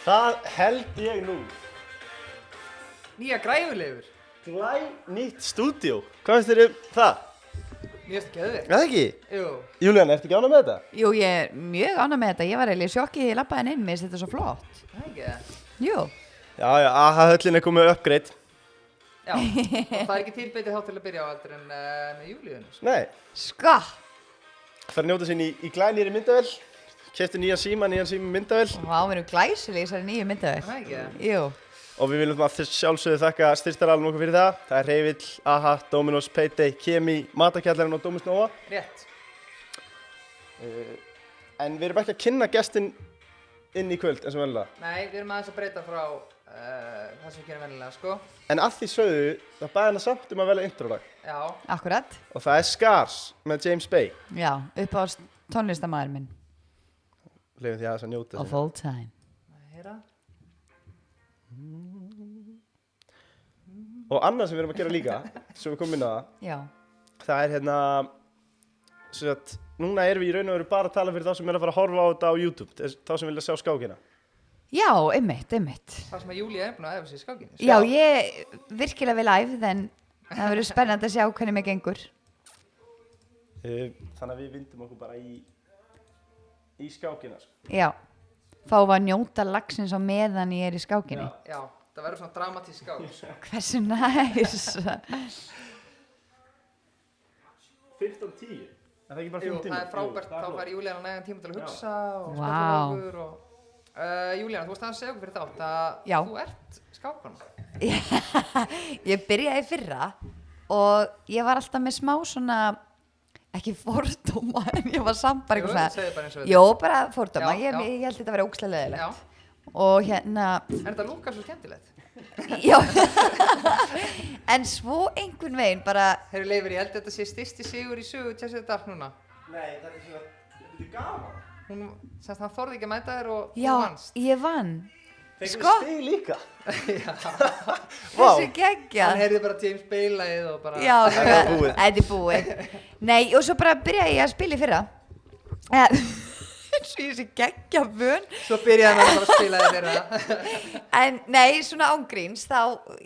Það held ég nú. Nýja græfulegur. Nýtt stúdíó. Hvað finnst þér það? Mér finnst geðveikt. Það ekki? Jú. Júlíana, ertu ekki ánægð með þetta? Jú, ég er mjög ánægð með þetta. Ég var eiginlega í sjokki þegar ég labbaði inn, mér finnst þetta svo flott. Það ekki það? Jú. Já, AHA-höllin er komið upgrade. Já, og það er ekki tilbeitið þá til að byrja á heldur en með Júlíunu. Nei. Sko. Það er njóta sín í glænýri myndavél. Keypti nýjan síma myndavél. Vá, við erum glæsileg í þessari nýju myndavél. Það ekki það? Jú. Og við viljum að sjálfsögðu þakka styrktaralum okkur fyrir það. Það er Hreyvill, AHA, Dominos, Payday, Kemi, Matarkjallarinn og Domus Nova. Rétt. En við erum ekki að kynna gestinn inn í kvöld eins og venjulega. Nei, við erum aðeins að breyta frá það sem við gerum venjulega, sko. En að því sögðu, það bæði hana samt um að velja introlag. Já. Akkurat. Og það er Scars með James Bay. Já, upp á tónlistamæður minn. Leifum því aðeins að njóta Of all time. Heyra. Og annað sem við erum að gera líka, sem við komum inn á það, Já. það er sem sagt, núna erum við í raun og veru bara að tala fyrir þá sem er að fara að horfa á þetta á YouTube, þá sem vilja sjá skákina. Já, einmitt. Það sem að Júlía er búin að æfa sig í skákinni. Já, ég virkilega vil æfð, en það verður spennandi að sjá hvernig mig gengur. Þannig að við vindum okkur bara í skákina. Sko. Já. Fáum að njóta lagsins á meðan ég er í skákinni. Já, það verður svona dramatísk skák. Hversu næs. 15-10. Er það ekki bara 15 Jú, tíma? það er frábært, þá fær Júlíana nægan tíma til að hugsa og Vá. spjalla okkur og... Júlíana, þú varst að segja okkur fyrir þátt að Já. þú ert skákona. Ég byrjaði í fyrra og ég var alltaf með smá svona, ekki fordóma, en ég var samt bara eitthvað Jú, segðu bara eins og þetta. Jó, bara fordóma, Já, ég já. held þetta að vera ógeðslega leiðilegt. Já, Og hérna, en þetta lúkar svo skemmtilegt. já, en svo einhvern veginn bara, Heyrðu Leifur, ég held að þetta sé stysti sigur í sögu Chelsea Dark núna. Nei, það er svona, þetta er gaman. Hún, semst hann þorði ekki að mæta þér og já, þú vannst. ég vann. Fengum Sko. við stig líka. Þessu geggjað. Hann heyrði bara James Bay-lagið og bara... Já, Þetta er búið. þetta er búið. Nei, og svo bara byrjaði ég að spila í fyrra. Svo ég sé geggja vön. Svo byrjaði hann bara að spila þér þeirra. En nei, svona ángríns, þá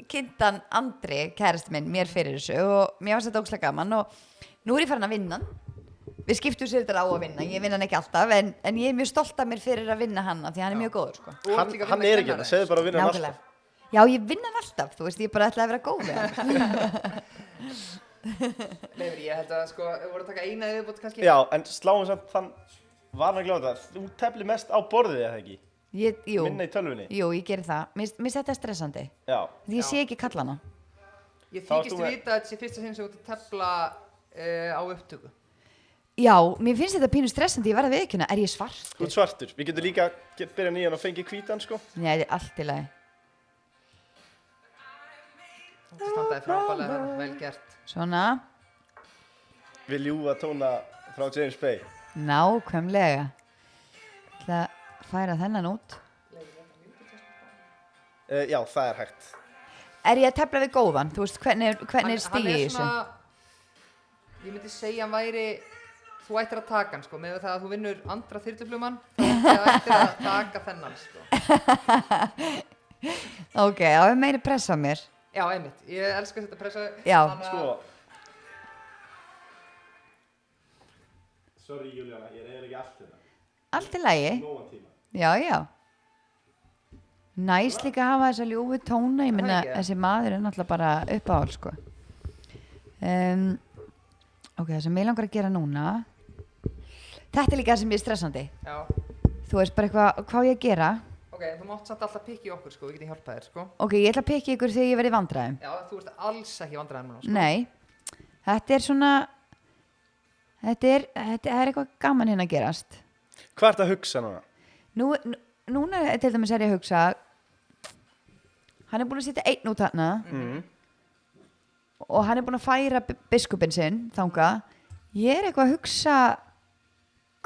kynnti hann Andri, kærasti minn, mér fyrir þessu og mér fannst þetta ógeðslega gaman og nú er ég farin að vinna hann. Við skiptum sér þetta á að vinna, ég vinna hann ekki alltaf, en ég er mjög stolt af mér fyrir að vinna hann, því hann er mjög góður, sko. Og ert líka að Hann vinna er ekki kennara. þetta, segðu bara að vinna hann Nákvæmlega. alltaf. Já, ég vinna hann alltaf, þú veist, ég bara ætlaði að vera góð við hann. Leifur, ég held að sko, við vorum að taka eina viðbót kannski. Já, en sláum samt þann, var hann að gláta það, þú teflir mest á borðið eða ekki? Jú, Minna í tölvunni? jú, ég geri það. Mér finnst þetta stressandi, Já. því ég sé ekki kallana. Ég Þá ert þykist þú með- vita að þetta sé fyrsta sinn sem þú ert að tefla á upptöku. Já, mér finnst þetta pínu stressandi, ég verð að viðurkenna, er ég svart? Þú ert svartur, við getum líka byrjað nýjan og fengið hvítan, sko. Nei, þetta er allt í lagi. Þú standaði frábælega þarna, vel gert. Svona, Við ljúfa tóna frá James Bay. nákvæmlega. Ég ætla að færa þennan út. Já, það er hægt. Er ég að tefla við góðan? Þú veist, hvernig er stigið í þessu? Ég myndi segja hann væri, þú ættir að taka hann sko, með það að þú vinnur andra þyrluflumann, þá ættir að taka þennan sko. Ok, þá er meiri press á mér. Já, einmitt, ég elska þetta pressa. Já. Þannig að- Sko. Sorry, Júlíana, ég reyðir ekki allt hérna. Allt í lagi. Nógan tíma. Já, já. Næs líka að hafa þessa ljúfu tóna, ég minna ekki. þessi maður er náttúrulega bara uppáhald, sko. Ok, það sem ég langar að gera núna, þetta er líka það sem er stressandi. Já, Þú veist bara eitthvað, hvað á ég að gera? ok, þú mátt samt alltaf pikka í okkur sko, við getum hjálpað þér sko. Ok, ég ætla að pikka ykkur þegar ég verði í vandræðum. Já, þú ert alls ekki vandræðin með sko. Nei, þetta er svona, þetta er eitthvað gaman hérna að gerast. Hvað ert að hugsa núna? Núna til dæmis er ég að hugsa, hann er búinn að setja einn út þarna og hann er búinn að færa biskupinn sinn þangað. Ég er eitthvað að hugsa,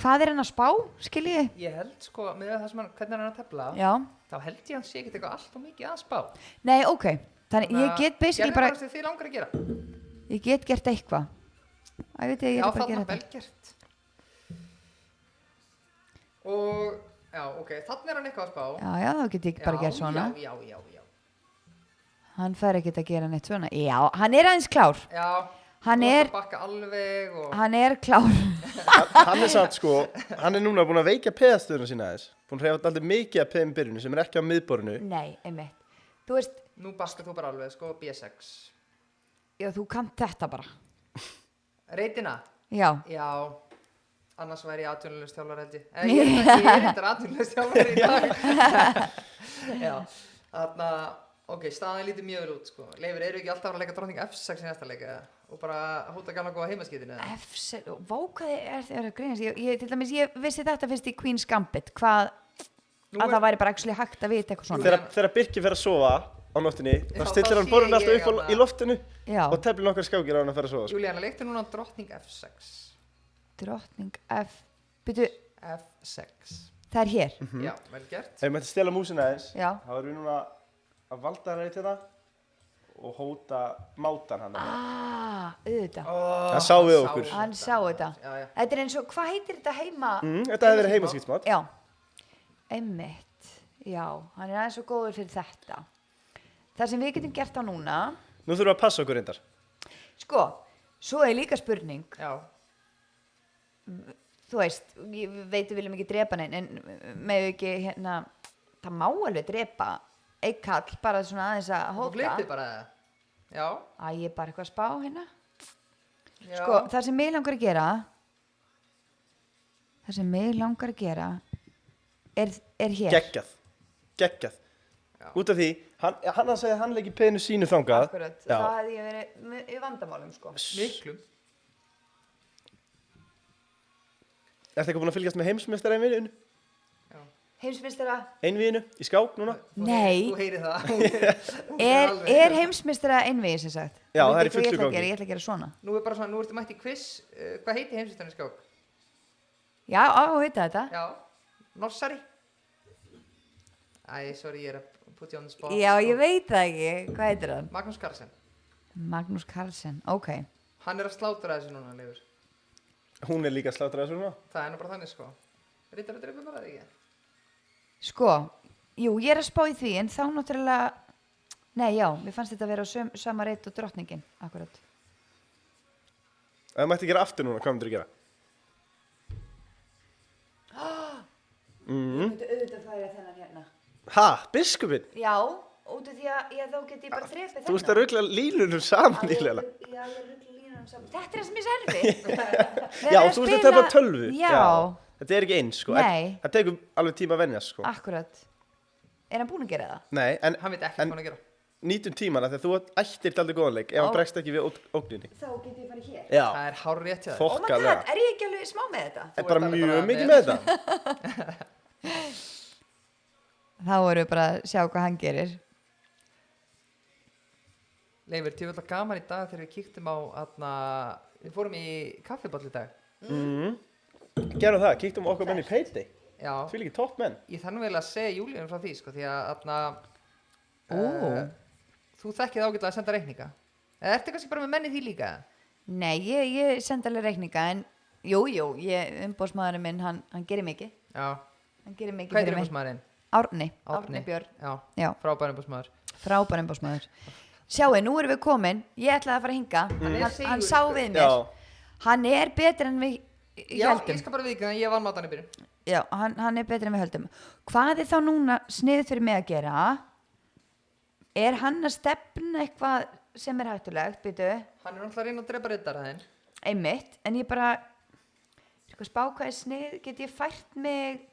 hvað er hann að spá, skiljið? Ég held sko, með það sem hvernig hann er að tefla, Já, þá held ég hann sé ekkert eitthvað allt og mikið að spá. nei, ok. Þannig ég get basically bara, Gerðu bara sem þið langar að gera. ég get gert eitthvað. Æ, veit ég Já, er bara að þarna gera vel þetta. gert. Og, já, ok, þannig er hann eitthvað að spá. Já, þá get ég bara gert svona. Já. Hann fær ekki að gera neitt svona. Já, hann er aðeins klár. Já, Hann þú er- ert að bakka alveg og... Hann er klár. Hann er samt sko, hann er núna búin að veikja peðastöðuna sína aðeins. Búin að hrefa alltaf mikið að peðum byrjunu sem er ekki á miðborinu. Nei, einmitt. Þú veist, Nú bakka þú bara alveg, sko, B6. já, þú kannt þetta bara. Reytina? Já. Já, annars væri ég atvinnulegstjálfari held ég. Ég er þetta atvinnulegstjálfari í dag. Já, þarna, ok, staðan lítið mjög vel út, sko. Leifur, eru ekki alltaf að leika drottning F6 í næsta leik, eða? Og bara hóta gamla góða heimaskitinu, eða? F7, vá hvað þið er að grínast. Til dæmis, ég vissi þetta fyrst í Queen's Gambit, hvað, að það væri bara actually hægt að vita eitthvað svona. Þegar Birkir fer að sofa á nóttinni, þá Já, stillir þá hann sé borðin ég alltaf upp hana. í loftinu Já, og teflir nokkar skákir á hann að fara að sofa. Sko. Júlíana, leiktu núna drottning F6. drottning F, byrju, F6. það er hér. Já, vel gert. Ef við mættum stela músina aðeins, Já. þá erum við núna að valda hann eitt hérna og hóta mátan hann. Auðvitað. Hann sá við okkur. Hann sá þetta. Já. Þetta er eins og, hvað heitir þetta heima? Þetta hefði verið heimaskiptsmat. Já, einmitt, já, hann er aðeins svo góður fyrir þetta. Það sem við getum gert á núna, Nú þurfum við að passa okkur reyndar. sko, svo er líka spurning, Já, þú veist, ég veit við viljum ekki drepa neinn, en með ekki hérna, það má alveg drepa einn kall, bara svona aðeins að þú hóta. flyttið bara það. Já. Æ, ég er bara eitthvað að spá hérna. Já. Sko, það sem mig langar að gera, er hér. Geggjað. Út af því, hann að segja að hann leiki peðinu sínu þangað. Akkurat, Já. þá hefði ég verið í vandamálum, sko. Miklum. Ertu eitthvað búin að fylgjast með heimsmeistara einvíðinu? Heimsmeistara, Einvíðinu í skák núna? nei, Þú heyrir það. Hún er heimsmeistara einvegið sem sagt? Já, það er í Veitir hvað fullu ég ætla að gangi. gera? Ég ætla að gera svona. Nú er bara svona, nú ertu mætt í quiz. Hvað heiti heimsvistarinn í skák? Já, á, vita þetta. Já. Norsari? Æ, sorry, ég er að put you on the spot. Já, sko. ég veit það ekki. Hvað heitir það? Magnús Carlsen. Magnús Carlsen, ok. Hann er að slátra þessu núna, Leifur. Hún er líka slátrað þessu núna. Það er nú bara þannig, sko. Rítar að drepa bara það ekki? Sko, jú, ég er að spá í því, en þá náttúrulega, nei, já, mér fannst þetta að vera á sama reit og drottningin, akkurat. Ef það mætti gera aftur núna, hvað myndir þú gera? Ég myndi auðvitað færa þennan hérna. Ha, biskupinn? Já, út af því að þá get ég bara þrepið þennan. Þú ert að ruggla línunum saman líklega. Já, ég ruggla línunum saman. Þetta er það sem ég serfi. Já, þú ert að tefla tölvu. Já. Þetta er ekki eins, sko. Nei. Það tekur alveg tíma að venjast, sko. Akkurat. Er hann búinn að gera það? Nei, en Hann veit ekki hvað hann að gera. nýtum tímana þegar þú ættir aldrei góðan leik ef hann bregst ekki við ógninni. Þá get ég farið hér. Já, Það er hár rétt hjá þér. Oh my god, fokkalega. er ég ekki alveg smá með þetta? Er bara ert alveg mjög bara mikið með með þetta. Þá erum við bara að sjá hvað hann gerir. Leifur, til völda gaman í dag þegar við kíktum á, við fórum í kaffiball í dag. Gerum það, kíktum okkur menn í Payday. Já. Því líki topp menn. Ég þarf nú vel að segja Júlíunum frá því, sko, því að, Ó. þú þekkið ágætlega að senda reikninga. Eða ertu kannski bara með menni því líka? Nei, ég sendi alveg reikninga, en jú, umbóðsmaðurinn minn, hann gerir mikið. Já. Hann gerir mikið Hvað er fyrir mig. umbóðsmaðurinn? Árni Björn. Já. Já, Frábær umbóðsmaður. frábær umbóðsmaður. Sjáu, nú erum við komin, ég ætlaði að fara að hinga, hann sá við mér. Já, Hann er betur en við Já, heldum. ég skal bara viðkynna, ég vann matan í byrjun. Já, hann er betur en við höldum. Hvað er þá núna sniðið fyrir mig að gera? Er hann að stefna eitthvað sem er hættulegt, byrju? Hann er náttúrulega að reyna að drepa riddaraðinn. Einmitt, en ég bara sko spá hvað er snið, get ég fært mig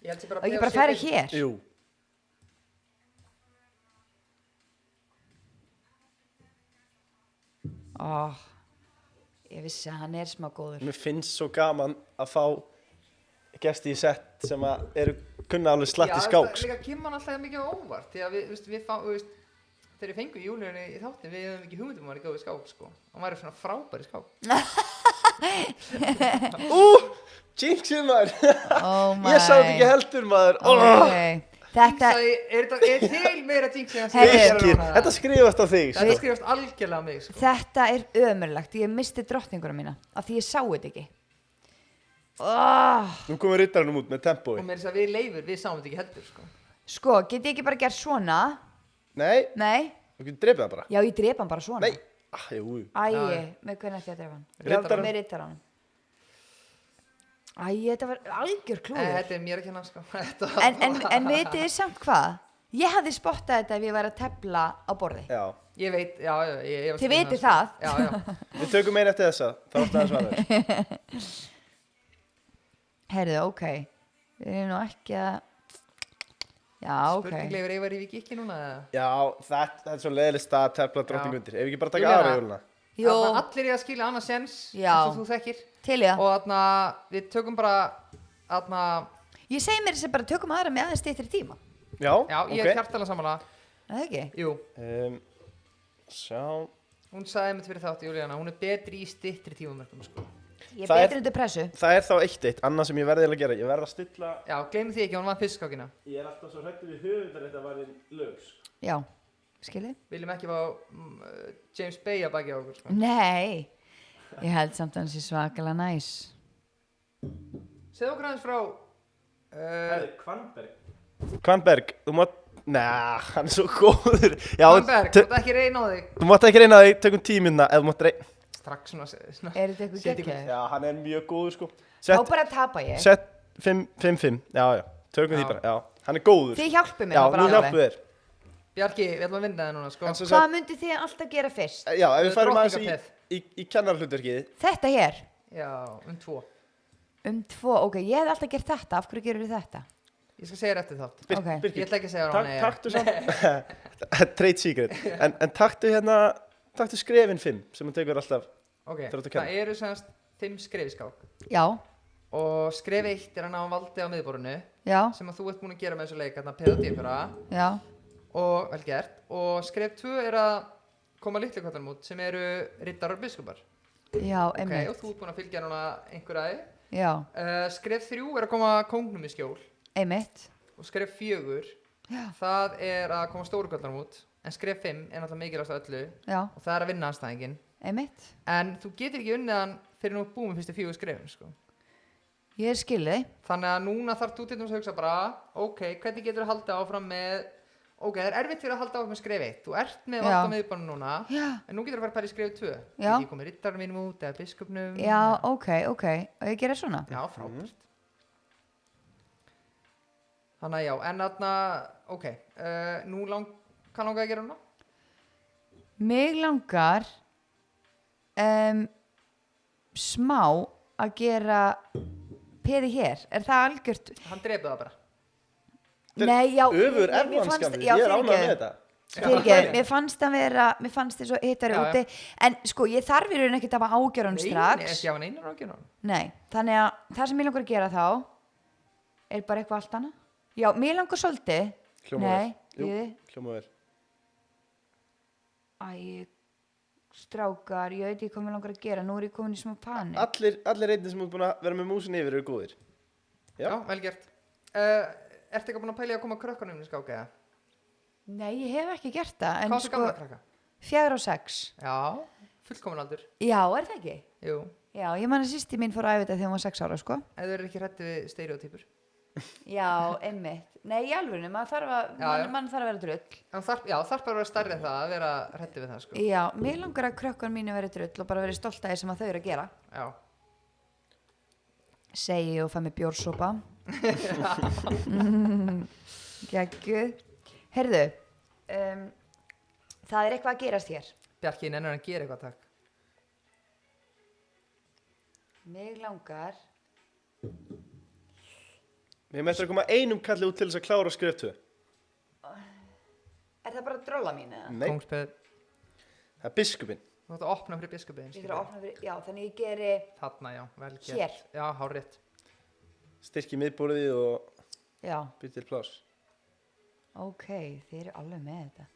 Ég held ég bara og ég bara færa hér. jú. Ég vissi að hann er smá góður. Mér finnst svo gaman að fá gesti í sett sem að eru kunna alveg slatti skák. Já, líka kemur hann alltaf mikið á óvart. Því að þegar við fengum Júlíunni í þáttin, við hefum ekki hugmyndum að hann er góð í skák, sko. Hann væri svona frábær í skák. Jinxið maður. Oh my. Ég sá þetta ekki heldur maður. Ok, þetta, Er til meira jinx en Heyrðu. Þetta skrifast á þig. Þetta skrifast algjörlega á mig, sko. þetta er ömurlegt. Ég misti drottninguna mína af því ég sá þetta ekki. Oh. Nú komum riddaranum út með tempói. Og með þess að við Leifur, við sáum þetta ekki heldur, sko. Sko, get ég ekki bara gert svona? Nei, Nei? þú getur drepið það bara. Já, ég drepa hann bara svona. Nei, jú. Æi, með hvernig ætti ég að drepa hann? Riddarann. Með riddarann. Æi, þetta var algjör klúður. Þetta er mér að kenna, sko. En vitið þið samt hvað? Ég hafði spottað þetta ef ég væri að tefla á borði. Já. Ég veit, já, ég Þið vitið það? Já, já. Við tökum einn eftir þessa. Það var staðan svarður. Heyrðu, ok. Við erum nú ekki að... Já, ok. Spurning Leifur, ég var í viki núna, eða? Já, þetta er svo leiðileg stað að tefla drottning undir. Ef við ekki bara taka Júlíana. aðra jóluna. Jú, Þarna allir í að skilja annað sens, Já. eins og þú þekkir. til í það. Og þarna, við tökum bara, þarna, Ég segi mér þess að bara tökum aðra með aðeins styttri tíma. Já, já, ég er hjartalega samanlega. Er það ekki? Jú, Sjá. hún sagði einmitt fyrir þátt, Júlíana, hún er betri í styttri tímamörkum, sko. Ég er Það er- betri undir pressu. Það er þá eitt, annað sem ég verði eiginlega að gera. Ég verði að stilla. Já, gleymið því ekki, hún vann fyrstkákina. Ég er alltaf svo hrættur við höfundar þetta var einn lög. Já, skiljið? Viljum ekki fá James Bay að baki á okkur, sko. Nei, ég held samt að hann sé svakalega næs. Segðu okkur aðeins frá, Kvanberg, þú mátt... Nei, hann er svo góður. Já, Kvanberg, þú mátt ekki reyna á þig. þú mátt ekki reyna þig, tökum tíminna, eða þú mátt reyna... Strax svona, Er þetta eitthvað Setjum- geggjaður? Já, hann er mjög góður sko. Þá bara tapa ég. Sett 5-5, já, tökum Já. því bara, já. Hann er góður. Þið hjálpið mér Já, þá bara nú hjálpum alveg. þér. Bjarki, við ætlum að vinna það núna, sko. En svo Hvað sett, myndið þið alltaf gera fyrst? já, ef við færum aðeins Drottningapeð. í kennarhlutverkið. Þetta hér? Já, 2. Ok, ég hef alltaf gert þetta. Af hverju gerur við þetta? Ég skal segja þér eftir þátt. Ok. Ég Birkir, ætla ekki að segja þér á hana. taktu samt. Trade secret. En taktu skrefin 5 sem hann tekur alltaf. Ok, Þegar þú ert að kenna. það eru semst 5 skref í skák. Já, Og skref 1 er að ná valdi á miðborinu já, sem að þú ert búin að gera með þessu leik, þarna pedodífura já. og vel gert. Og skref 2 er að koma litlu kvartanum út sem eru riddarar og biskupar. Já, Ok, og einmitt. þú ert búin að fylgja núna einhverjaði. Já, Skref 3 er að koma kóngnum í skjól. einmitt. Og skref 4, Já, það er að koma stóru kvartanum út. En skref 5 er náttúrulega mikilvægast af öllu já, og það er að vinna anstæðinginn. einmitt. En þú getur ekki unnið hann fyrir nú búin fyrstu 4 skrefin, sko. Ég er skilið. Þannig að núna þarf þú til dæmis að hugsa bara, ok, hvernig getur þú haldið áfram með, ok, það er erfitt fyrir að halda áfram með skref 1. Þú ert með Já. vald á miðbánu núna, Já, en nú getur þú að fara að pæla í skref 2. Já. Ég komið riddarinn mínum út eða biskupnum. já, ok. Og ég gera svona. Já, frábært. Þannig að já, en þarna, ok, hvað langar að gera núna? Mig langar smá að gera peði hér. Er það algjört? Hann drepið það bara. Nei, já. Öfur mér fannst- erfanskandi, já, ég er ánægð með fyrirgefðu. þetta. Fyrirgefðu, mér fannst þess að hittari Já, já. úti. En sko, ég þarf í rauninni ekkert að hafa ágjörun Nei, strax. ekki hafa neinar ágjörun. Nei, þannig að það sem ég langar að gera þá er bara eitthvað allt annað. Já, mér langar svolítið. Hljómar Nei, vel. Jú, ég, hljómar vel. æ, strákar, ég veit ekki hvað mér langar að gera. Nú er ég komin í smá panik. Allir einnig sem út búin að vera með músin yfir eru góðir. Já. Já, vel gert. Ertu ekki búin að pæla í að koma krökkunum í skák eða? Nei, ég hef ekki gert það. En Hvað er sko, gamla krakka? 4 og 6. Já, fullkomin aldur. Já, er það ekki? Jú, Já, ég man að sýsti mín fór að æfa þetta þegar hún var 6 ára, sko. ef þau eru ekki hrættu við stereotypur. Já, einmitt. Nei, í alvörinu, mann þarf Já. að vera drull. En þarf bara að vera stærri en það að vera hrættu við það, sko. Já, mér langar að krökkan mínu veri drull og bara veri stolt að því sem að þau eru að gera. Já. Segi ég og fæ mér bjórsopa. Gægguð. Heyrðu, það er eitthvað að gerast hér. Bjarki, nennir hann að gera eitthvað, takk. Mig langar. Við erum eftir að koma einum kalli út til þess að klára skref 2. Er það bara drolla mín eða? Nei, Kóngspeð, það er biskupinn. þú ætti að opna fyrir biskupið. Ég þarf að opna fyrir, já, þannig ég geri Þarna, já, vel gert. Hér. Já, hárétt. Styrki miðborðið og Já, býr til pláss. ok, þið eru alveg með þetta.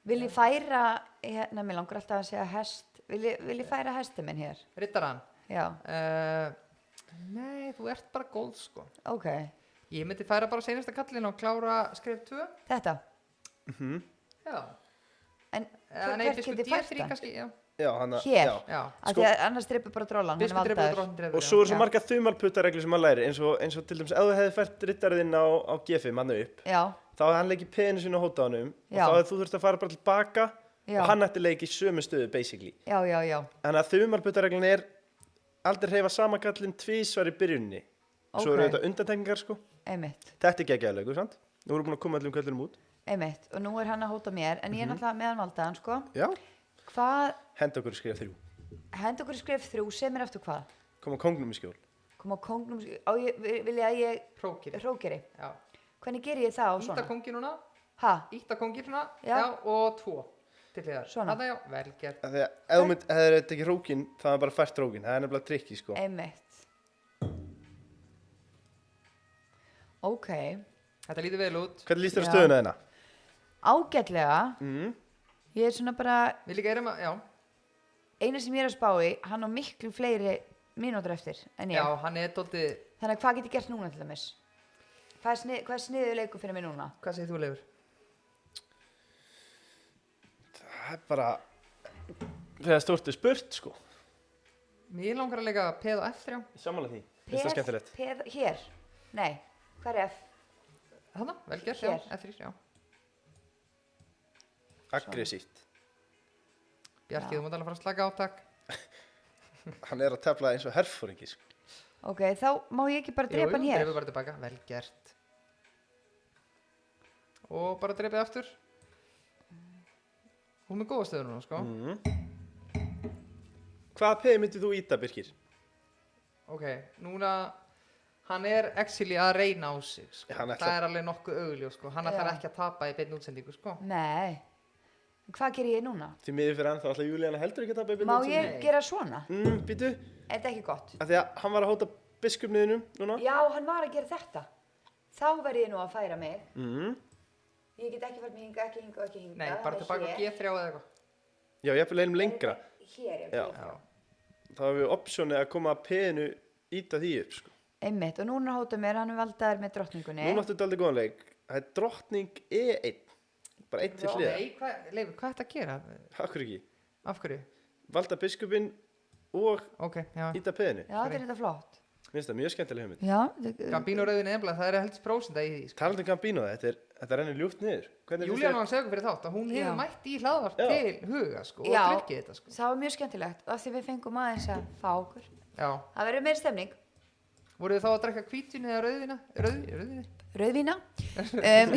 Vil ég færa, hérna, mér langar alltaf að segja hest. Vil ég færa hesti minn hér? Riddarann. Já, Nei, þú ert bara góð sko. Ok, Ég myndi færa bara seinasta kallin og klára skref 2. þetta. Já. En Nei, hvert biskup getið fært D3 hann? kannski, já. Já, hann Hér? já. Já. Af því að annars dreipur bara drollan, hann er Biskup dreifur valdaður. drottning dreifur. Og svo eru svo Já. margar þumalputtareglur sem maður læri eins og til dæmis ef þú hefði fært rittarðinn á G5 hann upp Já, þá hefði hann leikið peðinu sínu á hóta honum og Já. þá hefði þú þurft að fara bara tilbaka Já. og hann ætti leikið í sömu stöðu basically. já. Þannig að þumalputtareglun er aldrei hreyfa sama kallinn tvísvar í byrjunni. Svo eru Ok. þetta undantekningar sko. einmitt, Þetta er geggjaður leikur, sant? Nú erum við búin að koma öllum kvöldunum út. einmitt. Og nú er hann að hóta mér, en ég er náttúrulega meðanvaldaðan, sko. Já. Hvað, Henda okkur í skrifa 3. hend okkur í skref 3, sem er eftir hvað? Koma kongnum í skjól. Koma á kóngnum, vil ég að ég Prókir. hrókeri? Já. Hvernig ger ég það á Ítta svona? kongi núna. Ha? Ítta kongi svona. Já. Já. Og 2. Til hliðar. Svona. Þarna já, vel gert. Af því að ef þú mynd, hefði þetta ekki rókin, það er bara fært rókin. Það er nefnilega trikki sko. Einmitt. Ok, Þetta lítur vel út. Hvernig líst þér á Já. stöðuna þeirna? ágætlega. Ég er svona bara, Við líka erum að, já. eina sem ég er að spá í, hann á miklu fleiri mínútur eftir en ég. Já, hann er dóttið, Þannig að hvað get ég gert núna til dæmis? Hvað er sniðu leikur fyrir mig núna? hvað segir þú, Leifur? Það er bara, þegar stórt er spurt sko. Mér langar að leika peð og F3. Ég sammála því. Finnst það skemmtilegt. Hér? Nei, hvað er F? Þarna, vel gert, já. Hér. F3, já. Aggressíft. Bjarki, þú mátt alveg fara að slaka á, takk. Hann er að tefla eins og herfóringi sko. Ok, þá má ég ekki bara drepa hann hér? Dreifur bara tilbaka, vel gert. Og bara dreifið aftur. Hún er með góða stöður núna, sko. Hvaða peði myndið þú íta, Birkir? Ok, núna, hann er actually að reyna á sig, sko. Hann ætlar- Það er alveg nokkuð augljós, sko. Hann Já. ætlar ekki að tapa í beinni útsendingu, sko. Nei. Hvað ger ég núna? Því miður fyrir hann þá alltaf Júlíana heldur ekki að tapa í Má byrjun. ég gera svona? Býtu, Er þetta ekki gott? af því að hann var að hóta biskupniðinum núna. Já, hann var að gera þetta. Þá verð ég nú að færa mig. Mm. Ég get ekki fært mig hinga, ekki hinga og ekki hinga. Nei, bara Hann er tilbaka á hér. G3 eða eitthvað. Já, ég vil einum lengra. Hér, Já. já. Þá hefur við optionið að koma að peðinu íta því upp sko. Einmitt, og núna hóta mér, hann er valdaður með drottningunni. Núna áttu þetta aldrei góðan leik. Það er drottning E1. Bara einn til hliða. Nei, Leifur, hvað er þetta að gera? Akkur ekki. Af hverju? Valda biskupin og Ok, já. íta peðinu. Já, þetta er þetta flott. Minnst það mjög skemmtileg hugmynd. Já, Gambino rauðin nefnilega, það er helst prósenda í því, sko. Talandi um Gambino, þetta rennir ljúft niður. Hvernig finnst Júlíana þér- var að segja okkur fyrir þátt að hún hefur Já. mætt í hlaðvarp Já. til huga, sko, og Já. drukkið þetta, sko. það var mjög skemmtilegt. Af því við fengum aðeins að fá okkur. Já. Það verður meiri stemning. Voruð þið þá að drekka hvítvín eða rauðvína? Rauðvíni? Rauðvína.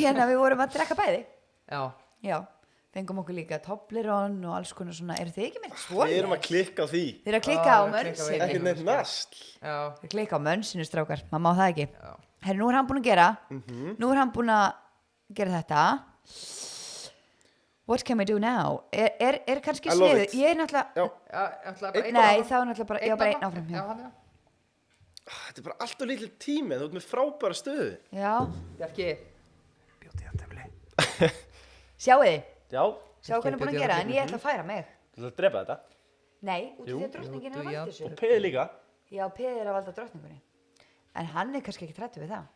Hérna við vorum að drekka bæði. Já. Já, fengum okkur líka Toblerone og alls konar svona. Eru þið ekki með svona? Við erum að klikka á því. Þið eru að klikka Já, á við erum að klikka á mönnsinu. veginum. Ekkert neitt nasl. Já. Þið klikka á mönnsinu, strákar. Maður má það ekki. Já. Herri, nú er hann búinn að gera. Mhm. Nú er hann búinn að gera þetta. What can we do now? Er kannski I love sniðu? it. Ég er náttúrulega... Já, Já, ætlaði bara einn Nei, áfram. þá er náttúrulega bara... Já, bara einn áfram. Já, Já. hann er. þetta er bara allt og lítið tími. Þú ert með frábæra stöðu. Já. Bjarki. Bjóti aftöfli. Sjáu þið? Já. Sjáu hvernig hann er búinn að gera, en ég ætla að færa mig. Þú ætlar að drepa þetta. Nei, út af Jú. því að drottningin er að Jú, valda já. þessu. Og peði líka. Já, Peði er að valda drottningunni. En hann er kannski ekki trættu við það.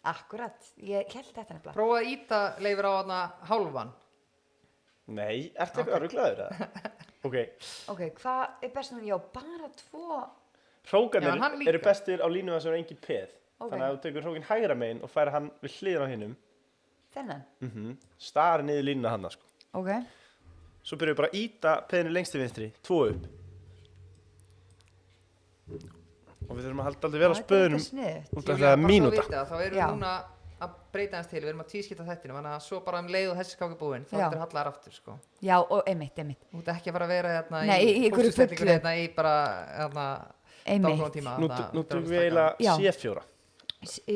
Akkurat, ég held þetta nefnilega. Prófa að íta Leifur á hana hálfan. Nei, ertu eitthvað ruglaður eða? Ok. Ok, hvað er best núna? Já, bara 2. Já, en hann Hrókanir líka. eru bestir á línu þess að það er engin peð. Ok. Þannig að ef þú tekur hrókin hægra megin og færa hann við hliðin á hinnum, Þennan. stari niður línuna hann sko. Ok. Svo byrjum við bara að íta peðinu lengst til vinstri, 2 upp. Og við þurfum að halda aldrei vel á spöðunum sniðut. út af það að mínúta. Þá erum Já. við núna að breyta hans til, við erum að tískipta þættinu, þannig að svo bara um leið og þessi skáki búinn, þá Já. ertu hallar aftur, sko. Já, og einmitt. Þú ert ekki að fara að vera hérna Nei, í einhverju pósturstellingu fullu. hérna í bara, hérna, Einmitt. dálfróðan tíma. Nú þarna, nú tökum við dálfstaka. eiginlega Já. C4.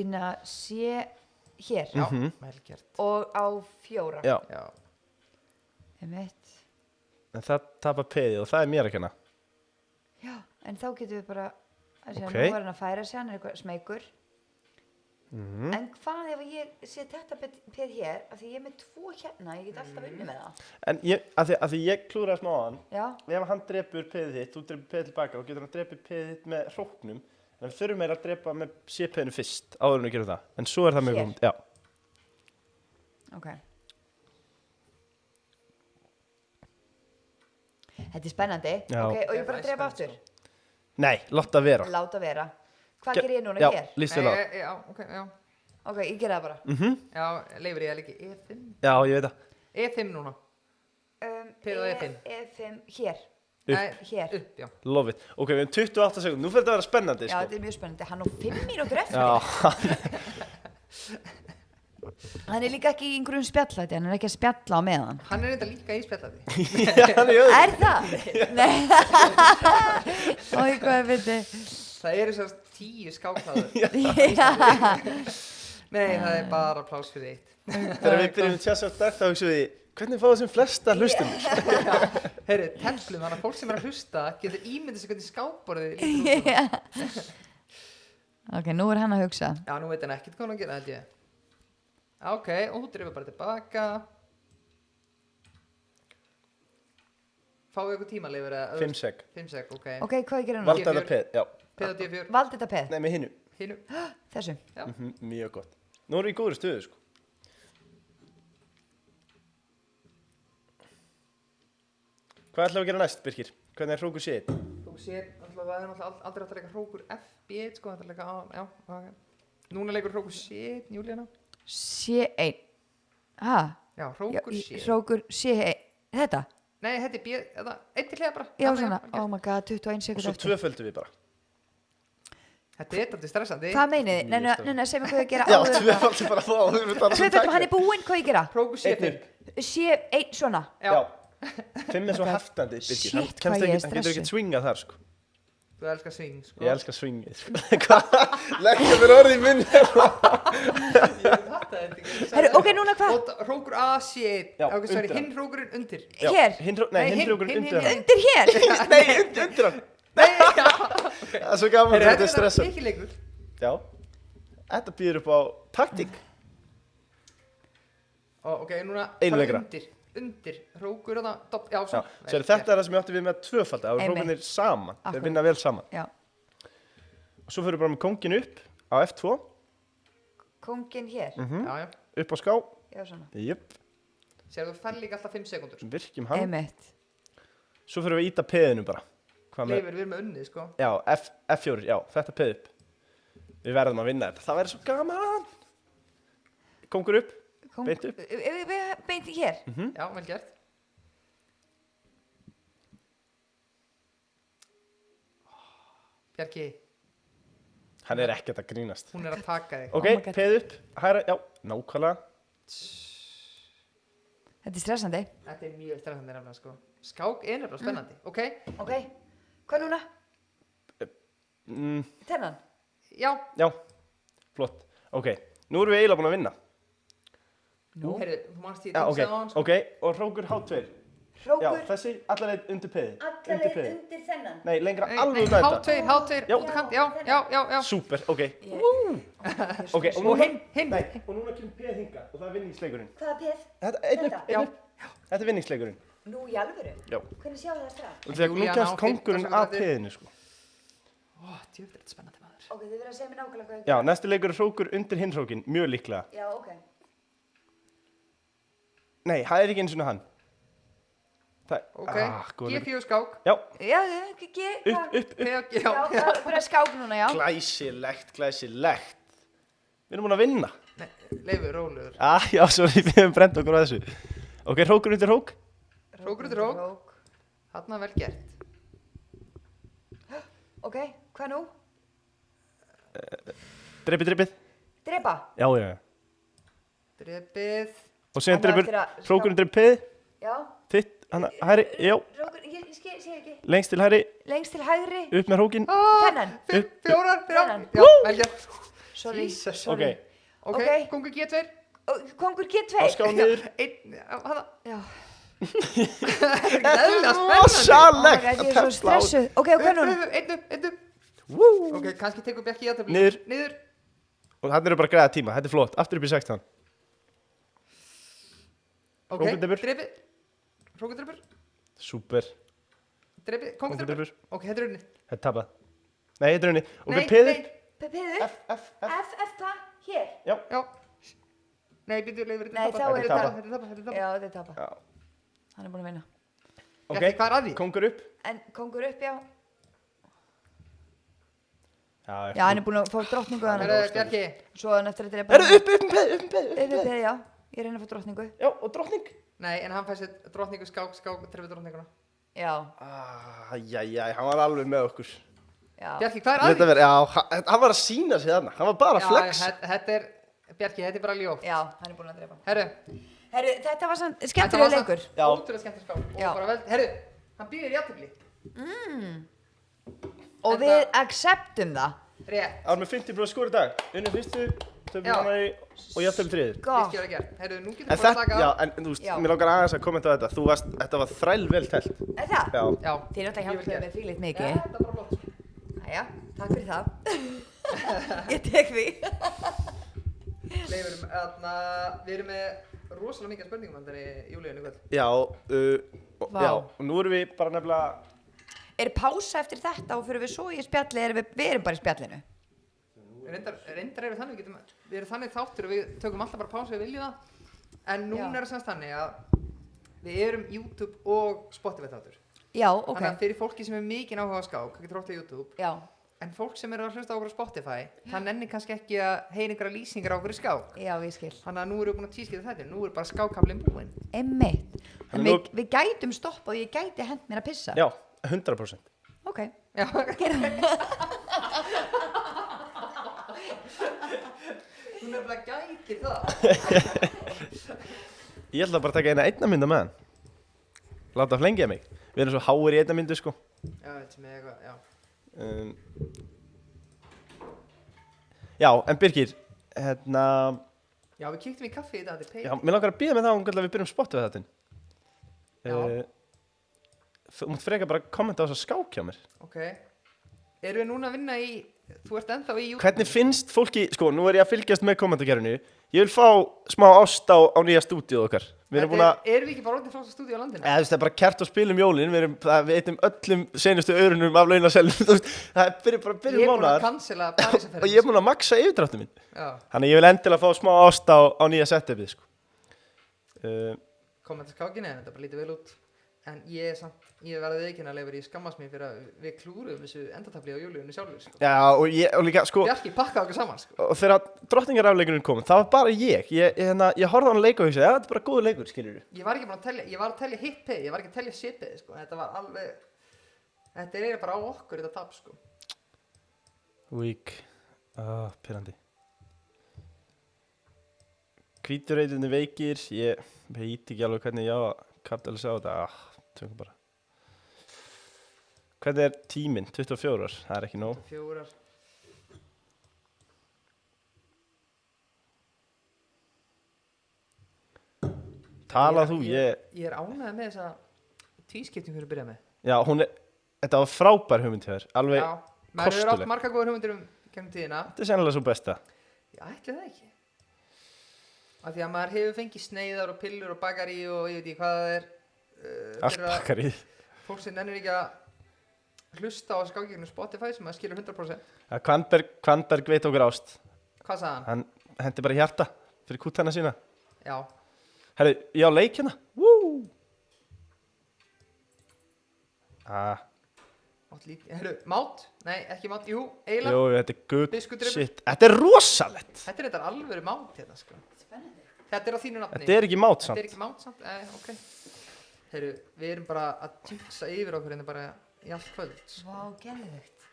Inna sé hér. Já, vel gert. Og á 4. Já, Já. Einmitt. en það tapar peðið og það er mér að kenna. Já, en þá getum við bara... Nú Ok. er hann að færa sig, hann er eitthvað smeykur. En hvað ef ég set þetta peð hér, af því ég er með 2 hérna, ég get alltaf unni með það. En að því ég klúraði smá á hann, Já, ef hann drepur peðið þitt, þú drepur peðið tilbaka og getur hann drepur peðið þitt með hróknum, En við þurfum meira að drepa með C-peðinu fyrst, áður en við gerum það. En svo er það mjög Hér? góð. Já. Ok. Þetta er spennandi. Já. Ok, og ég bara Það er drepa spennt, aftur. Nei, láta vera. Láta vera. Hvað ger ég núna Já, hér? líst vel á. Já, ok, já. Ok, ég gera það bara. Já, Leifur, ég er ekki E5. Já, ég veit það. E5 núna. P og E5. E5, hér. Upp. Nei, Hér. Upp, já. Love it. Ok, við hefum 28 sekund. Nú fyrir þetta að vera spennandi, Já, sko. þetta er mjög spennandi. Hann á 5 mínútur eftir. Já, Hann er líka ekki í einhverjum spjallæti, hann er ekki að spjalla á meðan. Hann er þetta líka í spjallandi. hann er jöður. Er það? Nei. Ói, hvað er fyndi. Það eru svo 10 skáklaður. Nei, það er bara plás fyrir eitt. Þegar við byrjum tjassa á dag, þá hugsaum við, hvernig fá þessum flesta hlustundur? Herru, teflum, þannig að fólk sem er að hlusta getur ímyndið sig hvernig skápborðið lítur út. Ok, nú er hann að hugsa. Já, nú veit hann ekkert hvað hann að gera, held ég. Ok, og hún drifur bara tilbaka. Fáðu ykkur tíma, Leifur, eða? 5 sek. 5 sek, ok. Ok, hvað ég gera núna? Valda þetta peð, já. P og D4. Valdi þetta peð. Nei, með hinnu. Hinu. Þessu. Já. Mjög gott. Nú erum við í góðri stöðu, sko. Hvað ætlum við að gera næst, Birkir? Hvernig er hrókur séð? Þú sér, það er náttúrulega aldrei hægt að leika hrókur F1, sko, þetta er leika A, já, ok. Núna leikur hrókur C, Júlíana. C1. Ha? Já, hrókur C. Hrókur C1. Þetta? Nei, þetta er B, þetta, eitt til hliða bara. Já, Þarna, svona. já, Oh my god, 21 Og sekund svo eftir. tvöföldum við bara. Þetta er þetta stressandi. Hvað meinið þið? Mjög Nei, segð mér hvað ég gera Já, áður en það. tvöföldum bara að fá áður við tala Tvöföldum, hann er búinn, hvað ég gera? Hrókur C5. Einn upp. C1 svona. Já. 5 er svo heftandi, Birkir. Shit, Hann hvað ég er hann getur stressuð. ekkert swingað þar, sko. Þú elskar swing, sko. Ég elska swingið, sko. Hvað? Leggja mér orðið í munni. Ég fattaði þetta ekki. Herru, ok, núna hvað? Og hrókur A, C1. Já, Ok, sorry, undir hann. hinn hrókurinn undir. Já, Hér? Nei, Nei, hinn hrókurinn hinn- undir hann. Undir hér? Nei, undir hann. Nei, já. Það er svo gaman Herru, fyrir þetta þetta er stressa. ekki leikur. Já. Þetta býður upp á taktík. Ok, núna Einu farðu lengra. undir hrókur og það, já, Já, svo. svo þetta er það sem ég átti við með tvöfalda. Það er Einmitt. hrókunir saman. Þeir Akkurat. vinna vel saman. Já. Og svo fyrir við bara með kóngin upp á F2. Kóngin hér? Já, já. Upp á ská. Já, svona. Jöp. Sér þú fær líka alltaf 5 sekundur. Virkjum hann. Einmitt. Svo fyrir við að íta peðinu bara. Hvað með? Leifur, við erum með unnið, sko. Já, F4, já, þetta peð upp. Við verðum að vinna þetta. Það verður svo gaman. Kóngur upp. Beint upp. Beint hér? Já, vel gert. Bjarki, Hann er ekkert að grínast. hún er að taka þig. Ok, my God. peð upp. Hæra, já, nákvæmlega. Þetta er stressandi. Þetta er mjög stressandi nefnilega, sko. Skák er nefnilega spennandi, ok? Ok, hvað núna? Mm, Þennan? Já, já, flott. Ok, nú erum við eiginlega búin að vinna. Nú? heyrðu, þú manst ég Já, ok, tókst á hann, sko. ok, og hrókur H2. Já, Hrókur, þessi, allar leið undir peði. allar leið undir þennan. Nei, lengra Nei, alveg nei, út með þetta. H2, Já. út af kant, já. Súper, ok. Ok, og Og núna, hinn. nei, og núna kemur peð hinga og það er vinningsleikurinn. Hvaða peð? Þetta, einn upp, Þetta? einn upp. Þetta er vinningsleikurinn. Nú í alvöru? Já. Hvernig sjáu það strax? Og þegar nú Júlíana kemst á kóngurinn 15 að sekúndur. peðinu, sko. Ó, djöfull, þetta er spennandi maður. Ok, þið verða að segja mér nákvæmlega hvað ég Já, næsti leikur er hrókur undir hinn hrókin, mjög líklega. Já, ok. Nei, það er ekki eins og hann. Það, Ok, góður. G4 skák. Já, Já, ekki, upp, upp, upp. Já, Já, það er bara skák núna, já. Glæsilegt, glæsilegt. Við erum búin að vinna. Nei, Leifur, rólegur. Já, sorry, við hefum brent okkur á þessu. Ok, hrókur undir hrók. Hrókur undir hrók. Þarna vel gert. Ok, hvað nú? Dreipið, dreipið. Drepa? Já, já. Drepið. Og síðan Þannig að dreipur eftir að- hrókur undir peð. Já. Þitt, hann, hæri, já. Rókur, ég sé ekki. Lengst til hæri, Lengst til hægri. upp með hrókin. Þennan. 5, 4, 3. Þennan. Já, vel gert. Sorry, Jesus. Ok, sorry. Ok, Ok. kongur G2. Kongur G2. á ská niður. Einn, hana. Já. Eðlilega spennandi. Rosalegt Ég að er svo tefla á. stressuð. Ok, og hvað núna? Einn upp. Woo. Ok, kannski tekur Bjarki í aðtöfli. Niður. Og þannig eru bara að græða tíma, þetta er flott. Aftur upp í 16. Ok, Hrókudrepur. drepið. Hrókudrepur. Súper. Drepið, Kóngudrepur. kongudrepur. Ok, þetta er unni. Þetta er tapað. Nei, þetta er henni. Og Nei, við peður. nei. Peður? F. F hvað? Hér? Já. Já. Nei, byrju, Leifur, Nei, þá er þetta þetta Þetta er tapað. Já, þetta er tapa. Já. Hann er búinn að vinna. Ok, Bjarki, hvað er að því? kongur upp. En kongur upp, já. Já, Já, hann er búinn að fá drottningu hann. Bjarki. Svo hann eftir að drepa Eru upp um peð. Peður, já. Ég reyna að fá drottningu. Já, og drottning. Nei, en hann fær sér drottningu skák, trefið drottninguna. Já, Jæja, hann var alveg með okkur. já. Bjarki, hvað er að Þetta því? verið, já, hann var að sína sig þarna. Hann var bara að flex. Þetta er, Bjarki, þetta er bara ljótt. Já, hann er búinn að drepa. Herru, Herru, þetta var sann skemmtilega leikur. Já. ótrúlega skemmt að skák. Og Já. bara vel, herru, hann býður í jafntefli. Og Þetta- við acceptum það. Rétt, Hann með 50% skor í dag. Unnum fyrstu, töfum Já. hana í og jafnvel þriðið. Gott. virkilega gert. Herru, nú getur En bara að þetta, taka já, á. en þú veist, Já. mér langar aðeins að kommenta á þetta. Þetta var þræl vel telt. Er það? Já. Já, Þið er alltaf Mjög vel hjálpaði gert. með fílitt Já, mikið. þetta er bara flott. Æja, takk fyrir það. Ég tek því. Leifur, við erum með rosalega mikið spurningum hann í júlíunni kvöld. Já, Vá. já, og nú erum við bara nefnilega, Er pása eftir þetta og fyrir við svo í spjalli, við erum bara í spjallinu? Reyndar erum við þannig, við erum þannig þáttur og við tökum alltaf bara pásu við viljum það. En núna Já. er það semst þannig að við erum YouTube og Spotify þáttur. Já, ok. Þannig að fyrir fólki sem er mikið áhuga á skák, það getur hótt á YouTube. Já, En fólk sem eru að hlusta á okkur á Spotify, það nennir kannski ekki að heyra einhverja lýsingar á okkur í skák. já, ég skil. Þannig að nú erum við búin að tískita þetta, nú er bara skákaflinn búinn. Einmitt. En Þannig við gætum stoppa og ég gæti hent mér að pissa. já, 100%. Ok. Já, Gerum það. þú nefnilega gætir það. Ég ætla bara að taka eina mynda með hann. Láta flengja mig. Við erum svo háir í einna myndu, sko. Já, þetta sem er eitthvað, já. Já, en Birgir, hérna, Já, við kíktum í kaffi í dag, þetta er já, pay. mér langar að býða með það um að við byrjum Spotify þetta. Já. Þú mútt freka bara að kommenta á þess að skák hjá mér. Ok. Erum við núna að vinna í, þú ert ennþá í YouTube? Hvernig finnst fólki, sko, nú er ég að fylgjast með kommentagerinu. Ég vil fá smá ást á nýja stúdíóð okkar. Við erum búin að, Erum við ekki bara orðin frá þessu stúdíu á landinu? eða þú veist, það er bara kert og spilum jólin. Við eittum öllum senustu örunum af launaselum. Þú veist, það er Ég byrjum er búin að mánaðar. cancela Og Parísarferðina. ég er búin að maksa yfirdráttum minn. Já, Þannig að ég vil endilega fá smá ást á nýja setupið, sko. kommenta skákinni, en þetta bara lítið vel út. En ég verði ekki að Leifur, ég skammast mér fyrir að við klúruðum þessu endatafli á júlíunni sjálfur, sko. Já, og líka, sko, Bjarki pakkaði okkur saman, sko. og þegar drottningarafleikurinn kom, það var bara ég horfði á hann leik og hugsaði, já, þetta er bara góður leikur, skiljur du. Ég var ekki búin að telja, ég var að telja hit pay, ég var ekki að telja shit pay, sko. Þetta var alveg, þetta er eiginlega bara á okkur þetta tap, sko. Weak, pyrrandi. Hvíturreitinni veikir, ég veit ekki alveg hvernig ég á að kapitalisa á þetta, tökum bara. Hvernig er tíminn? 24, það er ekki nóg. 4. Talað þú, Ég er ánægð með þessa tvískipting fyrir að byrja með. já, þetta var frábær hugmynd hjá þér, alveg, Já, maður hefur átt kostuleg. marga góður hugmyndir gegnum tíðina. þetta er sennilega svo besta. Já, ætli það ekki. Af því að maður hefur fengið sneiðar og pillur og bakari og ég veit ekki hvað það er. Allt fyrir að bakkarið. fólk sem nennir ekki að hlusta á skákgegnum Spotify sem maður skilur 100%. Ja, Kvanberg veit okkur ást. Hvað sagði hann? Hann hendi bara hjarta fyrir kútana sína. Já. Herru, ég á leik hérna. Woo! Herru, mát? Nei, ekki mát. Jú, eiginlega. Jú, þetta er good Biskudrifur. shit. Þetta er rosalett. Þetta er þetta alvöru mát hérna, sko. Þetta er á þínu nafni. Þetta er ekki mát Þetta samt. er ekki mát samt? Ok. Herru, við erum bara að jinxa yfir okkur hérna bara í allt kvöld. Vá, geðveikt.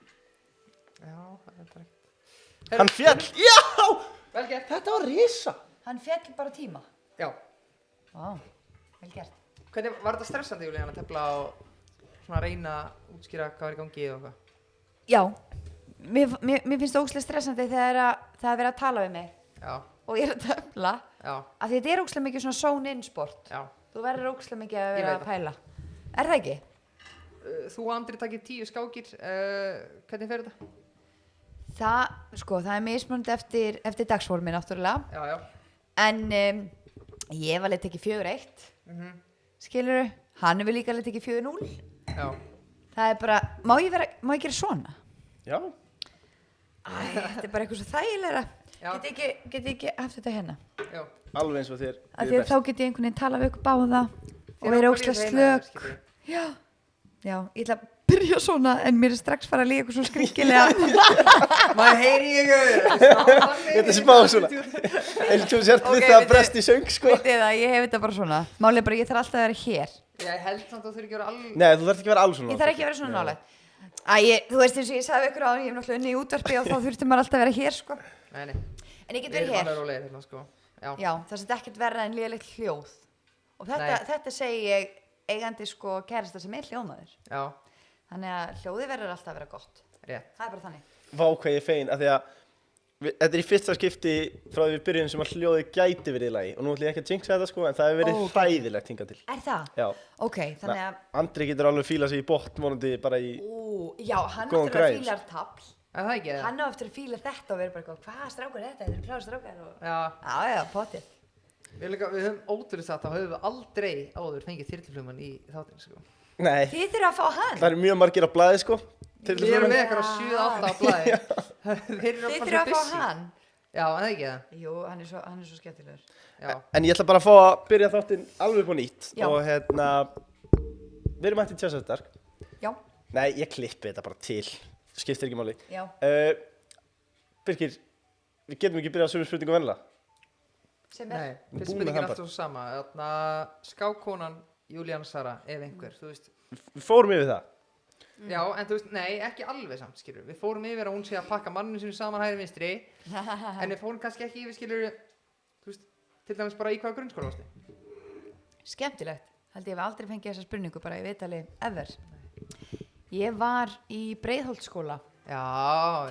Já, það er bara ekki. Hann fjall. Já! Vel gert. Þetta var risa. Hann fjall bara tíma. Já. Vá, vel gert. Hvernig var þetta stressandi, Júlíana, að tefla og svona reyna að útskýra hvað er í gangi og eitthvað? Já, mér finnst það ógeðslega stressandi þegar það er verið að tala við mig Já, og ég er að töfla já, af því þetta er ógeðslega mikið svona zone-in sport. já. Þú verður ógeðslega mikið að Ég vera veit að pæla. Er það ekki? Þú og Andri takkir 10 skákir, hvernig fer þetta? Það er mismunandi eftir dagsformi náttúrulega. Já, já. En ég hef alveg tekið 4-1, Mhm. skilurðu? Hann hefur líka alveg tekið 4-0. Já. Það er bara, má ég gera svona? Já, Þetta er bara eitthvað svo þægilegra. Já. Get ekki haft þetta hérna? Já. alveg eins og þér Af líður því að best. þá get ég einhvern veginn talað við ykkur báða og Þér vera á óslega lífið heima, slök. skilurðu. Já, ég ætla að byrja svona en mér er strax fara að líka eitthvað svo skringilega. Maður heyri ég Þetta er smá svona eins og þú sért Ok, við það að veitu- brest í söng sko. Vitið það, ég hef þetta bara svona. Málið er bara, ég þarf alltaf að vera hér. Ég held samt að þú þurfi ekki að vera alveg Nei, þú þarft ekki að vera alls svona Ég þarf ekki að vera svona nálægt. Þú veist eins og ég sagði við ykkur á ég hef náttúrulega unni í útvarpi og þá þurfti maður alltaf að vera hér sko. Nei, En ég get við verið erum hér. alveg rólegir hérna sko. Já. Já, það er ekkert verra en lélegt hljóð. Og Nei. þetta segi ég eigandi sko kærasta sem er hljóðmaður. Já, Þannig að hljóði verður alltaf að vera gott. rétt. Það er bara þannig. Vá hvað ég er fegin af því að þetta er í fyrsta skipti frá því við byrjum sem að hljóði gæti verið í lagi og nú ætlum ég ekki að jinxa þetta sko en það hefur verið Ó, ok. hræðilegt hingað til. Er það? Já, Ok, þannig að, Andri getur alveg fílað sig í botn vonandi bara í, já, hann Góðan áttur að græjur. fílar tafl. Er það ekki það? Hann á eftir að fíla þetta og vera bara eitthvað, hvað strákar er þetta? Þetta eru klára strákar og... Já, Já, pottið. við höfum ótrúlega satt þá höfum við aldrei áður fengið þyrluflugmann í þáttinn sko. nei, Þið þurfa að fá hann. það eru mjög margir á blaði sko. Við erum með eitthvað 7-8 á blæði. Þeir Þið þurfa að fá hann. Já, en það ekki það? Jú, hann er svo skemmtilegur. Já. En ég ætla bara að fá að byrja þáttinn alveg upp á nýtt Já. og við erum hættið tjásaðar. Já, Nei, ég klippi þetta bara til, skiptir ekki máli. já. Birkir, við getum ekki byrjað á sömu spurningu vennilega. Sem er... Nei, Búin fyrst með spurningin hann er alltaf svo sama. Skákkonan Júlíana Sara, ef einhver, þú veist. Við fórum yfir það. Já, en þú veist, nei, ekki alveg samt, skilur. Við fórum yfir að hún sé að pakka manninu sinu saman hægri vinstri, en við fórum kannski ekki yfir, skilur, þú veist, til dæmis bara í hvaða grunnskóla varstu. Skemmtilegt. Held ég hef aldrei fengið þessa spurningu bara í vitali ever. Ég var í Breiðholtsskóla Já,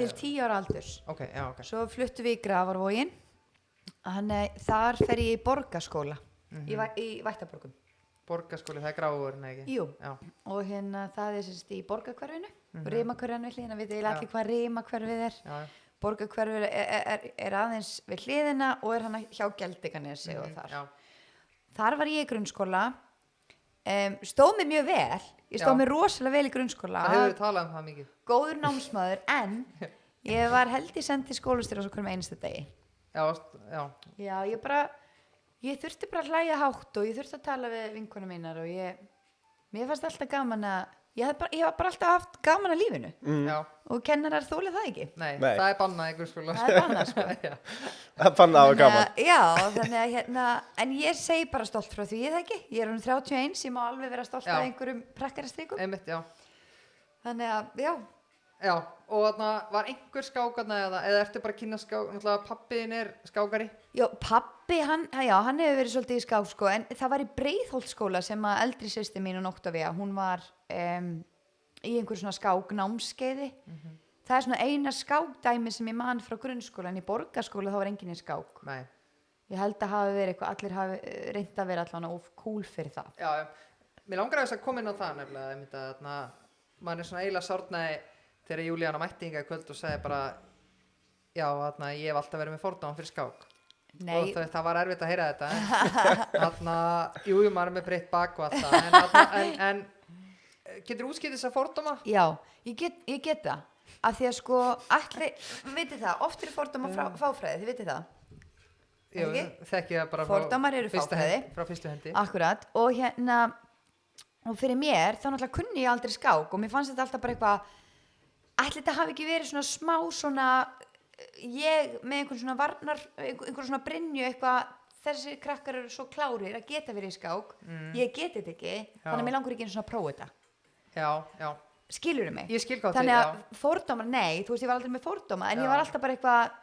til já. 10 ára aldurs. Ok, já, ok. Svo fluttu við í Grafarvogin. Þar fer ég í Borgarskóla í Vættaborgum. Borgarskóli, það er gráður, nei ekki? Jú, Já, og það er sérst í Borgarhverfinu. Rimakverfinu við hliðina, við erum allir hvað Rimakverfið er. já, Borgarhverfið er aðeins við hliðina og er hann hjá Geldiganesi og þar. já, Þar var ég í grunnskóla, stóð mér mjög vel, ég stóð Já. mér rosalega vel í grunnskóla, það hefur við talað um það mikið. góður námsmaður, en ég var held í sendi skólastjóra svo hverjum einasta degi. Já, já, Já, ég þurfti bara að hlæja hátt og ég þurfti að tala við vinkonum mínar og mér fannst alltaf gaman að, ég hef bara alltaf haft gaman að lífinu já, og kennarar þólið það ekki. nei, Nei. það er bannað í grunnskóla. Það er bannað, sko. Já, Það panna á að gaman. Já, þannig að en ég segi bara stolt frá því, ég það ekki. Ég er um 31, ég má alveg vera stolt Já. af einhverjum prakkarastrikum. einmitt, já. Þannig að, já, Já, og þarna var einhver skákarna eða ertu bara að kynna skák, náttúrulega pappiðin er skákari. já, pabbi, hann hefur verið svolítið í skák, sko, en það var í Breiðholtsskóla sem að eldri systir mín og Oktavía, hún var í einhverju svona skáknámskeiði. Það er svona eina skákdæmi sem ég man frá grunnskóla, en í Borgarskóla þá var enginn í skák. Nei, Ég held að hafi verið eitthvað, allir hafi reynt að vera allan of cool fyrir það. já, mér langar að þess að koma inn á það nefnilega, einmitt að þarna, maður er svona eiginlega sárnaði þegar Júlíana mætti hingað í kvöld og sagði bara, já, þarna, ég hef alltaf verið með fordóma fyrir skák. Nei, Og það var erfitt að heyra þetta, en þarna, jú, maður er með breytt bak og allt það, en getur útskýrt þess að fordóma? já, ég get það. Af því að sko, vitið það, oft eru fordóma fáfræði, þið vitið það. Jú, Ekki? þekki það bara Fordómar eru fáfræði. frá fyrstu hendi. Akkurat, og fyrir mér, þá náttúrulega kunni ég aldrei skák og mér fannst þetta alltaf bara eitthvað, ætli þetta hafi ekki verið svona smá svona, ég með einhvern svona varnar, einhvern svona brynju eitthvað, þessi krakkar eru svo klárir að geta verið í skák, ég geti þetta ekki, þannig að mér langur ekki einu svona að prófa þetta. Já, já, Skilurðu mig? ég skil hvað Þannig þig, að fordómar, nei, þú veist, ég var aldrei með fordóma, en Já. ég var alltaf bara eitthvað,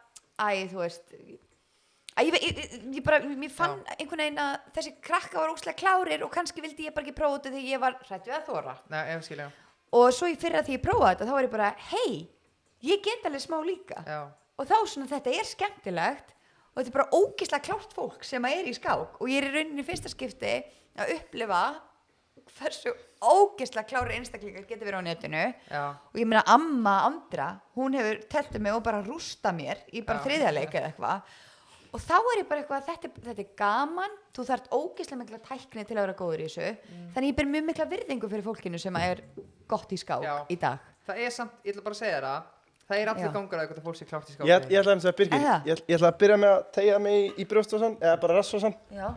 þú veist, ég fann einhvern veginn að þessi krakka var óslega klárir og kannski vildi ég bara ekki prófa þetta þegar ég var hrædd við að þora. Nei, ég skil, já. Og svo í fyrra því ég prófaði þetta, þá var ég bara, hei, ég get alveg smá líka. Já, Og þá svona þetta er skemmtilegt og þetta er bara ógeðslega klárt fólk sem að er í skák og ég er í rauninni í fyrsta skipti að upplifa hversu ógeðslega klárir einstaklingar getur verið á netinu já, og ég meina amma Andra, hún hefur tellt mig og bara rústa mér í bara Já. þriðjaleik eða eitthvað og þá er ég bara eitthvað, þetta er gaman, þú þarft ógeðslega mikla tækni til að vera góður í þessu þannig ég ber mjög mikla virðingu fyrir fólkinu sem er gott í skák Já. í dag. það er samt, ég ætla bara að segja það, Það er allir Já. gangur að eitthvað fólk sé klárt í skápnum. Ég ætla að Birgir, Er það? ég ætla að byrja með að tegja mig í brjóstvasan eða bara rassvasan, Já,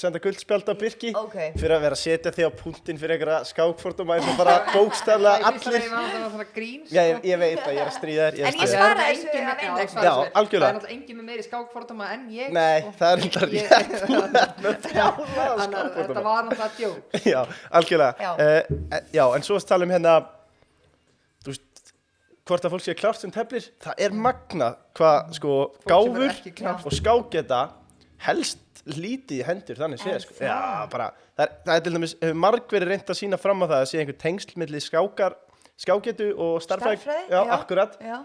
senda guldspjald á Birgi ok. fyrir að vera að setja þig á punktinn fyrir einhverja skákfordóma eins og bara bókstaflega allir. Það var svona grín, Já, ég veit að ég er að stríða þér, En ég svaraði þessu að vinna. Já, algjörlega. Það er náttúrulega engin með meiri skákfordóma en ég. Nei, sko. það er enda Ég- rétt, þú ert með brjálaða Þannig að þetta skákfordóma. var náttúrulega djók. Já, algjörlega. Já, en svo tala hérna, þú veist, hvort að fólk sé klárt sem teflir, það er magna hvað, sko, Fólk sem er gáfur ekki klárt. og skákgeta helst lítið í hendur, þannig séð, sko. það? Já, bara, það er til dæmis, hefur marg verið reynt að sína fram á það að sé einhver tengsl milli skákgetu og starffræði. Stærðfræði, Já, já. akkurat, Já.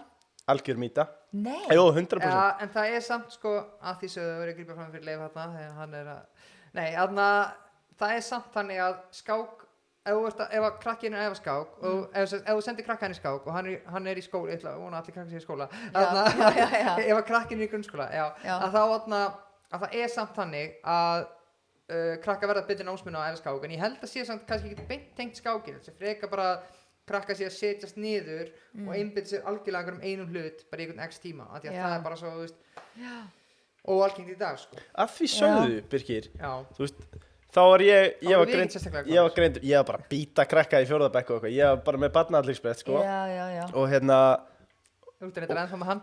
algjör mýta. Nei. Jú, 100%. Já, en það er samt sko að því sögðu verið að grípa fram fyrir Leif þarna þegar hann er að það er samt þannig að skák ef að krakkinn er að æfa skák og ef þú sendir krakka hann í skák og hann er í skóla, ég ætla að vona að allir krakkar sé í skóla Já. ef að krakkinn er í grunnskóla að þá að það er samt þannig að krakka verða betri námsmenn á að æfa skák en ég held að sé samt kannski ekki beint tengt skákinn þessi freka bara krakka sé að setjast niður og einbytta sér algjörlega einum hlut bara í einhvern x tíma af því að Já. það er bara svo, þú veist óalgengt í dag, sko. Að því sögðu, Birgir, Já. þú veist, þá var ég Þá var við greind, sérstaklega ég var greindur, ég var bara að býta krakka í fjórða bekk og eitthvað, ég var bara með barnaaldringsbrett, sko, Já. og hérna, Þú ert reyndar ennþá með hann.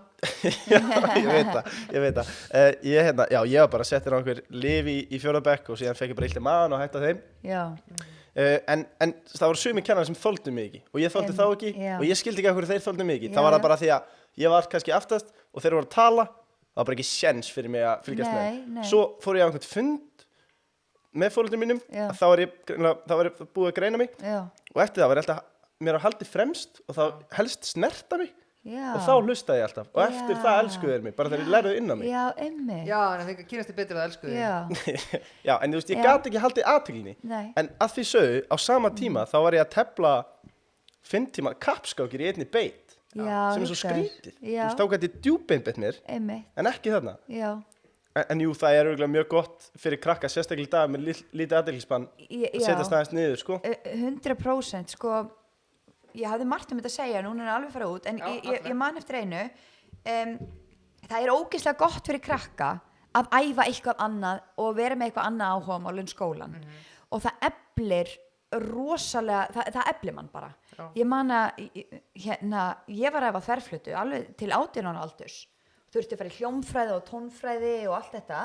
ég veit það, ég var bara settir á einhver lyf í fjórða bekk og síðan fekk ég bara illt í magann og hætti að þeim, Já. en það voru sumir kennarar sem þoldu mig ekki og ég þoldi þá ekki Já. og ég skildi ekki af hverju þeir þoldu mig ekki, Já, það var já. það bara því að ég var kannski aftast og þeir voru að tala, það var bara ekki séns fyrir mig að fylgjast Nei. með, svo fór ég á einhvern fund með foreldrum mínum, Já. að þá var ég búið að greina mig Já. og eftir það var ég alltaf mér að haldi fremst og þá helst snerta mig Já. og þá hlustaði ég alltaf og eftir Já. það elskuðu þeir mig bara þegar ég lærði inn á mig Já, einmitt. Já, en það kynast þið betur að elsku þig. Já. Já, en þú veist, ég Já. gat ekki haldið athyglinni Nei. en að því sögðu, á sama tíma þá var ég að tefla 5 tíma kappskákir í einni beit Já, sem er svo hugsaðu. skrítið þú Já. veist, þá gæti djúbeinbeitt mér Einmitt. en ekki þarna Já. en jú, það er örugglega mjög gott fyrir krakka sérstaklega í dag með lítið athyglisbann Já. að setjast aðeins niður, sko 100% sko ég hafði margt um þetta að segja núna er alveg að fara út en Já, ég man eftir einu það er ógeðslega gott fyrir krakka að æfa eitthvað annað og vera með eitthvað annað áhugamál en skólan og það eflir rosalega það eflir mann bara Já. ég man að ég var að æfa þverflutu alveg til 18 ára aldurs þurfti að fara í hljómfræði og tónfræði og allt þetta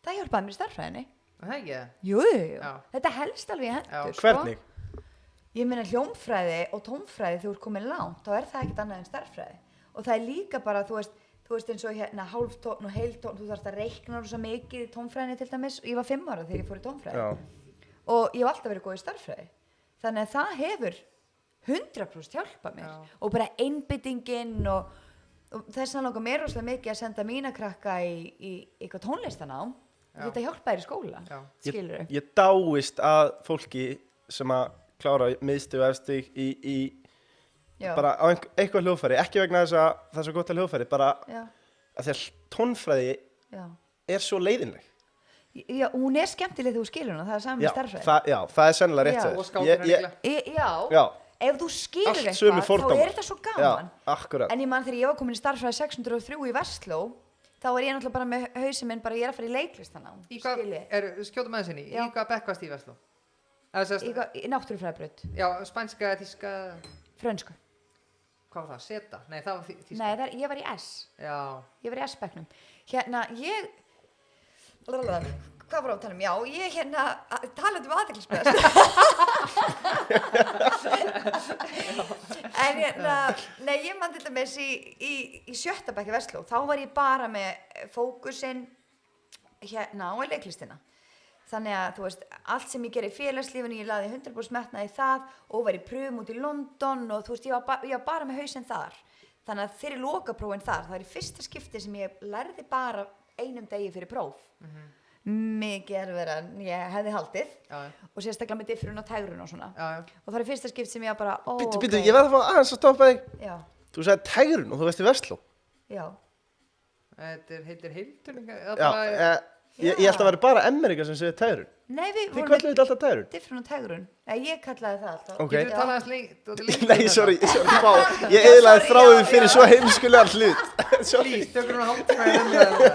það hjálpaði mér í starffræðinni Það ekki? jú, Já. þetta helst alveg í hendur Já. sko. hvernig? Ég meina hljómfræði og tónfræði þú ert komin langt, þá er það ekkert annað en starffræði og það er líka bara, þú veist eins og hérna hálftón og heiltón þú þarfst að reikna rosa mikið í tónfræðinni til dæmis og ég var 5 ára þegar ég fór í tónfræði Já. og ég hef alltaf verið góð í starffræði þannig að það hefur 100% hjálpað mér Já. og bara einbyttingin og þess vegna langar mér rosalega mikið að senda mína krakka í eitthvað tónlistanám Já. þetta hjálpað þér í skóla Já. skilurðu? Ég dáist að fólki sem að klára miðstig og efstig í Já. bara á eitthvað hljóðfæri, ekki vegna þess að það er svo gott að hljóðfæri, bara Já. að því að tónfræði Já. er svo leiðinleg. Já, hún er skemmtileg þegar þú skilur hana, það er saman með starffræði. Það er sennilega rétt Já. hjá þér. Og skákinu líklega. Já, ef þú skilur Allt sömu eitthvað, þá fordómar. er þetta svo gaman. Já, akkurat. En ég man þegar ég var komin í starffræði 603 í Vestló, þá er ég náttúrulega bara með hausinn minn, bara ég er að fara í leiklistina. Í hvað, skjóta með sinni, í Já. hvað bekk varst í Vestló? Í náttúrufræðibraut, Já, spænska, þýska, frönsku. hvað var það, seta? Nei, það var þýska. Nei, ég var í S. Já, Ég var í S-bekknum. Hérna, hvað var á að tala um? Já, ég talandi um aðeinslega En nei, ég man til dæmis í 7. bekk í Vestló, þá var ég bara með fókusinn á leiklistina. Þannig að, þú veist, allt sem ég gerði í félagslífinu, ég laði 100% metnað í það og var í pröfum út í London og þú veist, ég var bara með hausinn þar. Þannig að fyrir lokaprófin þar, það var í fyrsta skipti sem ég lærði bara einum degi fyrir próf. Mikið erfiðara en ég hefði haldið já, og sérstaklega með diffrun og tægrun og svona. já. Og það var í fyrsta skipti sem ég bara, Býtu, ég verð að fá aðeins að stoppa þig. Já, Þú sagði tægrun og þú veist í Vestló. já. Þetta heitir heilturninga. Já, ég held að vera bara Amerika sem segir tægrun. Nei, við Þið kölluðu þetta alltaf tærun? diffrun og tegrun. Nei, ég kallaði það alltaf. Ok. Getur við talað aðeins lengt? Nei, sorry, vá, ég eðlaði þráðið fyrir svo heimskulegan hlut. Sorry. Please, tökum við hálftíma í þetta.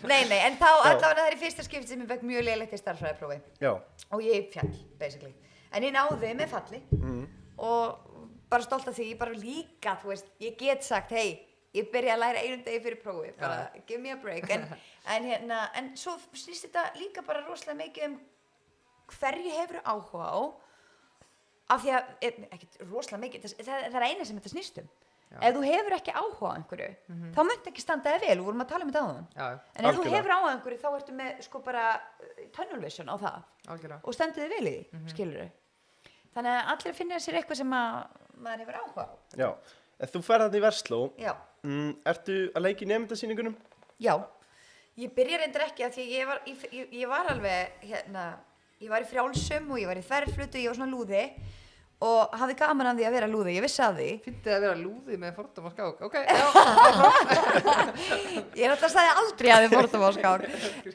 Nei, en þá allavega það er í fyrsta skipti sem ég fekk mjög lélegt í stærðfræðiprófi. Já. Og ég fjall, basically. En ég náði með falli og bara stolt af því, bara líka, þú veist, ég get sagt, hei, ég byrja að læra einum degi fyrir prófi, bara give me a break. En svo snýst þetta líka bara rosalega mikið hverju hefur áhuga á, af því að, ekkert rosalega mikið, það er eina sem þetta snýst Ef þú hefur ekki áhuga á einhverju, þá myndi ekki standa þig vel, við vorum að tala um þetta áðan. En ef þú hefur áhuga á einhverju, þá ertu með sko bara tunnel vision á það. Algjörlega. Og stendur þig vel í því, skilurðu. Þannig að allir finna sér eitthvað sem maður hefur áhuga á. Já, en þú ferð þarna í Versló. Já. Ertu að leika í nemendasýningunum? Já. Ég byrja reyndar ekki að því ég var alveg, ég var í frjálsum og ég var í þverflutu, ég var svona lúði. Og hafði gaman af því að vera lúði, ég vissi af því. Fyndið að vera lúði með fordóma skák, ok, já. Ég náttúrulega sagði aldrei að þið fordóma skák.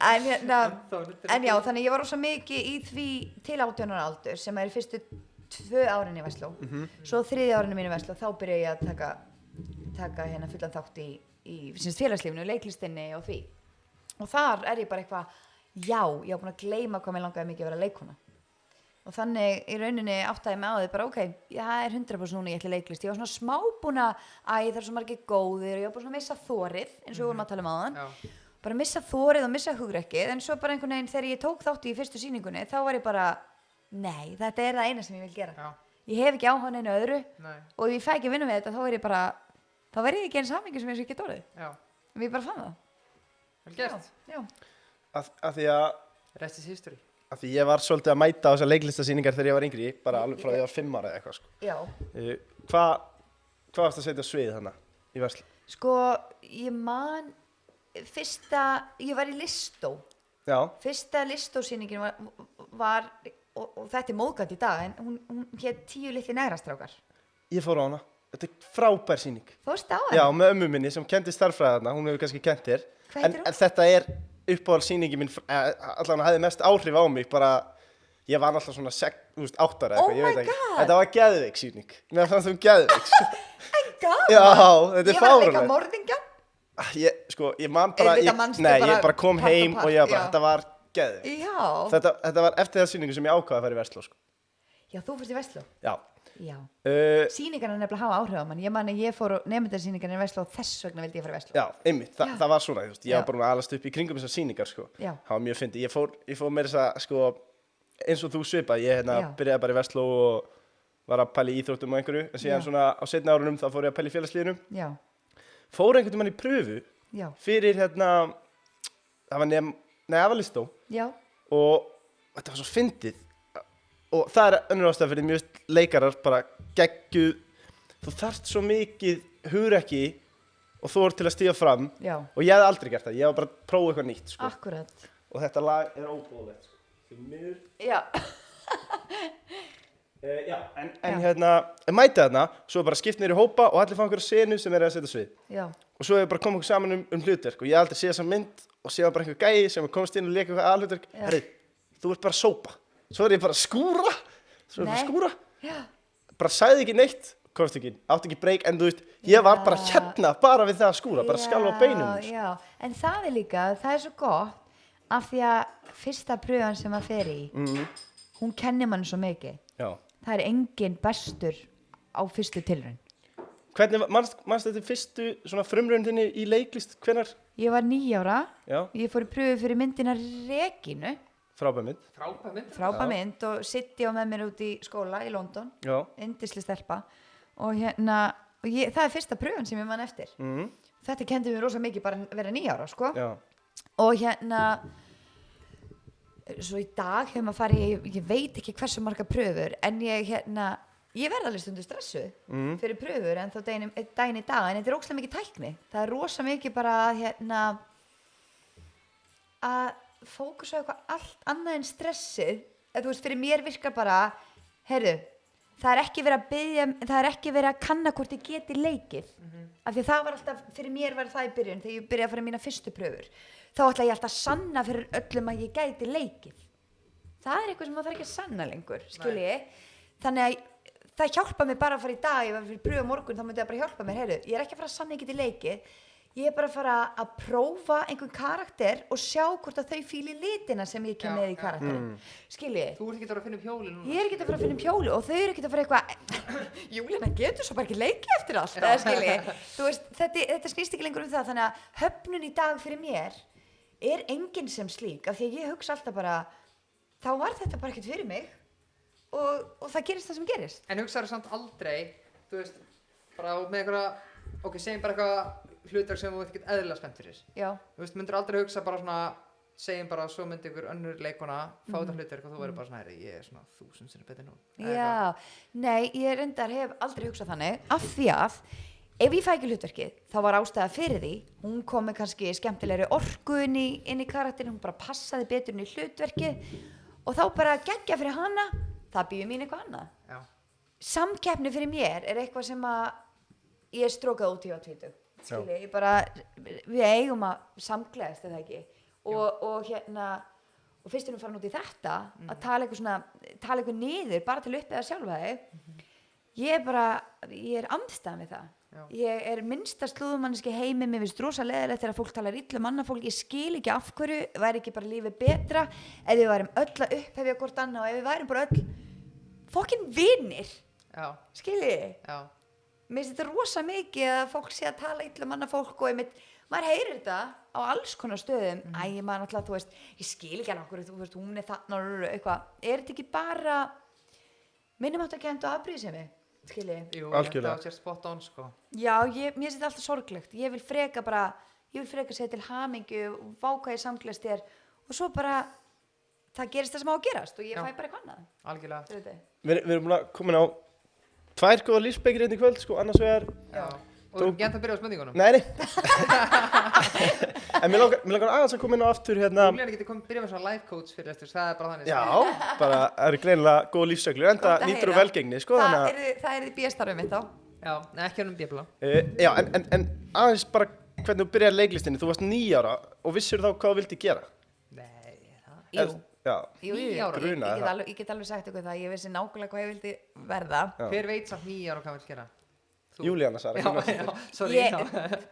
En já, þannig ég var rosa mikið í því til 18 ára aldur sem er fyrstu 2 árin í Versló. Svo 3. árinu mínu í Versló, þá byrja ég að taka fullan þátt í félagslífinu, leiklistinni og því. Og þar er ég bara eitthvað, já, ég var búin að gleyma hvað mér langaði mikið að vera leikona. Og þannig í rauninni áttaði mig á því bara ok, það er 100% núna ég ætla leiklist. Ég var svona smá búin að það er svo margir góðir og ég var búin að missa þorið eins og við vorum að tala um áðan. Bara missa þorið og missa hugrekkið, en svo bara einhvern veginn þegar ég tók þátt í fyrstu sýningunni þá var ég bara, nei, þetta er það eina sem ég vil gera. Ég hef ekki áhuga á neinu öðru og ef ég fæ ekki vinna með þetta þá er ég bara, þá verð ég ekki eins hamingju sem ég get orðið. En ég bara fann það. Vel gert. Já. Af því að Rest is history. Af því ég var svolítið að mæta á þessar leiklistasýningar þegar ég var yngri, bara alveg frá því ég var 5 ára eða eitthvað sko. Já. Hvað varst að setja á svið þarna í Versló? Sko, ég man ég var í Listó. Já. Fyrsta Listósýningin var og þetta er móðgætt í dag, en hún hét 10 litli negrastrákar. Ég fór á hana. Þetta er frábær sýning. Fórstu á hana? Já, með ömmu minni sem kenndi stærðfræði þarna, hún hefur kannski kennt þér. En þetta er uppáhaldssýningi mín, allan hafði mest áhrif á mig, bara ég var alltaf svona 8 ára eitthvað, ég veit ekki. Þetta var geðveik sýning. Mér fannst þú geðveik. En gaman. Já, þetta er fáránlegt. Ég var að leika morðingjan. Ég man bara, ég bara kom heim og ég bara, þetta var geðveik. Já. Þetta var eftir það sýningu sem ég ákvaði að fara í Versló, sko. Já, þú fórst í Versló? Já. Já. Sýningarna nefnilega hafa áhrif á mann. Ég man að ég fór á nemendarsýningarna í Versló og þess vegna vildi ég fara í Versló. Já, einmitt, það var svona, þú veist, ég var bara að alast upp í kringum þessar sýningar, sko. Já. Það var mjög fyndið. Ég fór með þess að, sko, eins og þú svipað, ég byrjaði bara í Versló og var að pæla í íþróttum og einhverju, en síðan svona á seinni árunum þá fór ég að pæla í félagslíðinu. Já. Fór einhvern veginn í pröfu fyrir það var Listó. Já. Og þetta var svo fyndið. Og það er önnur ástæða fyrir mjög leikarar bara geggjuð, þú þarft svo mikið hugrekki og þor til að stíga fram. Já. Og ég hafði aldrei gert það, ég var bara að prófa eitthvað nýtt, sko. Akkurat. Og þetta lag er óbúðlegt, sko. Því miður. Já. En mæti þarna, svo bara skipt niður í hópa og allir fá einhverja senu sem er að setja svið. Já. Og svo hefur bara komið okkur saman hlutverk og ég hafði aldrei séð þessa mynd og séð bara einhver gæi sem komst inn og leika eitthvað aðhlutverk. Herri, þú ert bara að sópa. Svo er ég bara að skúra. Já. Bara sagði ekki neitt, komst ekki, átti ekki breyk, en þú veist, ég var bara hérna, bara við það að skúra, bara skjálfa á beinum. Já, en það er líka, það er svo gott, af því að fyrsta pröfan sem maður fer í, hún kennir mann svo mikið. Já. Það er engin bestur á fyrstu tilraun. Hvernig, manstu þetta fyrstu svona frumrauninu í leiklist, hvenær? Ég var 9 ára, já. Ég fór í pröfu fyrir myndina Regínu. Frábær mynd. Frábær mynd og City á með mér út í skóla í London. Já. Yndisleg stelpa. Og það er fyrsta pröfun sem ég man eftir. Þetta kendi mér rosa mikið bara að vera 9 ára, sko. Já. Og svo í dag hefur maður farið, ég veit ekki hversu marga pröfur, en ég verð alveg stundu stressuð fyrir pröfur en þá daginn í dag, en þetta er ógeðslega mikið tækni. Það er rosa mikið bara að fókusa á eitthvað allt annað en stressið. Þú veist, fyrir mér virkar bara, heyrðu, það er ekki verið að kanna hvort ég geti leikið. Af því að það var alltaf, fyrir mér var það í byrjun, þegar ég byrjaði að fara mína fyrstu pröfur. Þá ætla ég alltaf að sanna fyrir öllum að ég gæti leikið. það er eitthvað sem maður þarf ekki að sanna lengur, skilji. Þannig að það hjálpa mér bara að fara í dag, ef ég var fyrir pröfu morgun, þá myndi það bara hjálpa mér, heyrðu, ég er ekki að fara að sanna ég geti leikið, ég er bara að fara að prófa einhvern karakter og sjá hvort að þau fíli litina sem ég kem með í karakterin, skilji. Þú ert ekki að fara að finna upp hjóli núna. Ég er ekki að fara að finna upp hjóli og þau eru ekki að fara eitthvað, Júlíana getur svo bara ekki leikið eftir allt, eða skilji. Þú veist, þetta snýst ekki lengur það, þannig að höfnun í dag fyrir mér er enginn sem slík, af því að ég hugsa alltaf bara, þá var þetta bara ekkert fyrir mig og það gerist það sem gerist. En hugsaðu samt aldrei, þú veist, bara með einhverja, ok, segjum bara eitthvað hlutverk sem þú ert ekkert eðlilega spennt fyrir. Já. Þú veist, myndir aldrei hugsa bara svona, segjum bara svo myndi ykkur önnur leikona fá þetta hlutverk og þú verður bara svona, herri, ég er svona 1000 sinnum betur nú. Já, nei, ég reyndar hef aldrei hugsað þannig, af því að ef ég fæ ekki hlutverkið, þá var ástæða fyrir því, hún kom með kannski skemmtilegri orku inn í karakterin, hún bara passaði betur inn í hlutverkið og þá bara geggja fyrir hana, það býður mín eitthvað annað. Já. Samkeppni fyrir mér er eitthvað sem að ég er strókað út í á 20. Skilji, ég bara, við eigum að samgleðast eða ekki og hérna, og fyrst erum við farin út í þetta að tala eitthvað niður bara til að upplifa sjálfa þig, ég er andstæð með það. Já. Ég er minnsta slúðumanniski heimi, mér finnst rosa leiðilegt þegar fólk talar illa annað fólk, ég skil ekki af hverju, væri ekki bara lífið betra ef við værum öll að upphefja hvort annað og ef við værum bara öll fokkin vinir, skilji. Já. Mér finnst þetta rosa mikið að fólk sé að tala illa annað fólk og maður heyrir þetta á alls konar stöðum. Maður náttúrulega, þú veist, ég skil ekki hann okkur, þú veist, hún er þarna og eitthvað. Er þetta ekki bara minnum átt að kennt og afbrýðisemi, skilji? Jú, þetta á sér spot on, sko. Já, mér finnst þetta alltaf sorglegt. Ég vil freka segja til hamingju og váka í samgleðst þér og svo bara það gerist það sem á að gerast og ég fæ bara eitthvað annað. Algjörlega. Við erum búin að koma á 2 góða lífsbeikir hérna í kvöld, sko, annars vegar. Já. Og þú gænt að byrja á spurningunum? Nei. En mér langar aðeins að koma inn á aftur hérna. Júlíana getur komið að byrja með svona life coach fyrir eftir, það er bara þannig. Já, bara það eru greinilega góð lífsreglur, enda nýtur og velgengni, sko. Það er í B-starfið mitt þá. Já, ekki B-blá. Já, en aðeins bara hvernig þú byrjaði leiklistinni, þú varst 9 ára og vissir þá hvað þú vildi gera? Nei, það. Jú. Já, ég get alveg sagt ykkur það, ég vissi nákvæmlega hvað ég vildi verða. Hver veit samt 9 ára hvað vill gera? Júlíana Sara.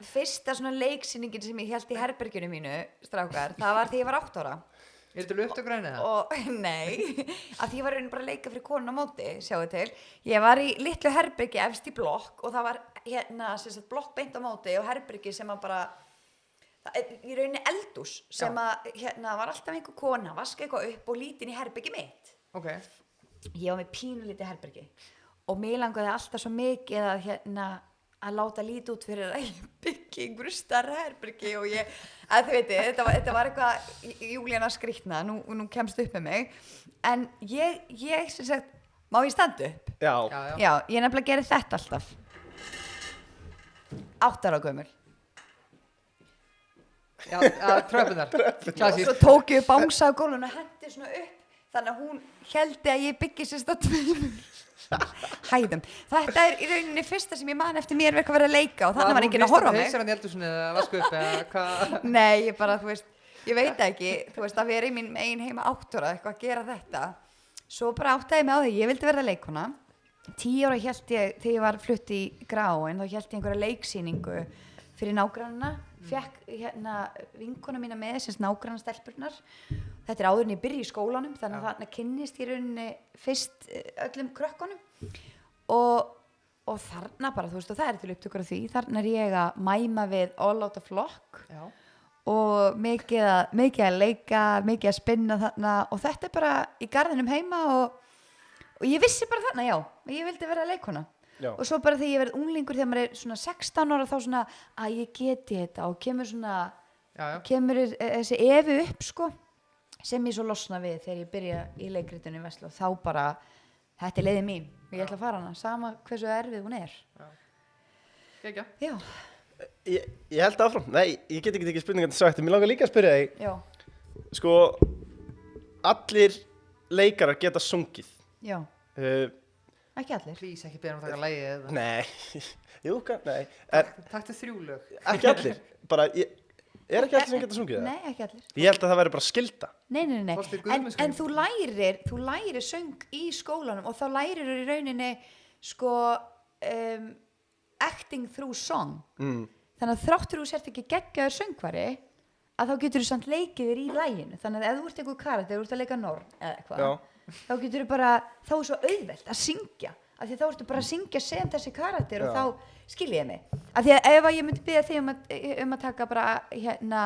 Fyrsta svona leiksýningin sem ég hélt í herberginu mínu, strákar, það var þegar ég var 8 ára. Er þetta upptökgræni það? Nei, að ég var raunin bara að leika fyrir konun á móti, sjáu til. Ég var í litlu herbergi efst í blokk og það var hérna blokk beint á móti og herbergi sem að bara í rauninni eldhús sem að hérna var alltaf einhver kona vaska eitthvað upp og lítin í herbergi mitt. Okay. Ég var með pínulítið herbergi og mig langaði alltaf svo mikið að hérna að láta lítið út fyrir að ég byggi einhverju starra herbergi og þið veitir, þetta var eitthvað Júlíana skrýtna, nú kemst upp með mig en ég sem sagt, má ég standa upp? Já, ég nefnilega gerði þetta alltaf 8 ára gömul. Já, tröppunar. Svo tók ég bangsa á gólfinu og hendi svona upp þannig að hún héldi að ég byggi sérst á 2 hæðum. Þetta er í rauninni fyrsta sem ég man eftir mér verið að vera að leika og þannig var enginn að horfa á mig. Var hún hann í eldhúsinu eða vasku upp eða hvað? Nei, ég bara, þú veist, ég veit ekki, þú veist, að vera í mín eigin heima 8 ára eitthvað að gera þetta. Svo bara áttaði mig á því, ég vildi verða leikona. 10 ára hélt ég, þegar ég var flutt í Gráin, þá hélt ég einhverja leiksýningu fyrir nágrannana. Fekk hérna vinkona mína með sem nágrannastelpurnar. Þetta er áður en ég byrja í skólanum þannig að þarna kynnist ég rauninni fyrst öllum krökkunum og þarna bara, þú veist, og það er til upptökur af því, þarna er ég að mæma við All Out of Flock og mikið að leika, mikið að spinna þarna og þetta er bara í garðinum heima og ég vissi bara þarna, ég vildi vera leikona. Já. Og svo bara þegar ég verið unglingur þegar maður er svona 16 ára þá svona að ég geti þetta og kemur svona kemur þessi efi upp sko sem ég svo losna við þegar ég byrja í leikritinu í Vestló þá bara þetta er leiðin mín og ég ætla að fara hana sama hversu erfið hún er. Já. Ég held áfram. Nei, ég get ekki spurningar til sagt. Mér langar líka að spyrja þig. Já. Sko allir leikarar geta sungið. Já. Ekki allir. Please, ekki beða að taka lagið eða. Nei, nei. Taktu 3 lög. Ekki allir. Bara, Er ekki allir sem geta sungið það? Nei, ekki allir. Ég held að það væri bara skylda. Nei. Þorsteinn Guðmundsson. En þú lærir söng í skólanum og þá lærir þú í rauninni sko acting through song. Þannig að þráttur þú sért ekki geggjaður söngvari að þá getur þú samt leikið þér í laginu. Þannig að ef þú ert einhver karakter, ef þú ert að leika norn eða eitthvað, þá getur þú bara, þá er svo auðvelt að syngja. Af því þá ertu bara að syngja sem þessi karakter og þá skil ég mig. Af því að ef ég myndi biðja þig um að taka bara hérna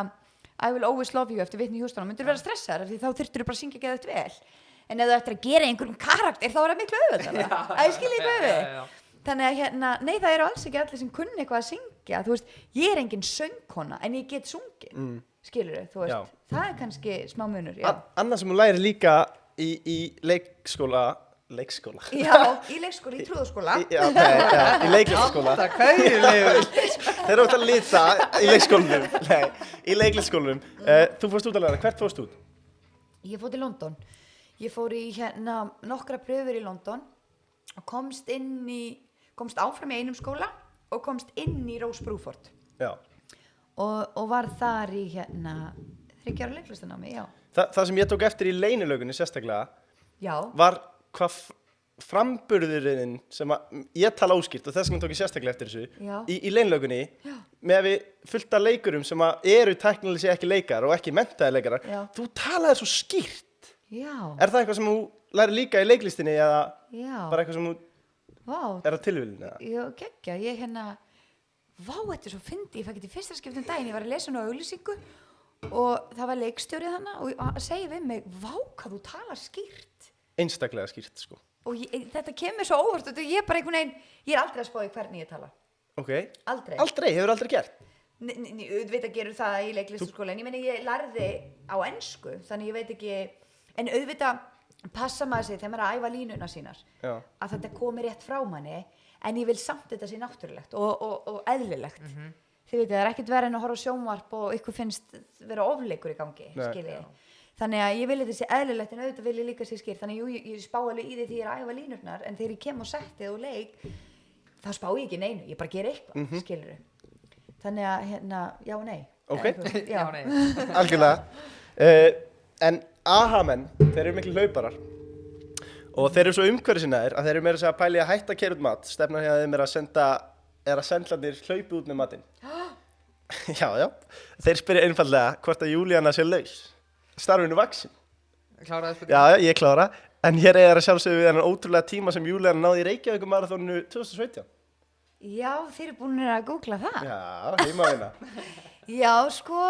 I will always love you eftir Whitney Houston, myndir vera stressaður af því þá þurftur þú bara að syngja geðvægt vel. En ef þú ættir að gera einhverjum karakter þá er það miklu auðveldara. Ég skil ég hvað við. Þannig að hérna, nei það eru alls ekki allir sem kunni eitthvað að syngja. Þú veist, ég er engin söngkona en ég get sungið. Skilurðu, þú veist. Það er kannski smá munur. Annað sem hún lærir líka í leikskóla. Já, í leikskóla, í trúðaskóla. Í leiklistaskóla. Þeir eru átt að lita í leikskólanum. Nei, í leiklistaskólanum. Þú fórst út að læra, hvert fórst út? Ég fór til London. Ég fór í hérna nokkra pröfur í London og komst áfram í einum skóla og komst inn í Rose Bruford. Já. Og var þar í hérna 3 ára leiklistanámi, já. Það sem ég tók eftir í leynilögunni sérstaklega var hvað framburðurinn sem að ég tala óskýrt og þess vegna tók ég sérstaklega eftir þessu í leynilögunni með að við fullt af leikurum sem að eru tæknilega ekki leikar og ekki menntaðir leikarar. Þú talaði svo skýrt. Já. Er það eitthvað sem þú lærir líka í leiklistinni eða bara eitthvað sem þú er á tilviljun? Já, geggja. Ég hérna, þetta er svo fyndið. Ég fæ ekki til fyrsta skiptum daginn. Ég var að lesa nú auglýsingu og það var leikstjórið þarna og segja við mig, hvað þú talar skýrt. Einstaklega skýrt, sko. Og þetta kemur svo óvart og ég er bara einhvern veginn, ég er aldrei að spá í hvernig ég tala. Ok. Aldrei. Aldrei? Hefur aldrei gert? Auðvitað gerur það í leiklistaskóla en ég meina ég lærði á ensku þannig ég veit ekki, en auðvitað passa maður sig þegar maður er að æfa línuna sínar að þetta komi rétt frá manni en ég vil samt þetta sé náttúrulegt og eðlilegt. Þið veitir, það er ekkert verið en að horfa á sjónvarp og ykkur finnst vera ofleikur í gangi, skiljið. Þannig að ég vil þetta sé eðlilegt en auðvitað vil ég líka sé skýrt. Þannig að ég spá alveg í því þegar ég er að æfa línurnar en þegar ég kem á settið og leik þá spá ég ekki neinu, ég bara gera eitthvað, skilurðu. Þannig að hérna, já og nei. Ok. Já og nei. Algjörlega. En AHA-menn, þeir eru miklu hlauparar og þeir eru svo umhverfisinnaðir að þeir eru meira að segja að pæli að hætta að keyra út mat. Stefnan hjá þeim er að sendlarnir hlaupi út með matinn. Já. Þeir spyrja einfaldlega hvort að Júlíana sé laus. Starfinu vaksin. Kláraði spurningu? Já, ég klára. En hér er að sjálfsögðu við þennan ótrúlega tíma sem Júlíana náði í Reykjavíkurmaraþoninu 2017. Já, þeir eru búin að googla það. Já, heimavinna. Já, sko.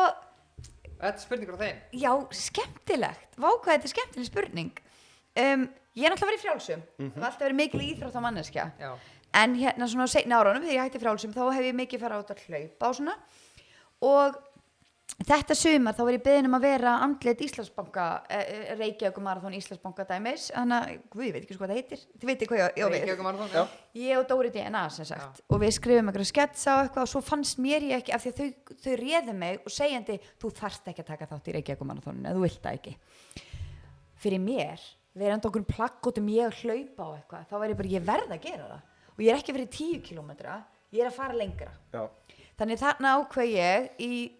Þetta er spurningur á þeim. Já, skemmtilegt. Vá hvað þetta er skemmtileg spurning. Ég er náttúrulega verið í frjálsum. Það var alltaf verið mikil íþróttamanneskja. Já. En hérna svona á seinni árunum þegar ég hætti frjálsum þá hef ég mikið farið út að hlaupa og svona. Og þetta sumar þá var ég beðin að vera andlit Íslandsbanka, Reykjavíkurmaraþon Íslandsbanka dæmis, þannig að, ég veit ekki hvað það heitir, þið veitir hvað ég á við. Reykjavíkurmaraþon, já. Ég og Dóri DNA sem sagt, og við skrifum einhverja sketsa og eitthvað og svo fannst mér ég ekki, af því að þau réðu mig og segjandi, þú þarft ekki að taka þátt í Reykjavíkurmaraþoninu, eða þú vilt það ekki. Fyrir mér, verandi okkur plaggótum ég að hlaupa á eitthvað, þá var ég bara, ég verð að gera það. Og ég er ekki fyrir 10 kilometra, ég er að fara lengra. Já. Þannig þarna ákveð ég í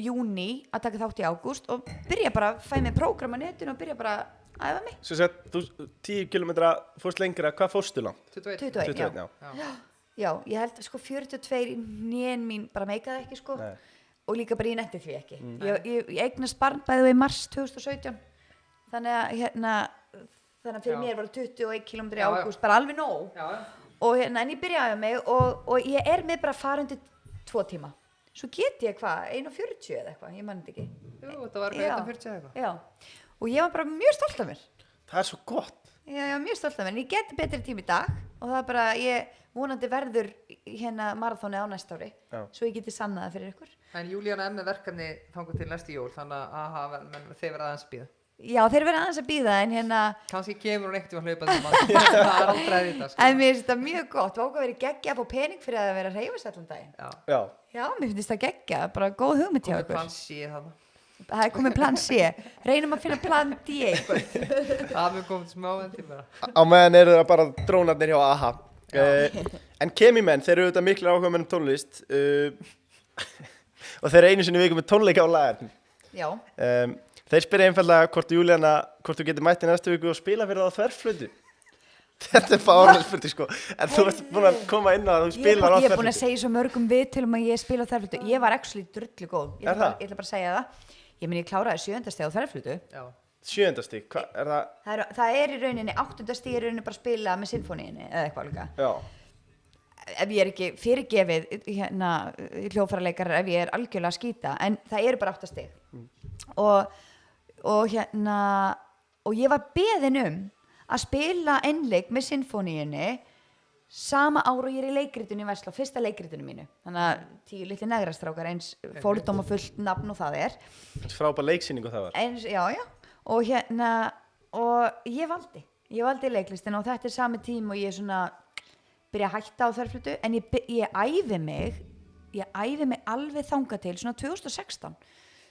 júní að taka þátt í ágúst og byrja bara að fæ mig prógram á netinu og byrja bara að æfa mig. Svo sett, þú 10 kilometra fórst lengra, hvað fórstu langt? 21, já, ég held að 42 nén mín bara meikaði ekki sko. Nei. Og líka bara ég netti því ekki. Ég eignast barn bæði í mars 2017 þannig að fyrir mér var 21 kilometri í ágúst bara alveg nóg. Og en ég byrjaði að mig og ég er með bara að fara undir 2 tíma. Svo get ég 1:40 eða eitthvað, ég mann þetta ekki. Jú, þetta var 1:40 eða eitthvað. Já, og ég var bara mjög stolt af mér. Það er svo gott. Já, mjög stolt af mér, en ég get betri tíma í dag og það er bara, ég vonandi verður hérna maraþóni á næsta ári, svo ég geti sannað það fyrir ykkur. En Júlíana með verkefni þangað til næstu jól, þannig að þeir verða aðeins bíða. Já, þeir verða aðeins að bíða en hérna kannski kemur hún ekkert að hlaupa þessum mann. Það er aldrei að vita sko. En mér finnst þetta mjög gott, váka verið geggja að fá pening fyrir að vera að hreyfast allan daginn. Já, mér finnst þetta geggja, bara góð hugmynd hjá ykkur. Plan C þarna. Það er komið plan C, reynum að finna plan D eitthvað. Það er komið smá en til bara. Á meðan eru það bara drónarnir hjá AHA. En kemimenn, þeir eru auðvitað miklir áhuga menn tónlist. og þeir eru einu sinni í viku með tónleika á Lagarn. Já. Þeir spyrja einfallega hvort þú getur mætt í næstu viku og spila fyrir það á þverflötu. Þetta er fáránleg spurning sko, en þú ert búin að koma inn að þú spilar á þverflötu. Ég er búin að segja svo mörgum viðtölum að ég spila á þverflötu. Ég var actually drullu góð. Ég ætla bara að segja það. Ég kláraði 7. stig á þverflötu. Já. 7. stig, hvað er það? Það er í rauninni 8. stig í rauninni bara að spila með sinfóníunni eða eitthvað líka. Já. Ef ég er ekki fyrirgefið hljóðfæraleikarar, ef ég er algjörlega að skýta, en það eru bara 8 stig. Og ég var beðin að spila einleik með sinfóníunni sama ár og ég er í leikritinu í Versló, fyrsta leikritinu mínu, þannig að 10 litli negrastrákar, eins fordóma fullt nafn og það er. Frábær leiksýningu það var. Já, og og ég valdi leiklistina og þetta er sami tím og ég svona byrja að hætta á þverflötu, en ég æfi mig alveg þangað til svona 2016.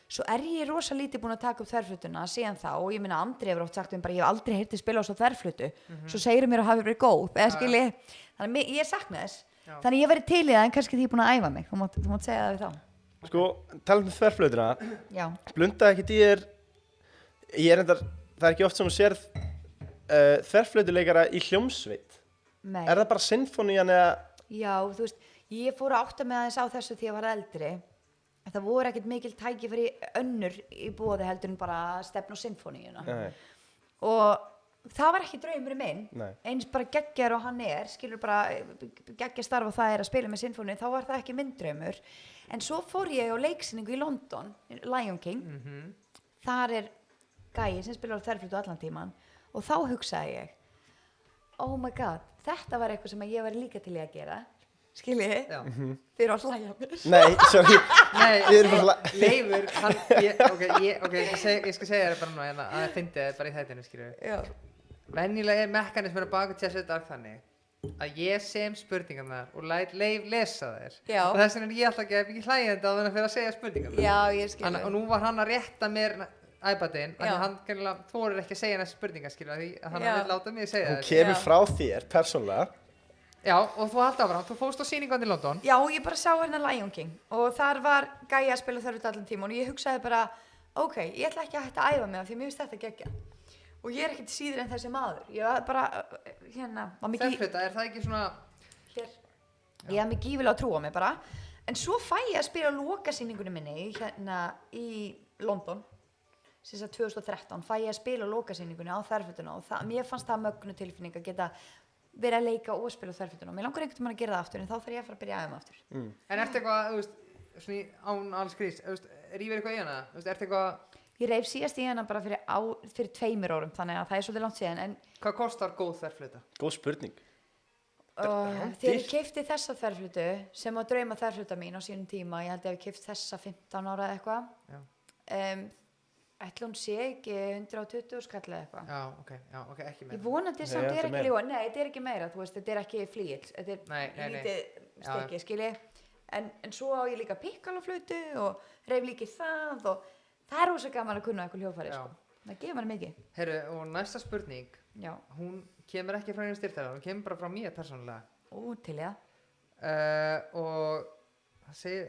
Svo er ég rosa lítið búin að taka upp þverflötuna síðan þá, og ég minna Andri hefur oft sagt bara ég hef aldrei heyrti spila á svo þverflötu, svo segir mér að hafi verið góð, eða skilji, þannig ég sakna þess. Já. Þannig ég verið til í það, en kannski því ég er búin að æfa mig, þú mátt segja það við þá. Sko, talað þverflötuna, blundaði ekki það er ekki oft sem þú sérð þverflötuleikara í hljómsveit. Nei. Er það bara sinfónían eða? Já, þú veist, ég fór að átta mig aðeins á þessu því ég var eldri. Það voru ekkert mikil tækifæri önnur í boði heldur en bara stefna á sinfóníuna. Og það var ekki draumurinn minn. Nei. Eins bara geggjar og hann skilur bara geggjastarf og það að spila með sinfóníu, þá var það ekki minn draumur. En svo fór ég á leiksýningu í London, Lion King. Þar er gæi sem spilar á þverflötu allan tíman og þá hugsaði ég, oh my god, þetta var eitthvað sem ég var líka til í að gera. Skiljið? Já. Þið eru að hlæja mér. Nei, sorry. Leifur, ég skal segja þér bara nú að það fyndi þér bara í þættinu, skiljið. Já. Venjulega mekanismin á baku Chess It Dark þannig að ég sem spurningarnar og læt Leif lesa þér. Já. Og þess vegna er ég alltaf ekki hlægjandi á þennan fyrir að segja spurningarnar. Já, ég skilji. Og nú var hann að rétta mér iPadinn, þannig að hann þorir ekki að segja næstu spurningar, skiljið, því að hann vil láta mig segja þér. Hún kemur frá þér, persónulega. Já, og þú haldi áfram, þú fórst á sýningu í London. Já, ég bara sá hérna Lion King og þar var gæi að spila þverflötu allan tíma og ég hugsaði bara, ok, ég ætla ekki að hætta að æfa mig af því að mér finnst þetta geggjað. Og ég er ekkert síður en þessi maður. Ég var bara, þverflöta, er það ekki svona... Hér. Ég haf mig gífilega að trúa mig bara. En svo fæ ég að spila lokasýningunni minni hérna í London, sem sagt 2013, fæ ég að spila lokasýningunni á þverflötuna og mér fannst það mögnu tilfinning að geta verið að leika og spila á þverflötuna og mér langar einhvern veginn að gera það aftur en þá þarf ég að fara að byrja að æfa aftur. En ertu eitthvað, þú veist, svona án alls grís, rífir eitthvað í hana? Ertu eitthvað... Ég reif síðast í hana bara fyrir 2 árum, þannig að það er svolítið langt síðan, en... Hvað kostar góð þverflöta? Góð spurning. Þegar ég keypti þessa þverflötu, sem var drauma þverflöta mín á sínum tíma, ég held að ég hef keypt þessa 15 ára eða eitthvað. Ætla hún sé ekki 120 skall eða eitthvað. Já, ok, ekki meira. Ég vonandi samt er ekki líka, nei, þetta er ekki meira, þú veist, þetta er ekki flíill, þetta er lítið stykki, skilji. En svo á ég líka pikkaloflötu og reif líka það og það er rosa gaman að kunna eitthvað hljóðfæri, sko. Það gefur manni mikið. Herru, og næsta spurning, hún kemur ekki frá einu styrtara, hún kemur bara frá mér persónulega. Til það. Og það segir...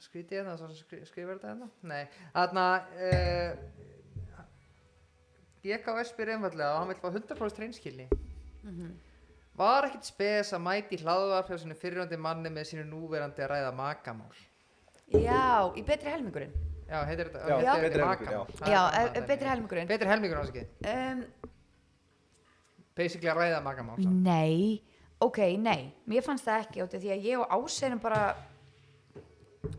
Skrítið hérna, skrifar þetta hérna? Nei, þarna BKS spyr einfallega og hann vil fá 100% hreinskilni. Var ekkert spes að mæti hlaðvarp hjá sínu fyrrverandi manni með sínu núverandi að ræða makamál? Já, í betri helmingurinn. Já, heitir þetta? Já, betri helmingurinn, já. Já, betri helmingurinn. Betri helmingurinn, ásakið. Basically að ræða makamál. Nei, nei. Mér fannst það ekki átti því að ég og Áserum bara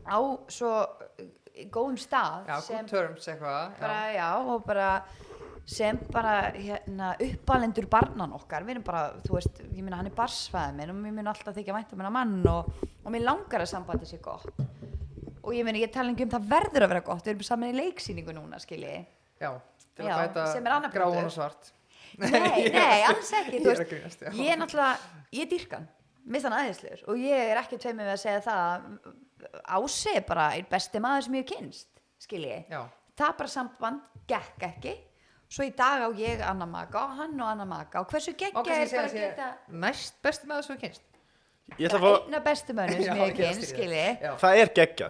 á svo góðum stað. Já, good terms eitthvað. Já, og bara sem bara uppalendur barnan okkar. Við erum bara, þú veist, ég meina hann er barnsfæðið minn og mér mun alltaf þykja vænt um hennar mann og mér langar að sambandi sé gott. Og ég meina, ég tala ekki það verður að vera gott. Við erum saman í leiksýningu núna, skilji. Já, til að bæta gráan og svart. Nei, alls ekki. Þú veist, ég er náttúrulega, ég dýrka hann. Mér þann aðeinslegur og ég er ekki tveimur við að segja það Ási er bara einn besti maður sem ég hef kynnst, skilji. Það bara samband gekk ekki. Svo í dag á ég Anna Maka og hann og Anna Maka og hversu geggja er bara að geta... Næst besti maður sem ég hef kynnst? Einna besti maður sem ég hef kynnst, skilji. Það er geggja.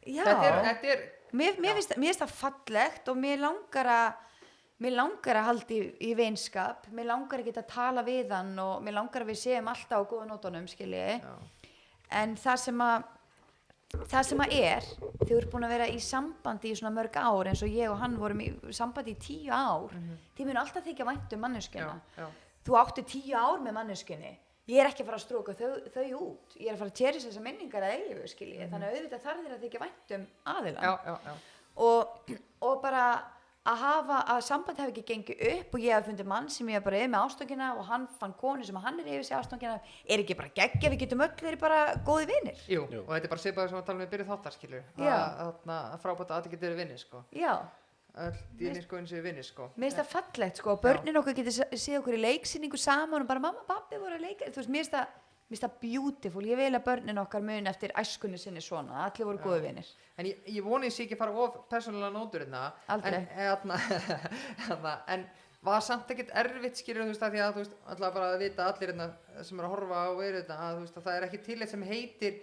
Já. Þetta er Mér finnst það fallegt og mér langar að halda í vinskap, mér langar að geta að tala við hann og mér langar að við séum alltaf á góða nótunum, skilji. En það sem að er, þegar þú ert búin að vera í sambandi í svona mörg ár eins og ég og hann vorum í sambandi í 10 ár, þið mun alltaf þykja vænt manneskjuna. Þú átti 10 ár með manneskunni. Ég er ekki að fara að stróka þau út, ég er að fara að cherish þessar minningar að eilífu, skilji, þannig að auðvitað þarf þér að þykja vænt aðilann. Og bara að samband hafi ekki gengið upp og ég hafi fundið mann sem ég er bara yfir með ástöngina og hann fann konu sem hann er yfir sig ástöngina, er ekki bara geggja, við getum öll verið bara góði vinir. Jú, og þetta er bara svipað sem að tala um við byrjuð þáttar, skilju, að frábært að þetta getur verið vinir, sko. Já. Öll dýnir sko eins og við vinir, sko. Mér finnst það fallegt, sko, börnin okkur getur séð okkur í leiksýningu saman og bara mamma, pappi voru að leika, þú veist, mér finnst það beautiful, ég vil að börnin okkar mun eftir æskunni sinni svona, allir voru góði vinir. En ég voni þessi ekki fara of persónulega nótur hérna. Aldrei. En var samt ekkert erfitt, skilur, þú veist, að því að, þú veist, alltaf bara að vita allir hérna sem eru að horfa á þetta, að þú veist, að það er ekki til eitt sem heitir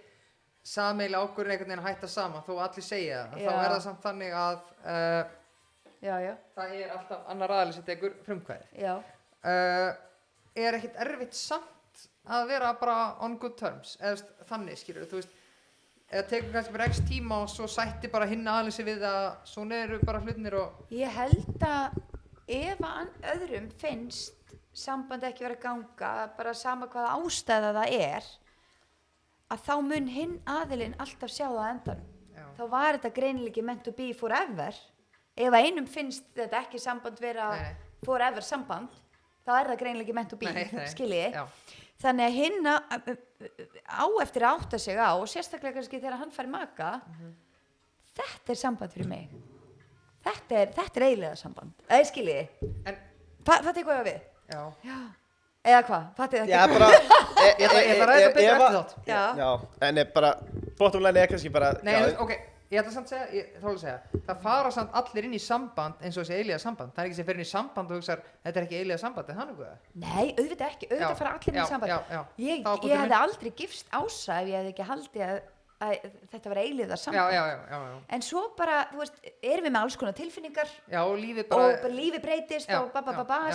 sameiginlega ákvörðun einhvern veginn að hætta saman, þó allir segja það, þá er það samt þannig að það er alltaf annar aðeins sem tekur frumkvæðið. Er ekkert erfitt samt að vera bara on good terms, eða þannig, skilur, þú veist, eða tekur kannski bara x tíma og svo sætti bara hinn aðeins við að svona eru bara hlutinir og... Ég held að ef öðrum finnst samband ekki vera að ganga, bara sama hvaða ástæða það er, að þá mun hinn aðilinn alltaf sjá það á endanum. Þá var þetta greinilega ekki meant to be forever. Ef einum finnst þetta ekki samband vera forever samband, þá er það greinilega ekki meant to be, skiljiði. Þannig að hinn á eftir að átta sig á, og sérstaklega kannski þegar hann fær maka, þetta er samband fyrir mig. Þetta er eiginlega samband. Skiljiði. Það tekur ég á við. Já. Eða hvað? Fattið ekki? Já, bara... Ég ætla að ræða betur eftir þátt. Já. En bara, bottomline kannski bara... Nei, ok, ég ætla samt að segja, það fara samt allir inn í samband eins og þessi eilíða samband. Það er ekki sem fyrir inn í samband og hugsar, þetta er ekki eilíða samband, er það nokkuð? Nei, auðvitað ekki, auðvitað fara allir inn í samband. Ég hefði aldrei gifst Ása ef ég hefði ekki haldið að þetta var eilíða samband. Já. En svo bara, þú veist, erum við með alls konar tilfinningar. Já, og lífið bara... Og lífið breytist og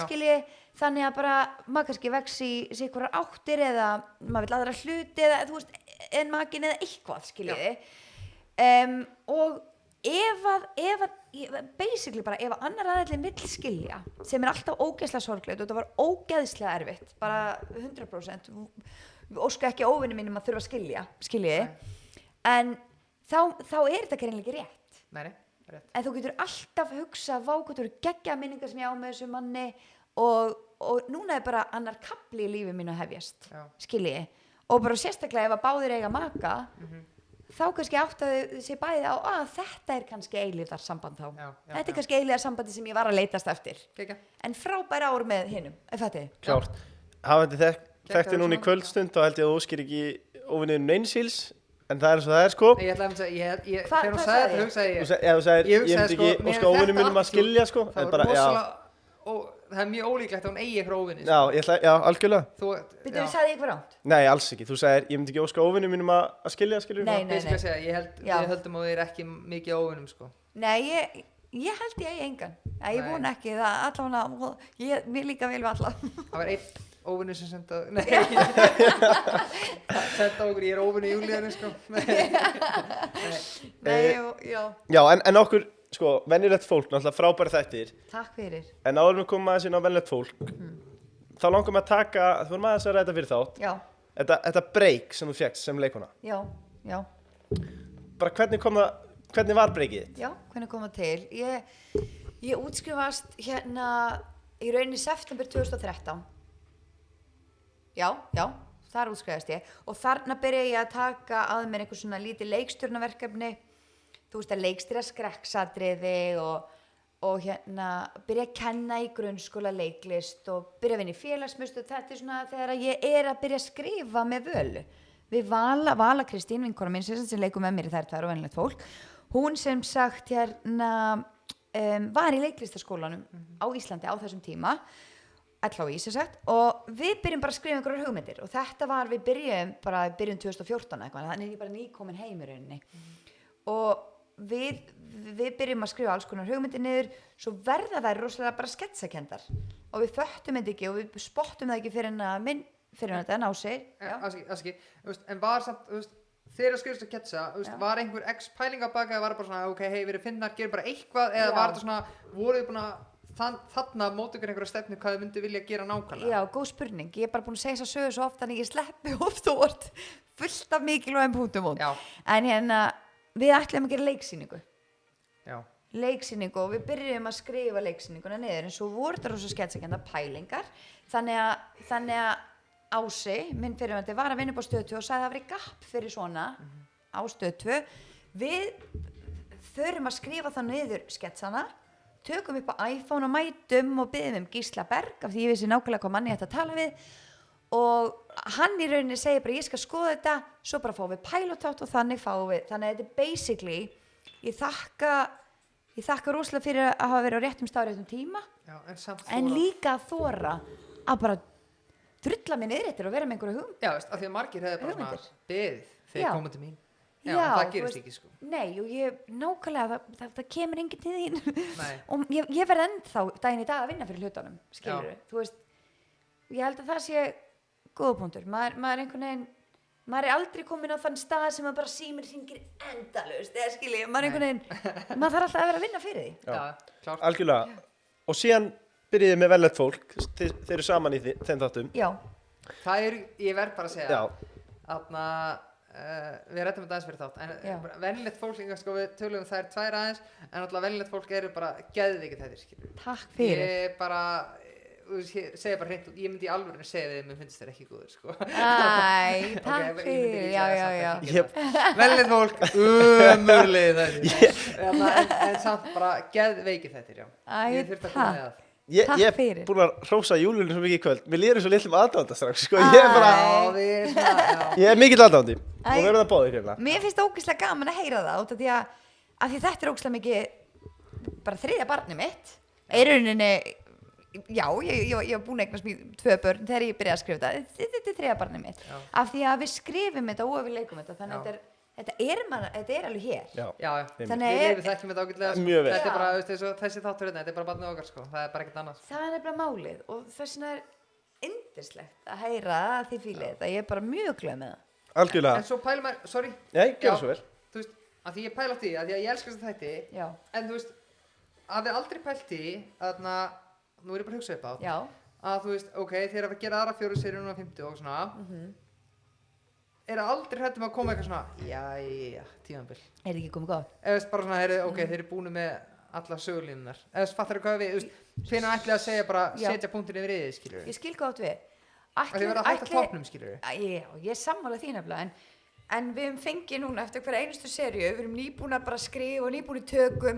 skiljiði. Þannig að bara, maður kannski vex í sig hverjar áttir eða maður vill aðra hluti eða, þú veist, en makin eða eitthvað, skiljiði. Og basically bara, ef annar aðeins vill skilja, sem er alltaf ógeðslega sorglegt og þetta var ógeðslega erfitt, bara 100%, óska ekki óvinni mínum að þurfa að skilja, skiljiði. En þá er þetta greinlega ekki rétt. Nei, rétt. En þú getur alltaf hugsað, vá, hvað þú eru geggjaðar minningar sem ég á með þessu manni og núna er bara annar kafli í lífi mínu að hefjast, skiljiði. Og bara sérstaklega ef að báðir eiga maka, þá kannski áttaðu sig bæði á að þetta er kannski eilífðarsamband þá. Þetta er kannski eilífðarsambandi sem ég var að leitast eftir. En frábær ár með hinum, fattiði? Klárt. Hafandi þekkti núna í kvöldstund og held ég að þú óskir ekki óvinniðinu neinsíls. En það er eins og það er, sko. Ég ætla að þegar hún sagði þetta, hugsaði ég. Þú sagðir, ég myndi ekki óska óvinnum mínum að skilja, sko. Það var rosalega, og það er mjög ólíklegt að hún eigi eitthvað óvinni. Já, algjörlega. Þú sagði eitthvað rátt? Nei, alls ekki. Þú sagðir, ég myndi ekki óska óvinnum mínum að skilja, skiljum. Nei. Ég höldum að þið er ekki mikið óvinnum, sko. Nei, ég held ég eigi engan. Ég vona ekki, það allavega, mér líka vel við alla. Það var einn óvinni sem senda okkur, ég er óvinni í júlíðinu, sko. Já, en okkur, sko, venjulegt fólk, náttúrulega frábæri þættir. Takk fyrir. En áður við komum aðeins inn á venjulegt fólk, þá langar við að taka, þú vorum aðeins að ræða fyrir þátt. Já. Þetta break sem þú fékkst sem leikona. Já. Bara hvernig var breakið þitt? Já, hvernig kom það til? Ég útskrifast hérna í rauninni september 2013. Já, þar útskrifaðist ég og þarna byrjaði ég að taka að mér einhver svona lítið leikstjórnarverkefni, þú veist að leikstýra skrekksatriði og hérna byrja að kenna í grunnskóla leiklist og byrja að vinna í félagsmiðstöð. Þetta er svona þegar ég er að byrja að skrifa með Völu. Við Vala Kristín, vinkona mín sem leikur með mér í Þær tvær og venjulegt fólk, hún sem sagt hérna var í leiklistaskólanum á Íslandi á þessum tíma, LHÍ sem sagt, og við byrjum bara að skrifa einhverjar hugmyndir og þetta var, við byrjum 2014 eitthvað, þannig að ég bara nýkomin heim í rauninni og við byrjum að skrifa alls konar hugmyndir niður, svo verða þær rosalega bara sketsakendar og við föttum þetta ekki og við spottum það ekki fyrir þetta ná sig. En var samt, þegar skrifst að ketsa, var einhver pæling á baka eða var það bara svona, ok, hei, við erum finnar, gerum bara eitthvað, eða var þetta svona, voruð þið búin að þarna móti ykkur einhverja stefnu hvað þið myndi vilja gera nákvæmlega? Já, góð spurning, ég er bara búin að segja þess að sögu svo oft þannig ég sleppi oft og vort fullt af mikilvægum punktum út. En við ætlum að gera leiksýningu. Já. Leiksýningu og við byrjum að skrifa leiksýninguna niður en svo voru þetta rosa sketsakenda pælingar þannig að Ási, minn fyrirvændi, var að vinna upp á Stöð 2 og sagði að það væri gap fyrir svona á Stöð 2. Við þurfum að skrifa það niður sketsana, tökum upp á iPhone og mætum og biðum Gísla Berg af því ég vissi nákvæmlega hvað manni ætti að tala við og hann í rauninni segir bara ég skal skoða þetta, svo bara fáum við pilot-out og þannig þetta er basically ég þakka rosalega fyrir að hafa verið á réttum stað á réttum tíma. Já, en líka að þora að bara drulla mig niður eftir og vera með einhverju hugmynd. Já, af því að margir hefði bara svona beðið þegar komið til mín. Já, það gerist ekki sko. Nei, og ég nákvæmlega, það kemur enginn til þín. Og ég verð ennþá daginn í dag að vinna fyrir hlutunum, skilurðu. Þú veist, ég held að það sé góða punktur. Maður einhvern veginn, maður er aldrei komin á þann stað sem maður bara símir hringir endalaust, eða skiljið, maður einhvern veginn, maður þarf alltaf að vera að vinna fyrir því. Já, klart. Algjörlega. Og síðan byrjiði með velnett fólk, þeir eru saman í þeim þáttum. Já. Ég verð bara að segja við rættum þetta aðeins fyrir þátt en venjulegt fólk, sko, við tölum það 2 aðeins en alltaf venjulegt fólk eru bara geðveikir þættir, skilur. Takk fyrir. Ég segi bara hreint út, ég myndi í alvörinu segja við mér finnst þér ekki góður, sko. Takk fyrir, já. Venjulegt fólk, umurlegið þættir. En samt bara geðveikir þættir, já. Ég þurfti að koma með það. Ég er búin að hrósa Júlíu svo mikið í kvöld. Mér líður svo litlum aðdáanda strax, sko. Ég er mikill aðdáandi og verður það báðir hérna. Mér finnst það ógeðslega gaman að heyra það út af því þetta er ógeðslega mikið bara 3. barnið mitt. Í rauninni, já, ég var búin að eignast 2 börn þegar ég byrjaði að skrifa þetta. Þetta er 3. barnið mitt. Af því að við skrifum þetta og við leikum þetta, þannig þetta er alveg hér. Já. Þannig við þekkjum þetta ágætlega, sko. Mjög vel. Þetta er bara, þessi þáttur þetta er bara barnið okkar, sko. Það er bara ekkert annað. Það er nefnilega málið og þess vegna er yndislegt að heyra að þið fílið þetta. Ég er bara mjög glöð með það. Algjörlega. En svo pælum maður, sorry. Nei, gjörðu svo vel. Þú veist, að því ég pæla á því, að því að ég elskast að þætti. Já. En þú veist, að við aldrei pælt í, nú er ég bara að hugsa upp á. Já. Að þú veist, ok, þegar við gera aðra 4 seríur núna 50 og svona. Er aldrei hrættum að koma eitthvað svona, jæja, tímabil. Er það ekki komið gott? Eða bara svona, ok, þeir eru búin með alla sögulínunar. Eða fattar þú hvað við, hvernig ætlið að segja bara, setja punktin yfir yfir, skilur við? Ég skil gátt við. Það verður að hætta topnum, skilur við? Já, ég sammála því nefnilega, en við höfum fengið núna eftir hverja einustu seríu, við erum nýbúin að bara skrifa og nýbúin í tökum,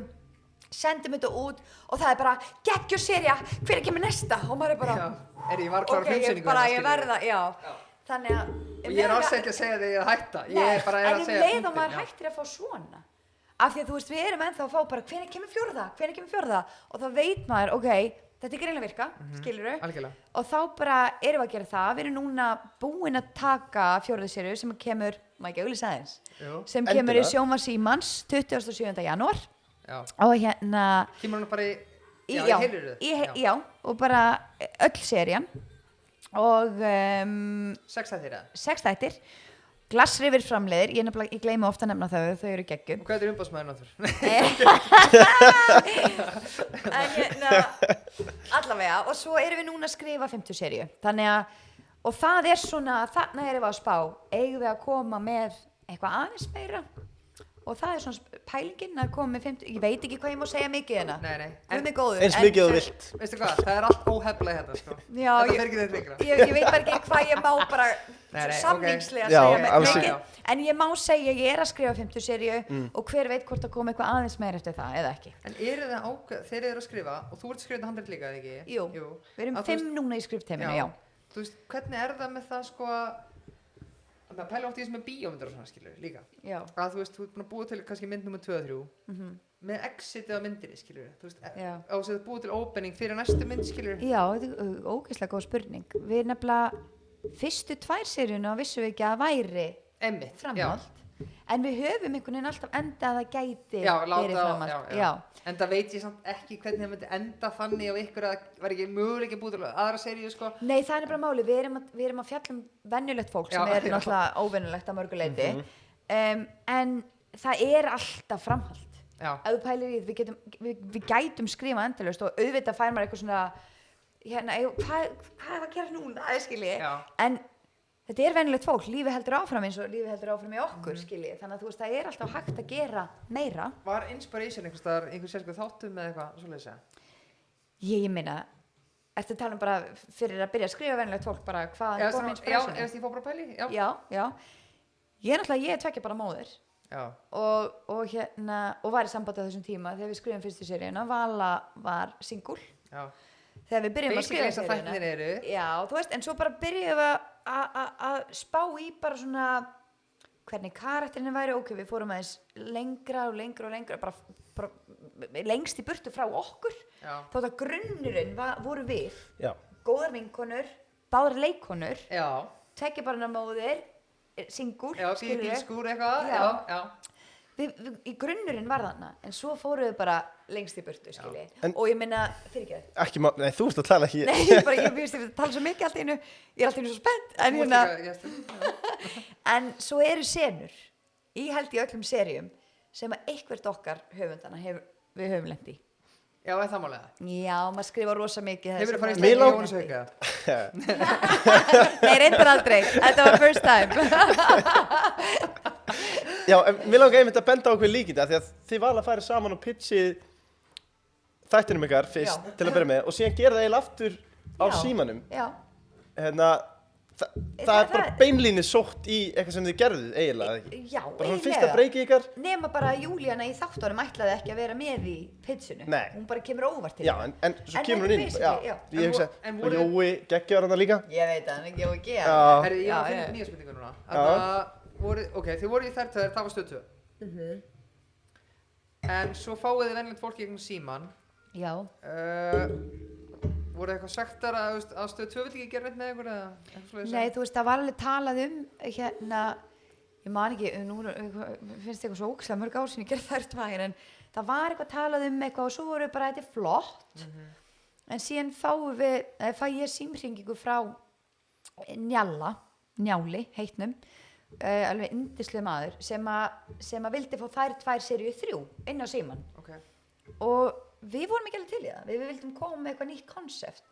sendum þetta út og það er bara, geggjur sería, hvenær kemur næsta? Og maður er bara, ég var klára frumsýningu. Þannig að og ég er alls ekki að segja þig að hætta. Ég er bara að segja leið og maður hættir að fá svona af því að þú veist við erum ennþá að fá bara hvenær kemur fjórða og þá veit maður ok, þetta er greinlega virka, skilurðu? Algjörlega. Og þá bara erum við að gera það, við erum núna búin að taka 4. seríu sem kemur, maður ekki auglýsa aðeins, sem kemur í Sjónvarps Símans 27. janúar og hérna kemur hún bara í og bara öll serían og 6 þættir. 6 þættir. Glassrifir framleiðir, ég gleymi ofta að nefna þau eru geggjum. Og hvað er umbóðsmaðurinn á þér? Allavega, og svo erum við núna að skrifa 50 seríu. Þannig að, og það er svona, þarna erum við að spá, eigum við að koma með eitthvað aðeins meira? Og það er svona pælingin að koma með 50, ég veit ekki hvað ég má segja mikið hérna. Nei. Guð mig góður. Eins mikið þú vilt. Veistu hvað, það er allt óheflað hérna, sko. Já, þetta fer ekki þetta lengra. Ég veit bara ekki hvað ég má bara samningslega segja með mikið. En ég má segja, ég er að skrifa 50 seríu og hver veit hvort að koma eitthvað aðeins meira eftir það, eða ekki. En eru það ákveð, þeir eru að skrifa, og þú ert að skrifa þetta handrit líka, eða ekki? Jú. Við erum 5 núna í skrifteiminu, já. Þú veist, hvernig er það með það, sko, að pæla oft í þessum með bíómyndir og svona, skilur, líka. Já. Að þú veist, þú ert búin að búa til kannski mynd nummer 2 og 3 með exitið á myndinni, skilur. Þú veist, á þess að búa til opening fyrir næstu mynd, skilur. Já, þetta er ógeðslega góð spurning. Við nefnilega fyrstu 2 seríuna vissum við ekki að væri framhald. en við höfum einhvern veginn alltaf endað að það gæti láta, framhald. já. En það veit ég samt ekki hvernig það myndi enda þannig á ykkur að það var ekki möguleiki búið til aðra seríu sko. Nei, það er bara máli, við erum að fjalla venjulegt fólk sem er náttúrulega óvenjulegt að mörgu leyti en það er alltaf framhald ef þú pælir í því, við gætum skrifa endalaust og auðvitað fær maður eitthvað svona hvað er að gera núna, en þetta er venjulegt fólk, lífið heldur áfram eins og lífið heldur áfram í okkur, þannig að þú veist, það er alltaf hægt að gera meira. Var inspiration einhver sérskjöld þáttum með eitthvað svoleiðis? Ég meina, ertu að tala bara fyrir að byrja að skrifa venjulegt fólk, bara hvað kom inspiration? Já, ég fór bara að pæli, já. Ég er tvekja bara móðir og var í sambandi á þessum tíma þegar við skrifum fyrstu seríuna, Vala var single. Já. Þegar við byrjum að skrifa seríuna. Já, þú veist, en svo bara byrjum við að spá í bara svona hvernig karakterinn væri, við fórum aðeins lengra bara lengst í burtu frá okkur þótt að grunnurinn voru við góðar vinkonur, báðar leikkonur tekja bara móðir single, bílskúr eitthvað í grunnurinn var þarna, en svo fóruðu bara lengst í burtu, og ég minna nei, þú ert að tala ekki nei, ég finnst að tala svo mikið allt í einu ég er alltaf einu svo spennt en svo eru senur í held í öllum seríum sem að eitthvert okkar höfundana við höfum lent í. Já, er það málega? Já, maður skrifa rosa mikið. Hefur þú farið í Jónshauka? Nei, reyndar aldrei. Þetta var first time. Já, en mér langar einmitt að benda á okkur líkindi af því að þið vala að færa saman og pitchið þættinum ykkar fyrst til að byrja með og síðan gera það eiginlega aftur á símanum. Já. Það er bara beinlíni sótt í eitthvað sem þið gerðuð eiginlega, ekki? Já, bara svona fyrsta breykið ykkar. Nema bara að Júlíana í þáttunum ætlaði ekki að vera með í pitchinu. Nei. Hún bara kemur óvart til það. Já, en svo kemur hún inn. Ég hugsa, og Jói geggjaður hana líka. Ég veit það, en Jói G. Herri, ég var að finna nýja spurningu núna. Þið voru í þær, það var Stöð 2. En svo fáið þið venjulegt fólk í gegnum síman. Já. Voru eitthvað sagtar að Stöð 2 vill ekki gera neitt með ykkur eða eitthvað svoleiðis? Nei, þú veist, það var alveg talað ég man ekki, nú finnst eitthvað svo ógeðslega mörg ár síðan ég gerði þær tvær, en það var eitthvað talað eitthvað og svo voru bara þetta er flott, en síðan fæ ég símhringingu frá Njáli, heitnum, alveg yndislegur maður, sem að vildi fá þær tvær seríu 3 inn á síman. Okay. Og við vorum ekki alveg til í það, við vildum koma með eitthvað nýtt konsept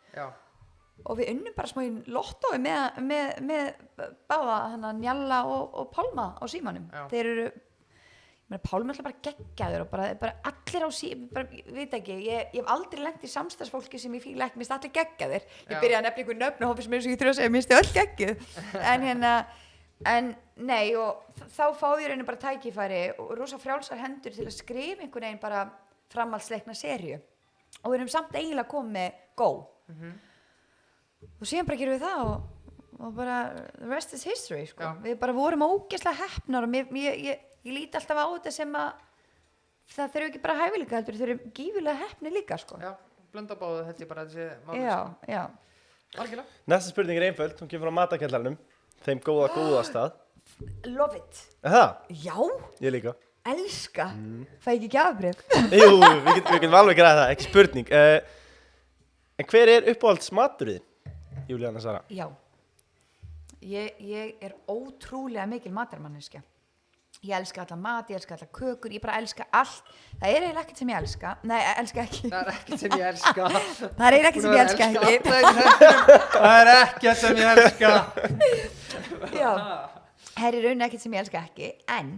og við unnum bara smá í lottói með báða Njalla og Pálma á símanum. Þeir eru, Pálmi er alltaf bara geggjaður og bara allir á símanum, ég veit ekki, ég hef aldrei lent í samstarfsfólki sem ég fíla ekki, minnst allir geggjaðir. Ég byrjaði að nefna einhver nöfn og hópi sem ég þurfa að segja, minnst öll geggjuð, en nei, og þá fáði ég bara tækifæri og rosa frjálsar hendur til að skrifa einhvern veginn bara framhaldsleikna seríu og við erum samt eiginlega komið með Go og síðan bara gerum við það og bara the rest is history við bara vorum ógeðslega heppnar og ég líti alltaf á þetta sem að það þurfi ekki bara hæfileika heldur, þau eru gífurlega heppni líka Já, blönda báðu held ég bara að þessi máli Já Algjörlega. Næsta spurning er einföld, hún kemur frá matakjallaranum þeim góða stað Love it Það? Já Ég líka Elska, fæ ekki gjafabréf Jú, við getum alveg græða það, ekki spurning En hver er uppáhaldsmaturinn, Júlíana Sara? Já, ég er ótrúlega mikil matarmanneskja Ég elska allan mat, ég elska allan kökur, ég bara elska allt Það er eiginlega ekkert sem ég elska Nei, elska ekki Það er ekkert sem ég elska Það er ekkert sem ég elska ekki Það er ekkert sem ég elska Já, það er í rauninni ekkert sem ég elska ekki En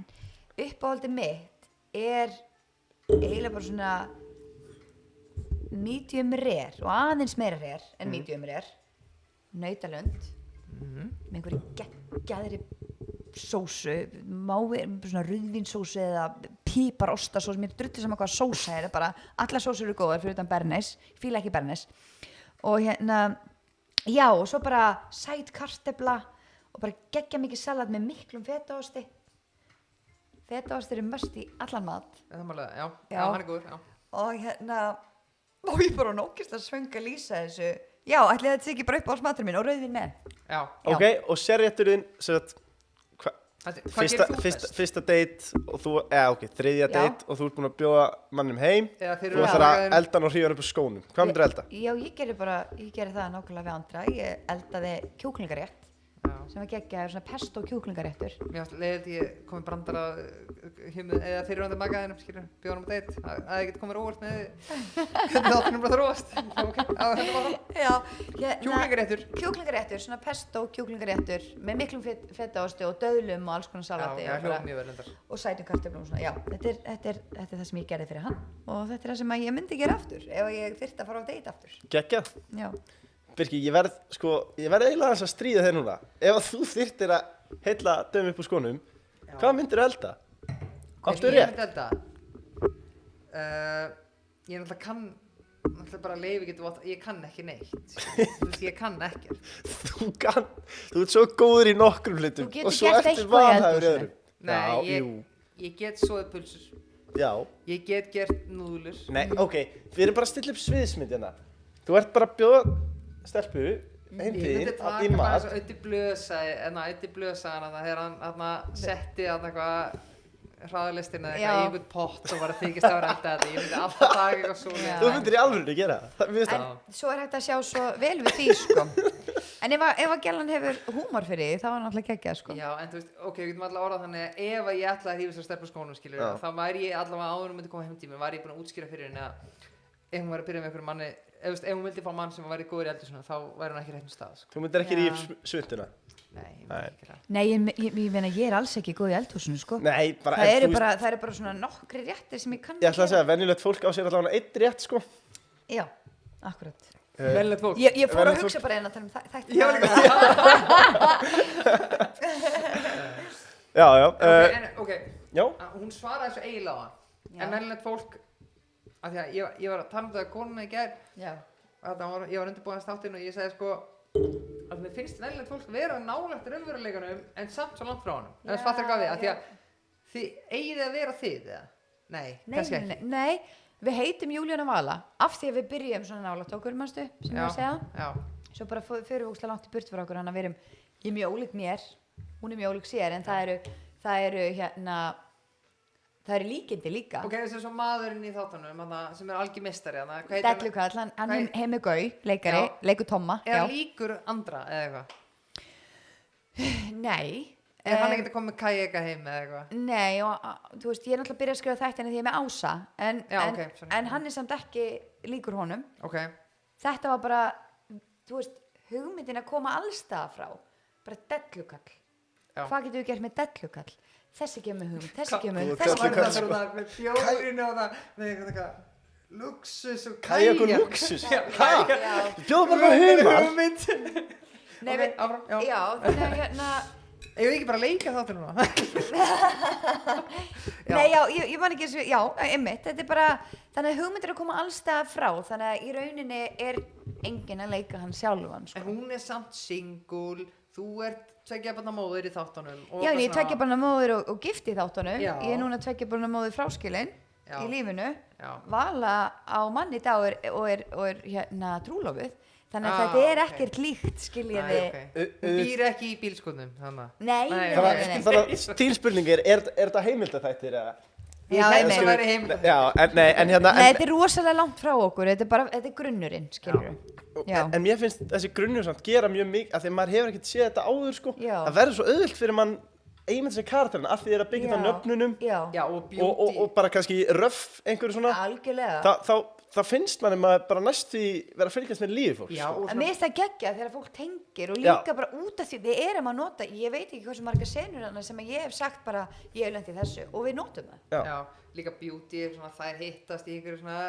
uppáhaldið mitt er eiginlega bara svona medium rare og aðeins meira rare en medium rare nautalund með einhverju geggjaðri sósu svona rauðvínsósu eða píparostasósu mér drullir saman hvað sósa er bara allar sósur eru góðar fyrir utan bernes ég fíla ekki bernes og já og svo bara sæt kartefla og bara geggja mikið salat með miklum fetaosti Fetaost eru must í allan mat. Já, hann er góður, Og ég bara nókist að svönga lýsa þessu. Já, ætli þetta sé ekki bara upp á smaturinn minn og rauðvín með. Já. Ok, og sérrétturinn, það Fyrsta date og þú, þriðja date og þú ert búin að bjóða mannum heim. Þú ætlar að elda hann og hrífa hann upp úr skónum. Hvað myndir elda? Já, ég gerði það nákvæmlega við Andra. Ég eldaði kjúklingarétt sem var geggjaður, svona pesto kjúklingaréttur. Mér fannst leiðilegt ég komið brandara eða fyrirvændi magaðinum, skilur, bjóðanum að date. Það hefði getið komið óvart með hvernig þáttunum bara þróast. Kjúklingaréttur, svona pesto kjúklingaréttur með miklum fetaosti og döðlum og alls konar salati og sætum kartöflum og svona. Já, þetta er það sem ég gerði fyrir hann og þetta er það sem ég myndi gera aftur ef ég þyrfti að fara á date aftur. Geggjað. Já. Birkir, ég verð eiginlega að stríða þér núna. Ef þú þyrftir að heilla döm upp úr skónum, hvað myndir þú elda? Áttu rétt? Ég myndi elda? Ég náttúrulega bara leifi getur vott, ég kann ekki neitt. Þú veist, ég kann ekkert. Þú ert svo góður í nokkrum hlutum og svo eftir vanhæfur í öðrum. Nei, ég get soðið pulsur. Já. Ég get gert núðlur. Nei, við erum bara að stilla upp sviðsmyndina. Þú ert bara að bjóða stelpu heim til þín í mat. Ég myndi taka bara eins og Öddi Blöðsagan þegar hann setti eitthvað hraðalistina eða eitthvað í einhvern pott og var að þykist að vera elda þetta. Ég myndi alltaf taka eitthvað svona. Þú myndir í alvörunni gera það. En svo er hægt að sjá svo vel við því, sko. En ef að gælan hefur húmor fyrir því, þá er náttúrulega geggjað, sko. Já, en þú veist, við getum allavega orðað þannig að ef ég ætlaði að hífa sér stelpu skónum, skilur, þá væri ég allavega áður myndi koma heim til mér, var ég búin að útskýra fyrir henni að ef hún væri að byrja með einhverjum manni, ef hún vildi fá mann sem væri góður í eldhúsinu, þá væri hún ekki réttum stað, sko. Þú myndir ekki rífa svunduna? Nei, ég myndi ekki það. Nei, ég meina, ég er alls ekki góð í eldhúsinu, sko. Nei, bara það eru bara svona nokkri réttir sem ég kann Ég ætla að segja, venjulegt fólk á sér allavega einn rétt, sko. Já, akkurat. Venjulegt fólk. Ég fór að hugsa bara einn að tala um þætti. Já. Hún svaraði þessu eiginlega á hann. En venjulegt fólk, af því að ég var að tala um það að konuna í gær. Já. Ég var undirbúinn þáttinn og ég sagði sko að mér finnst venjulegt fólk vera nálægt raunveruleikanum en samt svo langt frá honum. En það fattar ekki af því, af því að þið eigið að vera þið, eða? Nei, kannski ekki. Nei. Við heitum Júlíana Vala af því að við byrjum svona nálægt okkur, manstu, sem ég var að segja. Já. Svo bara fyrir við ógeðslega langt í burt frá okkur, þannig að ég er mjög ólík mér, hún er mjög ólík sér, en það eru líkindi líka. Þessi er svo maðurinn í þáttunum, sem er algjör meistari. Dellukall, hann Heimi Gau, leikari, leikur Tomma. Er líkur Andra eða eitthvað? Nei. Er hann ekkert að koma með kajeka heim eða eitthvað? Nei, og þú veist, ég er náttúrulega að byrja að skrifa þættina því ég er með Ása, en hann er samt ekki líkur honum. Þetta var bara, þú veist, hugmyndin að koma allstaða frá, bara dellukall. Hvað getum við gert með dellukall? Þessi kemur hugmynd, þessi kemur hugmynd, þessi kemur hugmynd. Það með fjórinu og það, með eitthvað luxus og kajak og luxus? Bjóð bara hugmynd. Nei, áfram, já, þannig að Ég vil ekki bara leika þáttur núna. Nei, ég man ekki eins og, já, einmitt, þetta er bara, þannig að hugmyndir að koma allstað frá, þannig að í rauninni er enginn að leika hann sjálfan, sko. En hún er samt single, þú ert tveggja barna móðir í þáttunum. Já, ég er tveggja barna móðir og gift í þáttunum, ég er núna tveggja barna móðir fráskilin í lífinu, Vala á manni í dag og er hérna trúlofuð. Þannig að þetta er ekkert líkt, skiljiði. Hún býr ekki í bílskotnum, þannig. Nei. Þannig að þín spurning er þetta heimildaþættir eða? Já, það væri heimildaþættir. Já, en hérna. Nei, þetta er rosalega langt frá okkur, þetta er grunnurinn, skiljiðu. En mér finnst þessi grunnur samt gera mjög mikið, af því að maður hefur ekkert séð þetta áður, sko. Það verður svo auðvelt fyrir mann einmitt sem karakterinn, af því það er að byggja það nöfnunum. Já, og beauty. Og bara kannski röff einhverju svona. Algjörlega. Það finnst manni maður bara næstu vera að fylgjast með lífi fólks. Já, en mér finnst það geggjað þegar fólk tengir og líka bara út af því við erum að nota, ég veit ekki hversu margar senur sem ég hef sagt bara ég hef lent í þessu og við notum það. Já, líka beauty, svona, það hittast í einhverju svona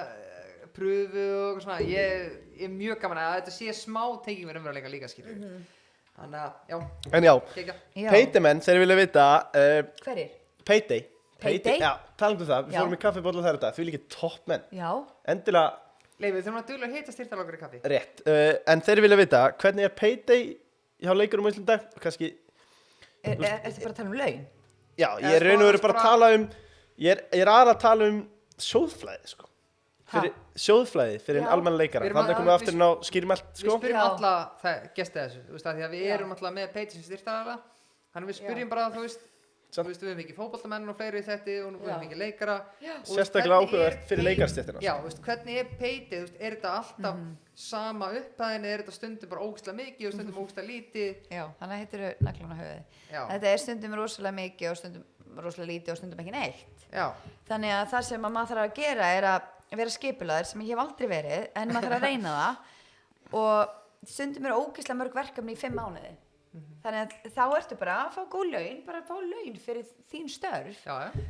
pröfu og svona, ég er mjög gaman að þetta sé smá tenging með raunveruleika líka, skilur. Þannig að, já. En Payday-menn, þeir vilja vita Hverjir? Payday? Já, talum það, við fórum í kaffibolla þær þetta, því líka toppmenn. Já. Endilega. Leifur, þurfum að duglega hittast þyrftalokkur í kaffi. Rétt, en þeir vilja vita, hvernig er Payday hjá leikurum á Íslandi? Kannski. Ertu bara að tala um laun? Já, ég er raun og veru bara að tala um, ég er aðra að tala um sjóðflæði, sko. Sjóðflæði fyrir almenna leikara. Þannig komum við aftur inn á skýrmælt, sko. Við spyrjum alla gesti þessu, þú veist, því að við erum alltaf með Payday sem styrktaraðila. Þannig við spyrjum bara, þú veist, Þú veist, við höfum ekki fótboltamenn og fleiri í þetta og við höfum ekki leikara. Sérstaklega áhugavert fyrir leikarstéttina. Já, þú veist, hvernig payið, þú veist, þetta alltaf sama upphæðin, þetta stundum bara ógeðslega mikið og stundum ógeðslega lítið? Já, þannig heitir þau naglan á höfuðið. Þetta stundum rosalega mikið og stundum rosalega lítið og stundum ekki neitt. Já. Þannig að það sem maður þarf að gera að vera skipulaður, sem ég hef aldrei verið, en maður þarf að reyna það og stundum ógeðslega mörg verkefni í 5 mánuði. Þannig að þá ertu bara að fá góð laun, bara að fá laun fyrir þín störf.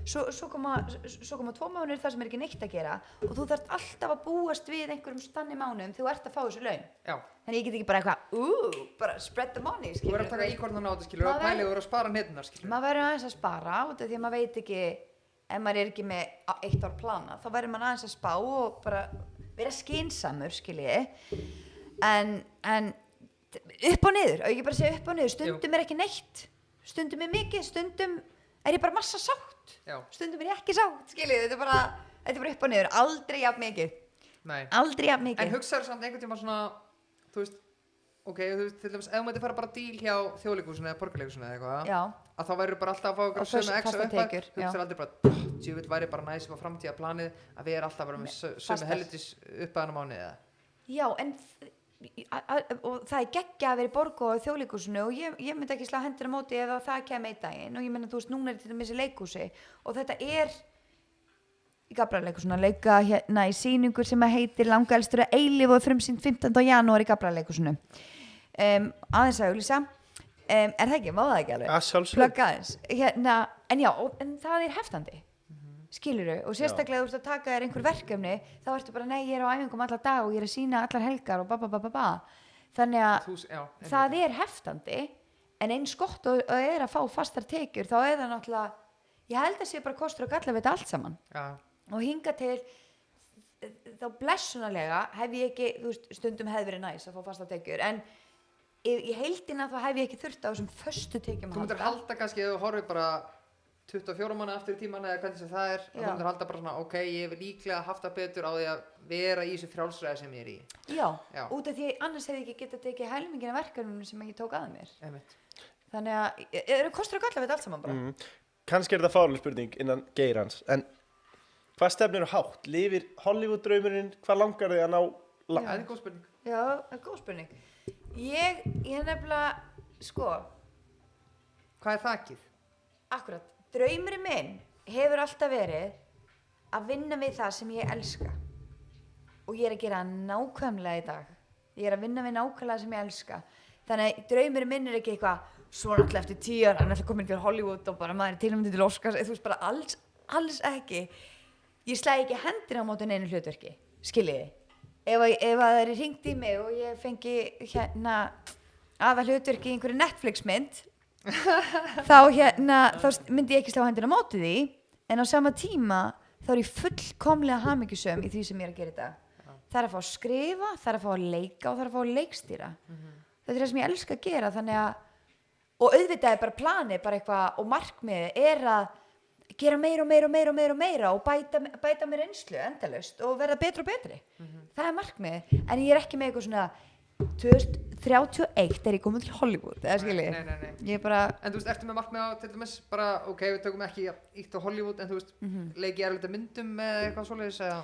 Svo koma 2 mánuðir þar sem ekki neitt að gera og þú þarft alltaf að búast við einhverjum stanni mánuðum þegar þú ert að fá þessu laun. Þannig ég get ekki bara eitthvað, bara spread the money, skilur. Þú verður að taka íkornan á þetta, skilur, og pælið og spara hettunar, skilur. Maður verður aðeins að spara út af því að maður veit ekki, ef maður er ekki með 1 ár plana, þá verður maður aðeins að spá og bara vera skynsamur, skiljiði. En upp og niður, og ég bara segja upp og niður, stundum er ekki neitt, stundum er mikið, stundum er ég bara massa sátt, stundum er ég ekki sátt, skiljið, þetta er bara upp og niður, aldrei jafn mikið. Nei. Aldrei jafn mikið. En hugsaðu samt einhvern tíma svona, þú veist, ok, þú veist, til dæmis, ef þú mætti fara bara díl hjá Þjóðleikhúsinu eða Borgarleikhúsinu eða eitthvað, að þá væri bara alltaf að fá ykkur sömu extra upphæð, hugsaðu aldrei bara, djúvill væri bara næs með framtíðarplanið að við alltaf bara með sömu helvitis upphæðan á mánuði eða. Já, en og það er geggja að vera í Borg og Þjóðleikhúsinu og ég myndi ekki slá hendur á móti ef það kemur einn daginn og ég meina þú veist núna er þetta með þessi leikhúsi og þetta er í Gabrielleikhúsinu að leika hérna í sýningur sem heitir Langaelstur að eilíf og er frumsýnd 15. janúar í Gabrielleikhúsinu aðeins að auglýsa er það ekki, má það ekki alveg plugga aðeins hérna, en það er heftandi skilurðu, og sérstaklega þú ert að taka þér einhver verkefni, þá ertu bara nei, ég er á æfingum alla dag og ég er að sýna allar helgar og þannig að það er heftandi, en eins gott og er að fá fastar tekjur, þá er það náttúrulega, ég held að sé bara kostur og galla við þetta allt saman og hinga til þá blessunarlega hef ég ekki, þú veist, stundum hefði verið næs að fá fastar tekjur, en í heildina þá hef ég ekki þurft á þessum föstu tekjum Þú myndir halda kannski ef þú horfir bara 24 mánuði aftur í tíman eða hvernig sem það er og þú myndir halda bara svona, ok, ég hef líklega haft það betur á því að vera í þessu frjálsræði sem ég er í. Já, út af því annars hefði ég ekki getað tekið helmingina verkefnum sem ég tók að mér. Þannig að, eru kostur og galla við þetta allt saman bara? Kannski er þetta fárlega spurning innan geirans, en hvað stefnir á hátt? Lifir Hollywood-draumurinn? Hvað langar þig að ná? Það er góð spurning. Já, það er góð spurning. Ég nefnilega, sko. Hvað er þakið? Akkurat. Draumurinn minn hefur alltaf verið að vinna við það sem ég elska og ég er að gera nákvæmlega í dag. Ég er að vinna við nákvæmlega sem ég elska. Þannig að draumurinn minn er ekki eitthvað svona alltaf eftir 10 ára, hann er alltaf komin til Hollywood og bara maður er tilnæmdur til Oscars, þú veist bara alls ekki. Ég slæ ekki hendur á móti neinu hlutverki, skiljiði. Ef það er hringt í mig og ég fengi hérna aðal hlutverki í einhverju Netflix-mynd þá myndi ég ekki slá hendina á móti því en á sama tíma þá er ég fullkomlega hamingjusöm í því sem ég er að gera í dag það er að fá að skrifa, það er að fá að leika og það er að fá að leikstýra þetta er það sem ég elska að gera þannig að og auðvitað er bara planið bara eitthvað og markmiðið er að gera meira og bæta mér reynslu endalaust og verða betri og betri það er markmiðið en ég er ekki með eitthvað svona 2031 er ég komin til Hollywood eða skiljið ég bara en þú veist, ertu með markmið á til dæmis bara ok, við tökum ekki ítt á Hollywood en þú veist, leiki erlita myndum eða eitthvað svoleiðis eða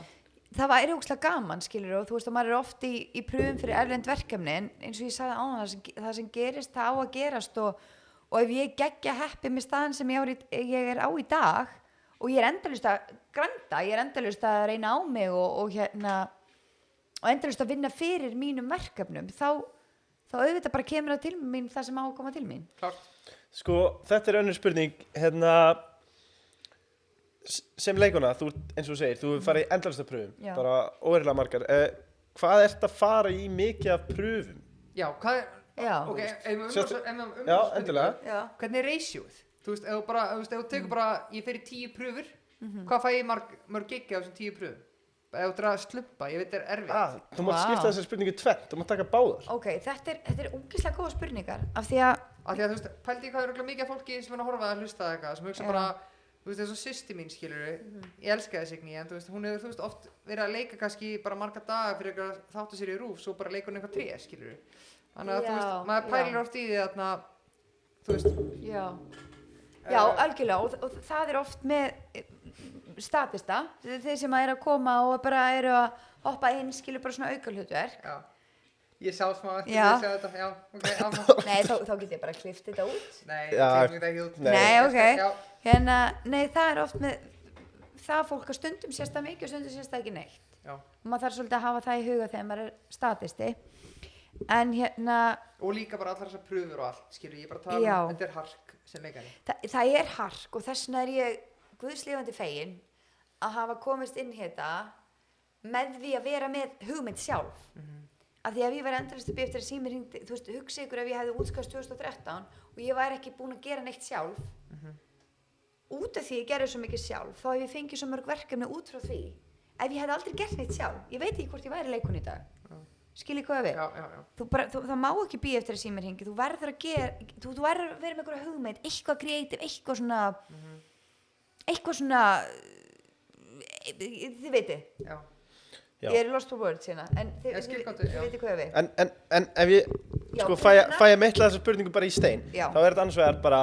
það var ógeðslega gaman skiljið og þú veist að maður er oft í pröfum fyrir erlend verkefni en eins og ég sagði áðan það sem gerist það á að gerast og ef ég geggja heppi með staðan sem ég er á í dag og ég er endalaust að granda ég er endalaust að reyna á mig og hérna og endalaust að vinna fyrir mínum verkefnum þá auðvitað bara kemur það til mín það sem á að koma til mín Klart. Sko, þetta er önnur spurning hérna sem leikona, þú eins og þú segir þú farið í endalaust að pröfum bara óverulega margar hvað ert að fara í mikið af pröfum? Já, hvað er ok, já, endilega hvernig er ratioð? Þú veist, ef þú tekur bara ég fer í 10 pröfur hvað fæ ég mörg giggi af þessum 10 pröfum? Ef þú draga slumpa, ég veit það er erfitt þú mátt skipta þessar spurningu tvennt, þú mátt taka báðar ok, þetta er ógeðslega góða spurningar af því að þú veist, pældi ég hvað er mikið fólki sem er að horfa að hlusta eitthvað sem hugsa bara, þú veist, þessu systir mín skilur ég elska þess ekki, en þú veist, hún hefur þú veist, oft verið að leika kannski bara marga daga fyrir eitthvað þáttu sér í rúf, svo bara leikur hún eitthvað 3 skilur þannig að þú veist, maður pælir oft í því þarna, þú veist Já, algjörlega og það oft með statista, þeir sem að koma og bara eru að hoppa inn, skilur bara svona aukahlutverk. Já. Ég sá smá eftir því að segja þetta, já, ok, áfram. Nei, þá get ég bara klift þetta út. Nei, klifum þetta ekki út. Nei, ok. Hérna, nei, það oft með það fólk að stundum sést það mikið og stundum sést það ekki neitt. Já. Og maður þarf svolítið að hafa það í huga þegar maður statisti. En hérna... Og líka bara allar þessar prufur og allt, skilur, ég bara tala þetta hark sem leikari. Það hark og þess vegna ég guðslifandi fegin að hafa komist inn hérna með því að vera með hugmynd sjálf. Af því að ég var endalaust upp eftir að símir hringdi, þú veist, hugsa ykkur ef ég hefði útskast 2013 og ég væri ekki búin að gera neitt sjálf. Út af því ég gerði svo mikið sjálf, þá hef ég fengið svo mörg verkefni út frá því. Ef ég hefði aldrei gert neitt sjálf, ég veit ekki hvort ég væri leikonu í dag. Skiljið hvað við? Já. Það má ekki bíða eftir að símir hringi, þú verður að gera, þú verður að vera með einhverja hugmynd, eitthvað kreatív, eitthvað svona, þið veitir. Já. Ég lost for words hérna, en þið veitir hvað við. En ef ég, sko, fæ ég meitla þessa spurningu bara í stein, þá þetta annars vegar bara,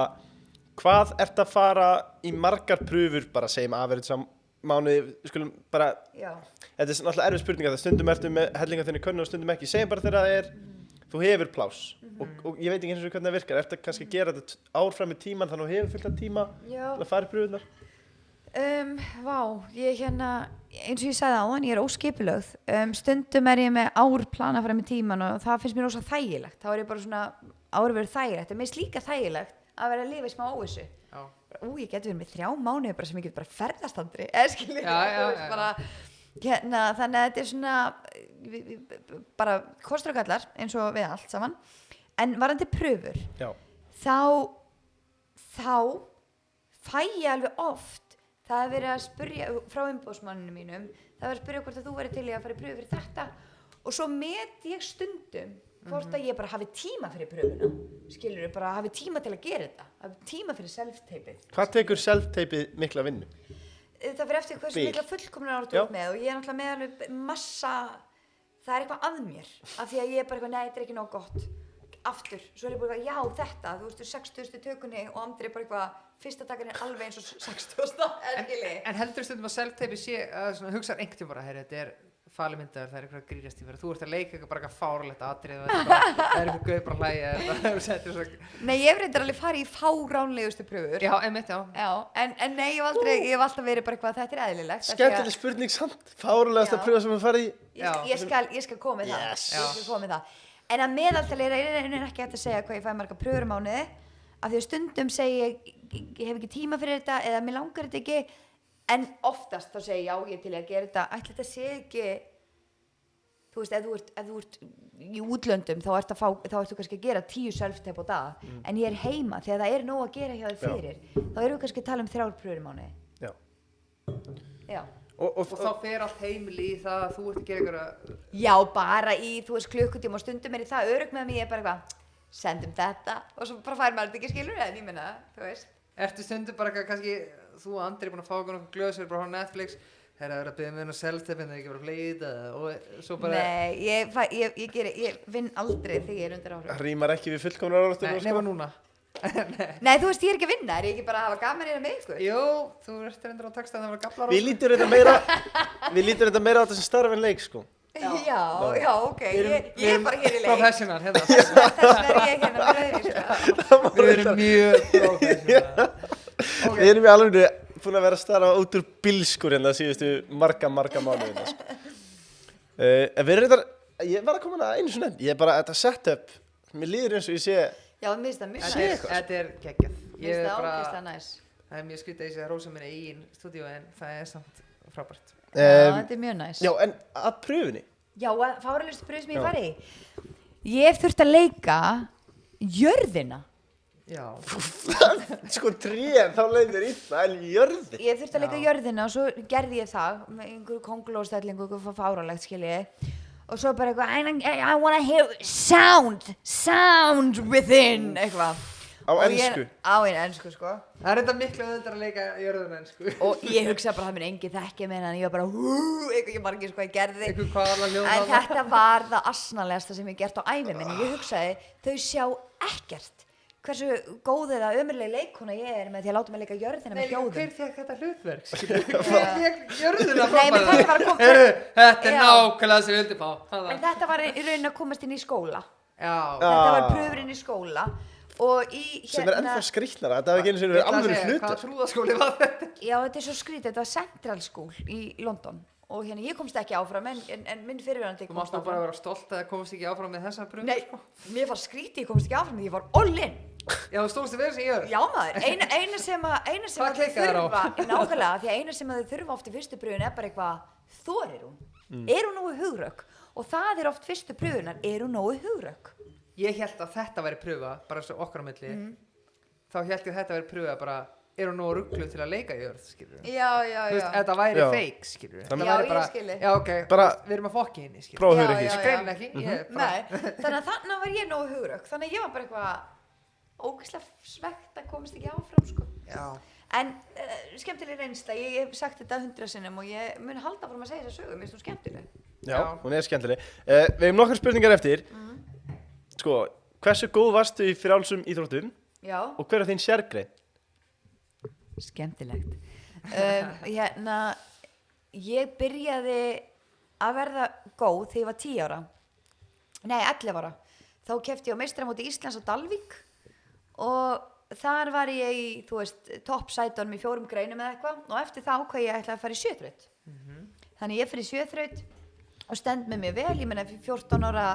hvað ert að fara í margar prufur, bara segjum average mánuði, skulum bara, þetta náttúrulega erfið spurninga, það stundum ertu með hellinga þinni könnu og stundum ekki, segjum bara þegar þú hefur pláss, og ég veit ekki eins og hvernig það virkar, ertu kannski að gera þetta ár fram í tíman, þannig að þú hefur fullt af tíma til að fara í prufurnar? Ég eins og ég sagði áðan, ég óskipulögð, stundum ég með árplana fram í tíman og það finnst mér ósað þægilegt, þá ég bara svona árverið þægilegt, en mér finnst líka þægilegt að vera að lifa í smá óvissu. Ég geti verið með 3 mánuði bara sem ég get bara ferðast aldrei, þannig að þetta svona bara kostur og gallar eins og við allt saman, en varðandi prufur, þá fæ ég alveg oft. Það verið að spyrja frá umboðsmanninu mínum, það verið að spyrja hvort að þú verið til í að fara í pröfu fyrir þetta og svo met ég stundum hvort að ég bara hafi tíma fyrir pröfuna, skilurðu, bara hafi tíma til að gera þetta, hafi tíma fyrir self-tapeið. Hvað tekur self-tapeið mikla vinnu? Það fyrir eftir hversu mikla fullkomnar áratu út með og ég náttúrulega með alveg massa, það eitthvað að mér, af því að ég bara eitthvað, nei, þetta ekki nóg gott. Aftur, svo ég bara, já þetta, þú veistu 60. tökunni og Andri bara eitthvað, fyrsta takan alveg eins og 60. En heldur stundum að self-tape sé að hugsa einhvern tíma bara, þetta fali myndaður, það eitthvað grínast í fyrir, þú ert að leika eitthvað bara eitthvað fáránlegt atriði, það eitthvað gauð bara hlæja. Nei, ég hef reyndar alveg farið í fáránlegustu pröfur. Já, einmitt, já. En nei, ég hef alltaf verið bara eitthvað, þetta eðlilegt. Skemmtileg spurning samt, fáránlegasta pröfa sem þú farið í. Ég skal koma með það. En að meðaltali ekki hægt að segja hvað ég fæ marga pröfur á mánuði af því að stundum segi ég hef ekki tíma fyrir þetta eða mér langar þetta ekki en oftast þá segi ég til að gera þetta ætli þetta sé ekki þú veist, ef þú ert í útlöndum þá ertu kannski að gera 10 self-tape á dag en ég heima þegar það nóg að gera hjá þér fyrir þá erum við kannski að tala um 3 pröfur á mánuði. Já. Og þá fer allt heimili í það að þú ert að gera einhverja... Já, bara í, þú veist, klukkutíma og stundum í það örugg með mig, ég bara eitthvað, sendum þetta og svo bara fær maður þetta ekki skilur en ég menna, þú veist. Ertu stundum bara kannski, þú og Andri búin að fá okkur nokkuð glöð sem bara á Netflix, það er að byrja með hennar self-tape en það er ekki bara að fleita og svo bara... Nei, ég vinn aldrei þegar ég undir áhrif. Rýmar ekki við fullkomnar áhrif? Nei, nema núna. Nei, þú veist, ég ekki að vinna, ég ekki bara að hafa gaman í það með ykkur? Jú, þú ert reyndar á texta en það var gaflar á. Við lítum þetta meira á þetta sem starf en leik, sko. Já, ok, ég bara hér í leik. Professional, hérna. Þess vegna ég hérna með rauðri, sko. Við erum mjög professional. Við erum í alveg búin að vera að starfa út úr bílskur hérna síðustu marga mánuðina, sko. Ég var að koma að einu svona, ég bara, þetta setup, mér líður eins og ég sé... Já, mér finnst það mjög næs. Þetta geggjað. Mér finnst það ógeðslega næs. Það er mjög skrítið að ég sé að rósa minni eigin stúdíu en það er samt frábært. Þetta er mjög næs. Já, en að pröfunni? Já, að fáránlegustu pröfu sem ég farið í. Ég hef þurft að leika jörðina. Já. Sko tréð, þá leið þér illa, en jörðin. Ég hef þurft að leika jörðina og svo gerði ég það með einhverju kóngulóstellingu, einhverju fáránlegt skiljiði. Og svo bara eitthvað, I wanna hear sound within, eitthvað. Á ensku? Á ensku, sko. Það er þetta miklu auðvitað að leika jörðuna ensku. Og ég hugsaði bara, það minn enginn þekkja mig, en ég var bara, eitthvað ég margir sko ég gerði. Eitthvað hvaðala ljóðaða. En þetta var það asnalegasta sem ég gert á ævi minni. Ég hugsaði, þau sjá ekkert hversu góð eða ömurleg leikkona ég með því að láta mig leika jörðina með hljóðum. Hver fékk þetta hlutverk? Hver fékk jörðina frá Nei, þetta var að koma... Þetta nákvæmlega sem við vildum á. En þetta var í raunin að komast inn í skóla. Já. Þetta var pröfurinn í skóla. Og í sem ennþá skrýtnara, þetta hafi ekki einu sinni verið alvöru hlutur. Hvaða trúðaskóli var þetta? Já, þetta svo skrítið, þetta var Central School í London og ég komst ekki áfram en minn fyrirverandi komst áfram. Þú mást bara vera stolt að komast ekki áfram með þessa pröfu? Nei, mér var skrítið, ég komst ekki áfram, ég var all in. Já, þú stóðst þið verið sem ég gör? Já maður, eina sem þau þurfa, nákvæmlega, því að eina sem þau þurfa oft í fyrstu pröfun bara eitthvað, þorir hún? Er hún nógu hugrökk? Og það oft fyrstu pröfunar, er hún nógu hugrökk? Ég held að þetta væri pröfa, bara svo okkar á milli, þá held ég að þetta væri pröfa bara, er hún nógu ruggluð til að leika jörð, skilur við? Já. Þú veist, þetta væri fake, skilur við? Já, ég skilji. Já, ok, við erum að fokki henni, skilur við? Prófur ekki. Skrein ekki, Nei, þannig að þannig var ég nógu hugrökk, þannig að ég var bara eitthvað ógeðslega svekkt að komast ekki áfram, sko. Já. En skemmtileg reynsla, ég hef sagt þetta 100 sinnum og ég mun halda fram að segja þessa sögu, mér finnst hún skemmtileg. Já, hún skemmtileg. Við hefum nokkar spurningar eftir. Sko, hversu góð varstu í frjálsum íþróttum? Já. Og hver þín sérgrein? Skemmtilegt. Ég byrjaði að verða góð þegar ég var 10 ára. Nei, 11 ára. Þá keppti ég á meistaramóti Íslands á Dalvík og þar var ég í, toppsætunum í 4 greinum eða eitthvað og eftir þá ákvað ég ætlaði að fara í sjöþraut. Þannig ég fer í sjöþraut og stend með mér vel, ég meina 14 ára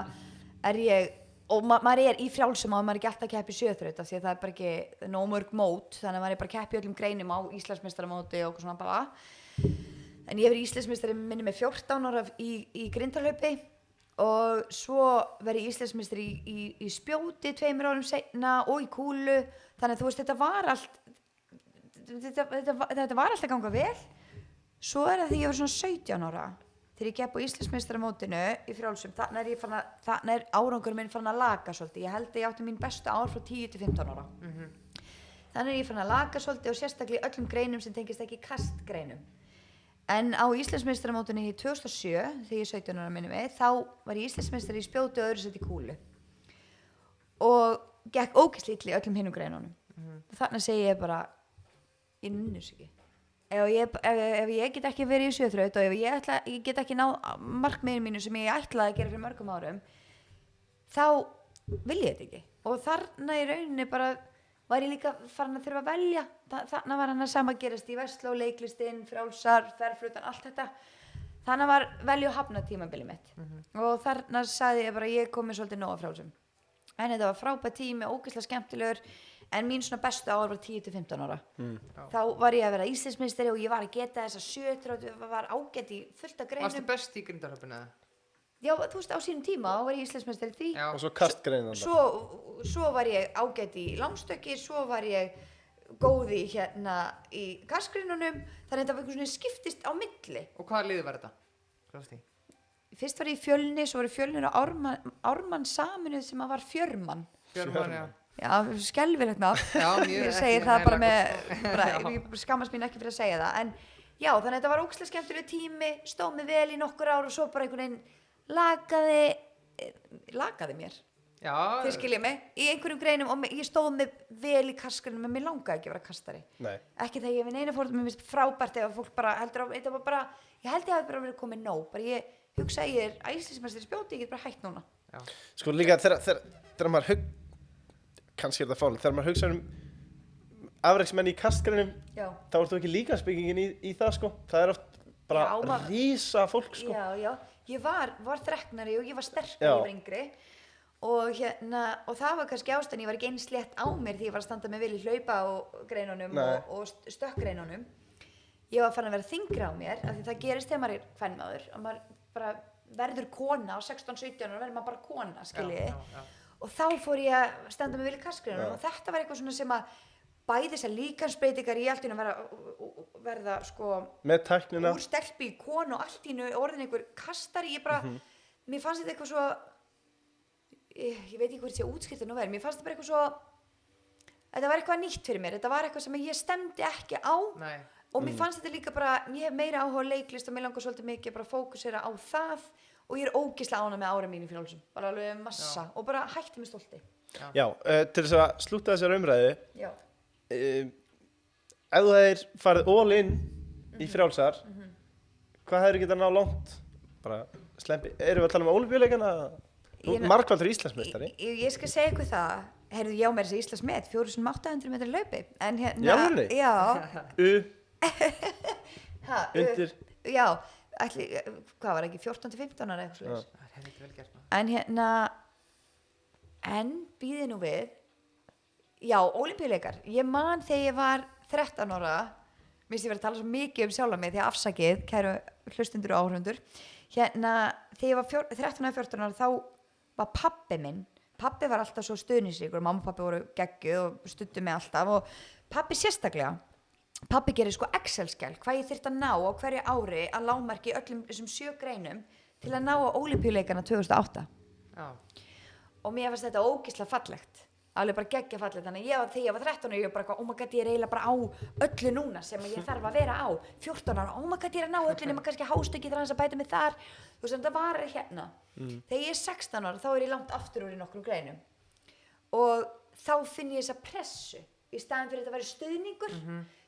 er ég og maður er í frjálsum og maður er ekki alltaf að keppa í sjöþraut af því að það er bara ekki nóg mörg mót þannig að maður er bara að keppa í öllum greinum á Íslandsmeistaramóti og svona bara en ég verið Íslandsmeistari minni með 14 ára í grindahlaupi og svo verið Íslandsmeistari í spjóti 2 árum seinna og í kúlu þannig að þetta var allt þetta var alltaf ganga vel svo er það því ég var svona 17 ára þegar ég kepp á Íslandsmeistaramótinu í frjálsum, þannig er árangur minn farin að laga svolítið. Ég held að ég átti mín bestu ár frá 10 til 15 ára. Þannig er ég farin að laga svolítið og sérstaklega í öllum greinum sem tengist ekki kastgreinum. En á Íslandsmeistaramótinu í 2007, þegar ég 17 ára minni mig, þá var ég Íslandsmeistari í spjóti og öðru seti í kúlu. Og gekk ógeðslega illa í öllum hinum greinunum. Þannig segi ég bara, ég nenni þessu ekki. Ef ég get ekki verið í sjöþraut og ef ég get ekki náð markmiðinu mínu sem ég ætlaði að gera fyrir mörgum árum þá vil ég þetta ekki og þarna í rauninni bara var ég líka farin að þurfa að velja þarna var hann að sama gerast í Vestló, leiklistinn, frjálsar, ferflutan, allt þetta þannig var velja og hafna tímabilið mitt og þarna sagði ég bara ég kom með svolítið nóg af frjálsum en þetta var frábær tími, ógeðslega skemmtilegur en mín svona bestu ár var 10 til 15 ára þá var ég að vera Íslandsmeistari og ég var að geta þessa sjöþraut var ágætt í fullt af greinum Varstu best í grindahlaupinu? Já, þú veist á sínum tíma þá var ég Íslandsmeistari í því og svo kastgreinan svo var ég ágætt í langstökki svo var ég góð í í kastgreinunum þannig að þetta var eitthvað svona skiptist á milli Og hvaða liði var þetta? Fyrst var ég í Fjölni svo var ég Fjölnir á Ármann Saminuð sem var Fjörmann Já, skelfilegt nafn. Ég segi það bara ég skammast mín ekki fyrir að segja það. En já, þannig að þetta var ógeðslega skemmtileg tími, stóð mig vel í nokkur ár og svo bara einhvern veginn lagaði mér. Já. Þið skiljið mig, í einhverjum greinum og ég stóð mig vel í kastgreinum en mér langaði ekki að vera kastari. Nei. Ekki þegar ég við neina fór, mér finnst frábært ef fólk bara heldur á, þetta var bara, ég held ég hafi bara verið komið nóg. Bara ég hugsa ég að Íslandsmeistari spjóti, ég get bara hætt núna. Já. Sko líka þegar maður kannski þetta fálega, þegar maður hugsa afreksmenn í kastgreinum þá ert þú ekki líka spekkingin í það sko það oft bara rísa fólk sko Já, ég var þreknari og ég var sterkari ég var yngri og það var kannski ástæðan ég var ekki eins létt á mér því ég var að standa mig vel í hlaupa og greinunum og stökkgreinunum ég var farin að vera þyngri á mér af því það gerist þegar maður er kvenmaður og maður bara verður kona á 16-17 og verður maður bara kona skiljiði og þá fór ég að standa mig vel í kastgreinunum og þetta var eitthvað svona sem að bæði þessar líkansbreytingar í allt í einu verða sko með tæknina úr stelpu í konu og allt í einu orðin einhver kastari ég bara, mér fannst þetta eitthvað svo ég veit ekki hvað þetta útskipta nú verið, mér fannst þetta bara eitthvað svo þetta var eitthvað nýtt fyrir mér, þetta var eitthvað sem ég stemdi ekki á og mér fannst þetta líka bara, ég hef meira áhuga á leiklist og mér langar svolítið mikið bara að fókusera á það og ég ógeðslega ánægð með ára mín í frjálsum, bara alveg massa og bara hætti með stolti. Já, til þess að slúta þessar umræðu, Já. Ef þú hefðir farið all in í frjálsar, hvað hefur getað ná langt? Bara slempi, erum við að tala um Ólympíuleikana? Margfaldur Íslandsmeistari. Ég skal segja ykkur það, heyrðu, ég á mér þessi Íslandsmet, 4800 metrar hlaupi, en hérna... Jálfurni? Já. Undir? Já, hvað var ekki, 14-15 ára eitthvað slags. Það er helviti vel gert. En hérna, býði nú við, já, Ólympíuleikar, ég man þegar ég var 13 ára, minnst ég verið að tala svo mikið sjálfa mig því að afsakið, kæru hlustundur og áhörfundur, hérna, þegar ég var 13-14 ára þá var pabbi var alltaf svo stuðningsríkur, mamma og pabbi voru geggjuð og studdu mig alltaf og pabbi sérstaklega, pabbi gerir sko Excel-skjal, hvað ég þyrfti að ná á hverju ári að lágmarki öllum þessum 7 greinum til að ná á Ólympíuleikana 2008. Já. Og mér fannst þetta ógeðslega fallegt, alveg bara geggja fallegt, þannig að þegar ég var 13 og ég var bara, oh my god, ég er eiginlega bara á öllu núna sem ég þarf að vera á, 14 ára, oh my god, ég er að ná öllu nema kannski hástökki þar hans að bæta mig þar, þú veist, það var hérna. Þegar ég er 16 ára, þá er ég langt aftur úr í nokkrum greinum og þá finn ég þessa pressu, í staðin fyrir þetta að vera stuðningur,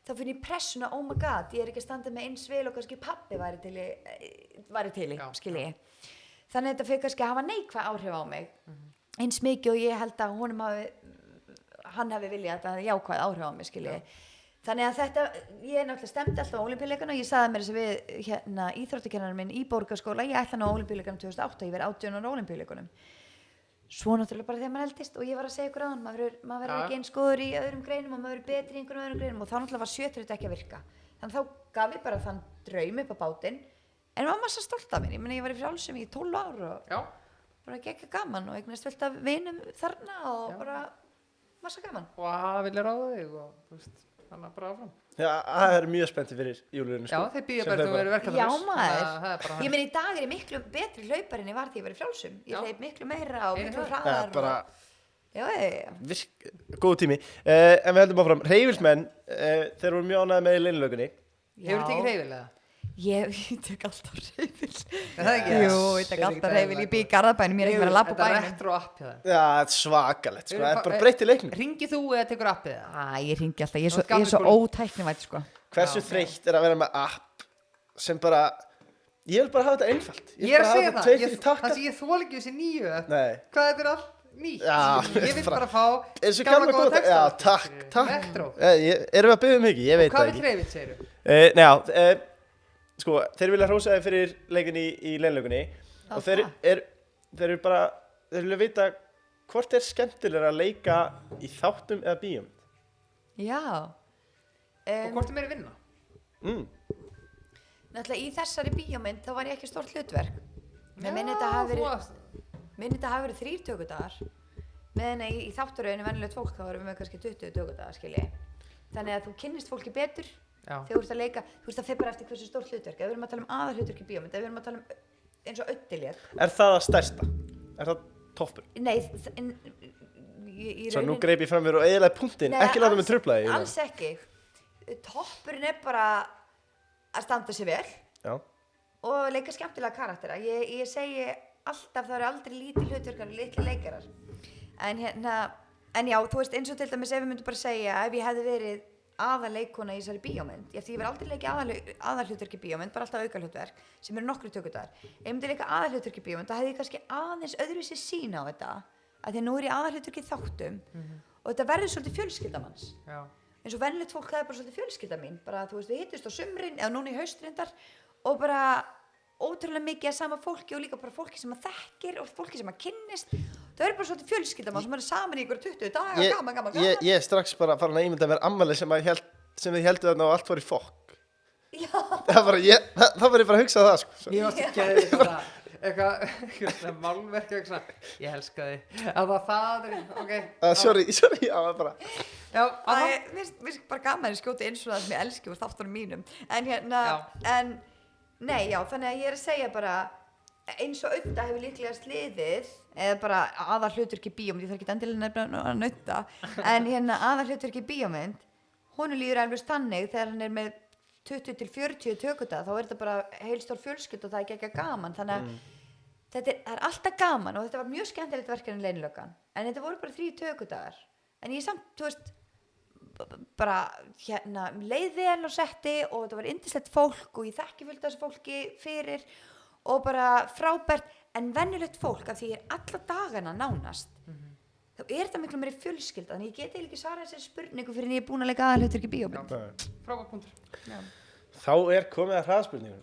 þá finn ég pressuna, oh my god, ég er ekki að standa með eins vel og kannski pabbi væri til í, skilji. Þannig að þetta fyrir kannski að hafa neikvæð áhrif á mig, eins mikið og ég held að hann hafi viljað þetta jákvæð áhrif á mig, skilji. Þannig að þetta, ég náttúrulega stemdi alltaf á Ólympíuleikana og ég sagði mér þess að við hérna íþróttakennarinn minn í Borgarskóla, ég ætla að ná Ólympíuleikanum 2008, ég verið 18 ára á Ólympíuleikunum. Svo náttúrulega bara þegar maður eldist og ég var að segja ykkur áðan, maður verður ekki eins góður í öðrum greinum og maður verður betri í einhverjum öðrum greinum og þá náttúrulega var sjötrut ekki að virka. Þannig þá gaf ég bara þann draum upp á bátinn, en var massa stolt af mér, ég meina ég var í frjálsum í 12 ár og bara gegga gaman og eignast fullt af vinum þarna og bara massa gaman. Og að vilja ráða þig og þú veist, þannig bara áfram. Já, það er mjög spenntið fyrir júlíunni. Já, þeir býja bara að þú verður verkefnalaus. Já maður, ég meina í dag er ég miklu betri hlaupar en ég var því ég var í frjálsum. Ég hleyp miklu meira og miklu hraðar. Bara, já. Góð tími. En við heldum áfram, hreyfilsmenn, þeir voru mjög ánægðir með leynilögunni. Hefur þið tekið hreyfil eða? Ég tek alltaf hreyfil. Er það ekki? Jú, ég tek alltaf hreyfil, ég bý í Garðabænum, ég er ekki verið að labba á bænum. Þetta er retro app hjá það. Já, þetta er svakalegt, sko, það er bara breytt í leiknum. Ringið þú eða tekur appið það? Ég ringi alltaf, ég er svo ótæknivætt, sko. Hversu þreytt er að vera með app sem bara, ég vil bara hafa þetta einfalt. Ég er að segja það, það sem ég þól ekki þessi nýju app. Nei. Hvað er fyrir allt nýtt? Já, ég vil bara fá gamla góða texta. Já, takk. Erum við að biðja mikið? Ég veit það ekki. Hvað er hreyfill, segirðu? Sko, þeir vilja hrósa þig fyrir leikin í leynilögunni og þeir eru bara, þeir vilja vita hvort er skemmtilega að leika í þáttum eða bíómynd. Já. Og hvort er meiri vinna? Náttúrulega í þessari bíómynd þá var ég ekki stórt hlutverk. Minn þetta hafi verið 3 tökudagar. Meðan í þáttaröðinu venjulegt fólk þá erum við með kannski 20 tökudagar, skilji. Þannig að þú kynnist fólki betur. Þegar þú ert að leika, þú veist það fer bara eftir hversu stórt hlutverk. Ef við erum að tala um aðalhlutverk í bíómynd, ef við erum að tala um eins og Öddilér. Er það stærsta? Er það toppur? Nei, Svo nú greip ég fram mér og eiginlega punktinn, ekki láta mig trufla þig. Alls ekki. Toppurinn er bara að standa sig vel og leika skemmtilega karaktera. Ég segi alltaf, það eru aldrei lítið hlutverkar og litli leikarar. En já, þú veist eins og til dæmis ef við myndum bara segja, ef ég hefði verið aðaleikona í þessari bíómynd, því ég verð aldrei leikið aðalhlutverk í bíómynd, bara alltaf aukahlutverk sem eru nokkru tökudagar. Ef ég myndi leika aðalhlutverk í bíómynd, þá hefði ég kannski aðeins öðruvísi sýn á þetta, að því nú er ég aðalhlutverk í þáttum og þetta verður svolítið fjölskyldamanns. Eins og venjulegt fólk, það er bara svolítið fjölskylda mín, bara þú veist, við hittust á sumrin eða núna í haustrindar og bara ótrúlega mikið að sama fólki og líka bara fólki sem að þekkir og fólki sem að kynnist. Það er bara svolítið fjölskyldamann sem er saman í ykkur 20 daga, gaman. Ég er strax bara farin að ímynda mér ammæli sem við heldum þarna og allt var í fokk. Já. Það var ég bara að hugsa það, sko. Ég varst ekki að hugsa eitthvað málverk eitthvað svona, ég elska þig. Það er, ok. Sorry, já, bara. Já, mér finnst bara gaman að skjóta eins og það sem ég elski úr þáttunum mínum. Nei, já, þannig að ég er að segja bara eins og Audda hefur líklega sliðið eða bara aðalhlutverk í bíómynd, ég þarf ekki endilega nefna að nutta, en aðalhlutverk í bíómynd, honum líður alveg þannig þegar hann er með 20 til 40 tökudaga, þá er þetta bara heilstór fjölskylda og það er ekki gaman, þannig að það er alltaf gaman og þetta var mjög skemmtilegt verkefni Leynilöggan, en þetta voru bara 3 tökudagar, en ég samt, þú veist, bara leið vel á setti og þetta var yndislegt fólk og ég þekki fullt af þessu fólki fyrir og bara frábært, en venjulegt fólk af því ég alla dagana nánast þá þetta miklu meiri fjölskylda, þannig ég get eiginlega ekki svarað þessari spurningu fyrir en ég búin að leika aðalhlutverk í bíómynd. Frábært punktur. Þá komið að hraðspurningum.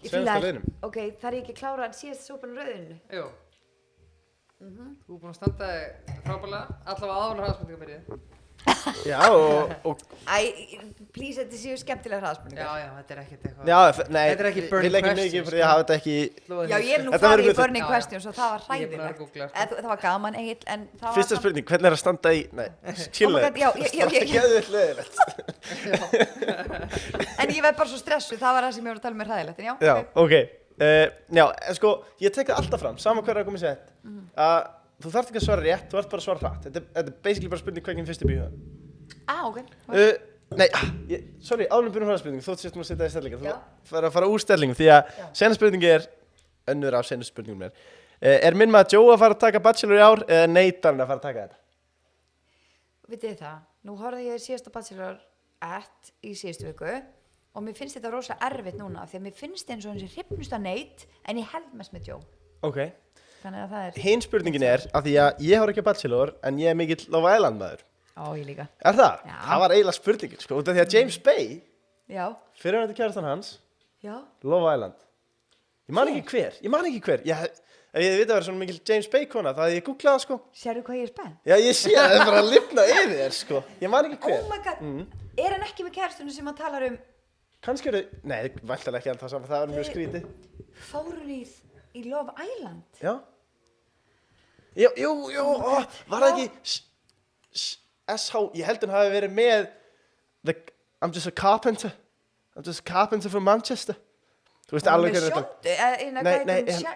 Ég fíla þér. Ok, það ég ekki að klára síðast súpan rauðinu. Jú. Þú er búin að standa þig frábærlega, allavega aðalega hraðspurningum fyrir þið. Já, og please, þetta séu skemmtilega hraðspurningar. Já, þetta er ekkert eitthvað. Já, nei, þetta er ekki burning við leggjum questions, mikið fyrir að hafa þetta ekki. Já, ég nú farið í burning questions og það var hræðilegt. Það var gaman Egill, en það var fyrsta spurning, hvernig að standa í, chilla. Já, en ég var bara svo stressuð, það var það sem ég var að tala með hræðilegt, en já, ok. Já, en sko, ég tek það alltaf fram, sama hver að komið sett, að þú þarft ekki að svara rétt, þú ert bara að svara hratt. Þetta er basically bara spurning hvað kemur fyrst upp í hugann. Ok. Nei, sorry, áðurum byrjum hraðspurningu, þótt sést að setja í stellingar. Þú fara úr stellingum, því að seinna spurningi önnur af seinna spurningum minn maður Joe að fara að taka Bachelor í ár eða neitar hann að fara að taka þetta? Vitið þið það, nú horfði ég síðasta Bachelor í síðustu viku og mér finnst þetta rosa erfitt núna, því að mér finnst eins og hans hrifnust að neit, en ég held mest með Joe. Ok. Þannig að það hinn spurningin af því að ég horf ekki að Bachelor en ég mikill Love Island maður. Ég líka. Er það? Já. Það var eiginlega spurningin, sko, út af því að James Bay, fyrirvændi kærastan hans, Love Island. Ég man ekki hver. Ef ég veit að vera svona mikill James Bay kona, það hefði ég googlað, sko. Sérðu hvað ég er spennt? Já, ég sé að það er bara að lifna yfir þér, sko. Ég man ekki hver. Oh my god, er hann ekki með kærastunni sem hann talar kannski nei, væntanlega ekki en það saman, það var mjög skrítið. Fóru í Love Island? Já. Jú, var það ekki SH, ég held hann hafi verið með I'm just a carpenter from Manchester. Þú veist alveg hvernig þetta.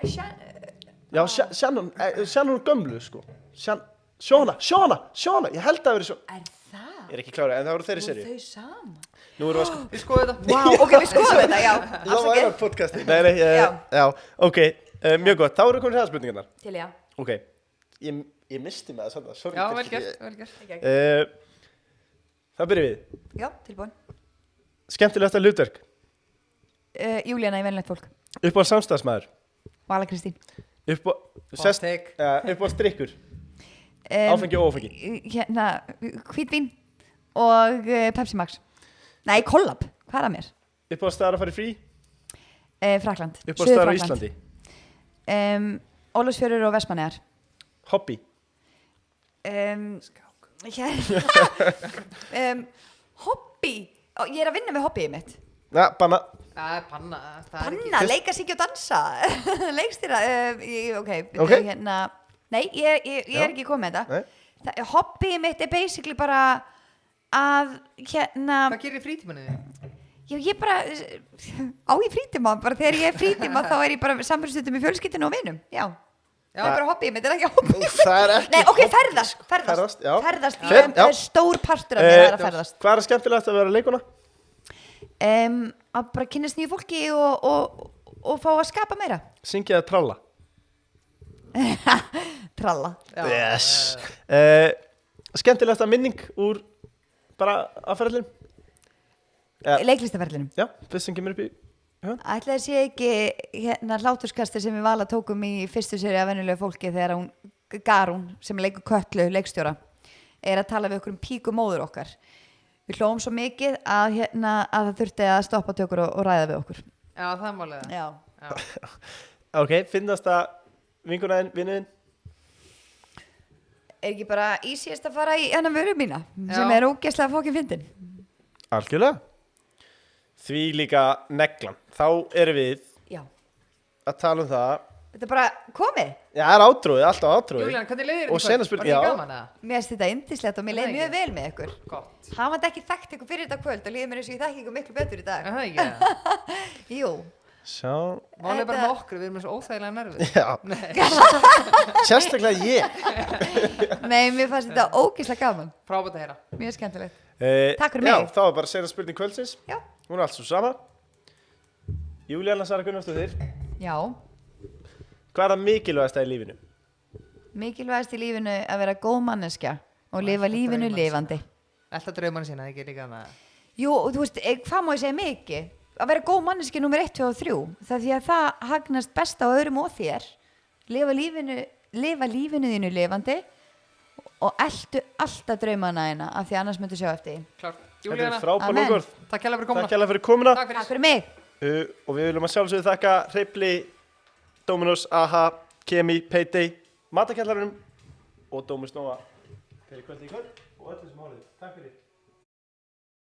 Shannon gömlu, sko. Shona, ég held að það verið svo. Er það? Ég er ekki klárið, en það voru þeirri serið. Voru þau saman? Nú erum við við skoðum þetta. Wow, ok, við skoðum þetta, já. Love Island podcasti. Nei, já, ok, mjög gott. Þá eru komin hraðspurningarnar. Til, já. Ok, ég misti með það, sorry. Já, vel gert. Það byrjum við. Já, tilbúin. Skemmtilegasta hlutverk. Júlíana í venjulegt fólk. Uppáhalds samstarfsmaður. Vala Kristín. Uppáhalds drykkur. Áfengi og ófengi. Hvítvín og Pepsi Max. Nei, Collab. Hvað er að mér? Uppáhalds staðar að fara í frí. Frakland. Uppáhalds staðar á Íslandi. Ólafsfjörður og Vestmannaeyjar. Hobby. Hobby. Ég er að vinna með hobbyið mitt. Panna. Panna. Panna, leika, syngja og dansa. Leikstýra. Ok. Nei, ég er ekki komið með þetta. Hobbyið mitt er basically bara að Hvað gerir í frítímanu þig? Já, ég bara á ég frítíma, bara þegar ég er frítíma þá er ég bara samfélstundum í fjölskyldinu og vinum. Já, það er bara hobbyið mitt, þetta er ekki hobbyið. Það er ekki. Nei, ok, ferðast. Ferðast, það er stór partur af mér að ferðast. Hvað er skemmtilegt að vera leikona? Að bara kynnast nýju fólki og fá að skapa meira. Syngja eða tralla? Tralla. Yes. Skemmtilegasta minning úr bara aðferðlinum? Leiklistaferðlinum. Já, fyrst sem kemur upp í Ætli það sé ekki hláturskastir sem við Vala tókum í fyrstu séri af venjulegu fólki þegar Garún sem leikur Kötlu, leikstjóra, er að tala við okkur píku móður okkar. Við hlóum svo mikið að það þurfti að stoppa tökur og ræða við okkur. Já, það er málega. Já. Ok, finnast það vingunaðinn, vinnuðinn? Er ekki bara easiest að fara í hennar vöru mína sem er ógeðslega fokkin fyndin? Algjörlega. Því líka neglan. Þá erum við að tala um það. Þetta er bara komið. Já, það er átróið, alltaf átróið. Júlíana, hvernig leiðir og seinna spurning, var það gaman eða? Mér finnst þetta yndislegt og mér leið mjög vel með ykkur. Gott. Hafandi ekki þekkt ykkur fyrir þetta kvöld og líður mér eins og ég þekki ykkur miklu betur í dag. Það ekki það? Jú. Málið er bara með okkur, við erum svo óþægilega nervið. Já. Sérstaklega ég. Nei, mér fannst þetta ógeðslega gaman. Frábært að heyra. Mjög skemmtilegt. Takk fyrir mig. Já, þá er bara seinna spurning kvöldsins. Já. Hún er allt svo sama. Júlíana Sara Gunnarsdóttir. Já. Hvað er það mikilvægasta í lífinu? Mikilvægast í lífinu að vera góð manneskja og lifa lífinu lifandi. Alltaf draumann sína, ekki líka hana. Jú, þú veist, hvað má ég segja mikið? Að vera góð manneskja nummer 1, 2 og 3. Það því að það hagnast best á öðrum og þér. Lifa lífinu þínu lifandi og eltu alltaf draumana þína af því annars myndu sjá eftir því. Klart. Þetta Júlíana, er frábær Amen. lokaorð. takk hérlega fyrir komuna. Takk hérlega fyrir komuna. Takk fyrir mig. Og við viljum að sjálfsögðu þakka Hreyfli, Dominos, AHA, Kemi, Payday, Matakjallaranum og Dómus Nóa fyrir kvöldið í kvöld og öllu sem hálfið. Takk fyrir.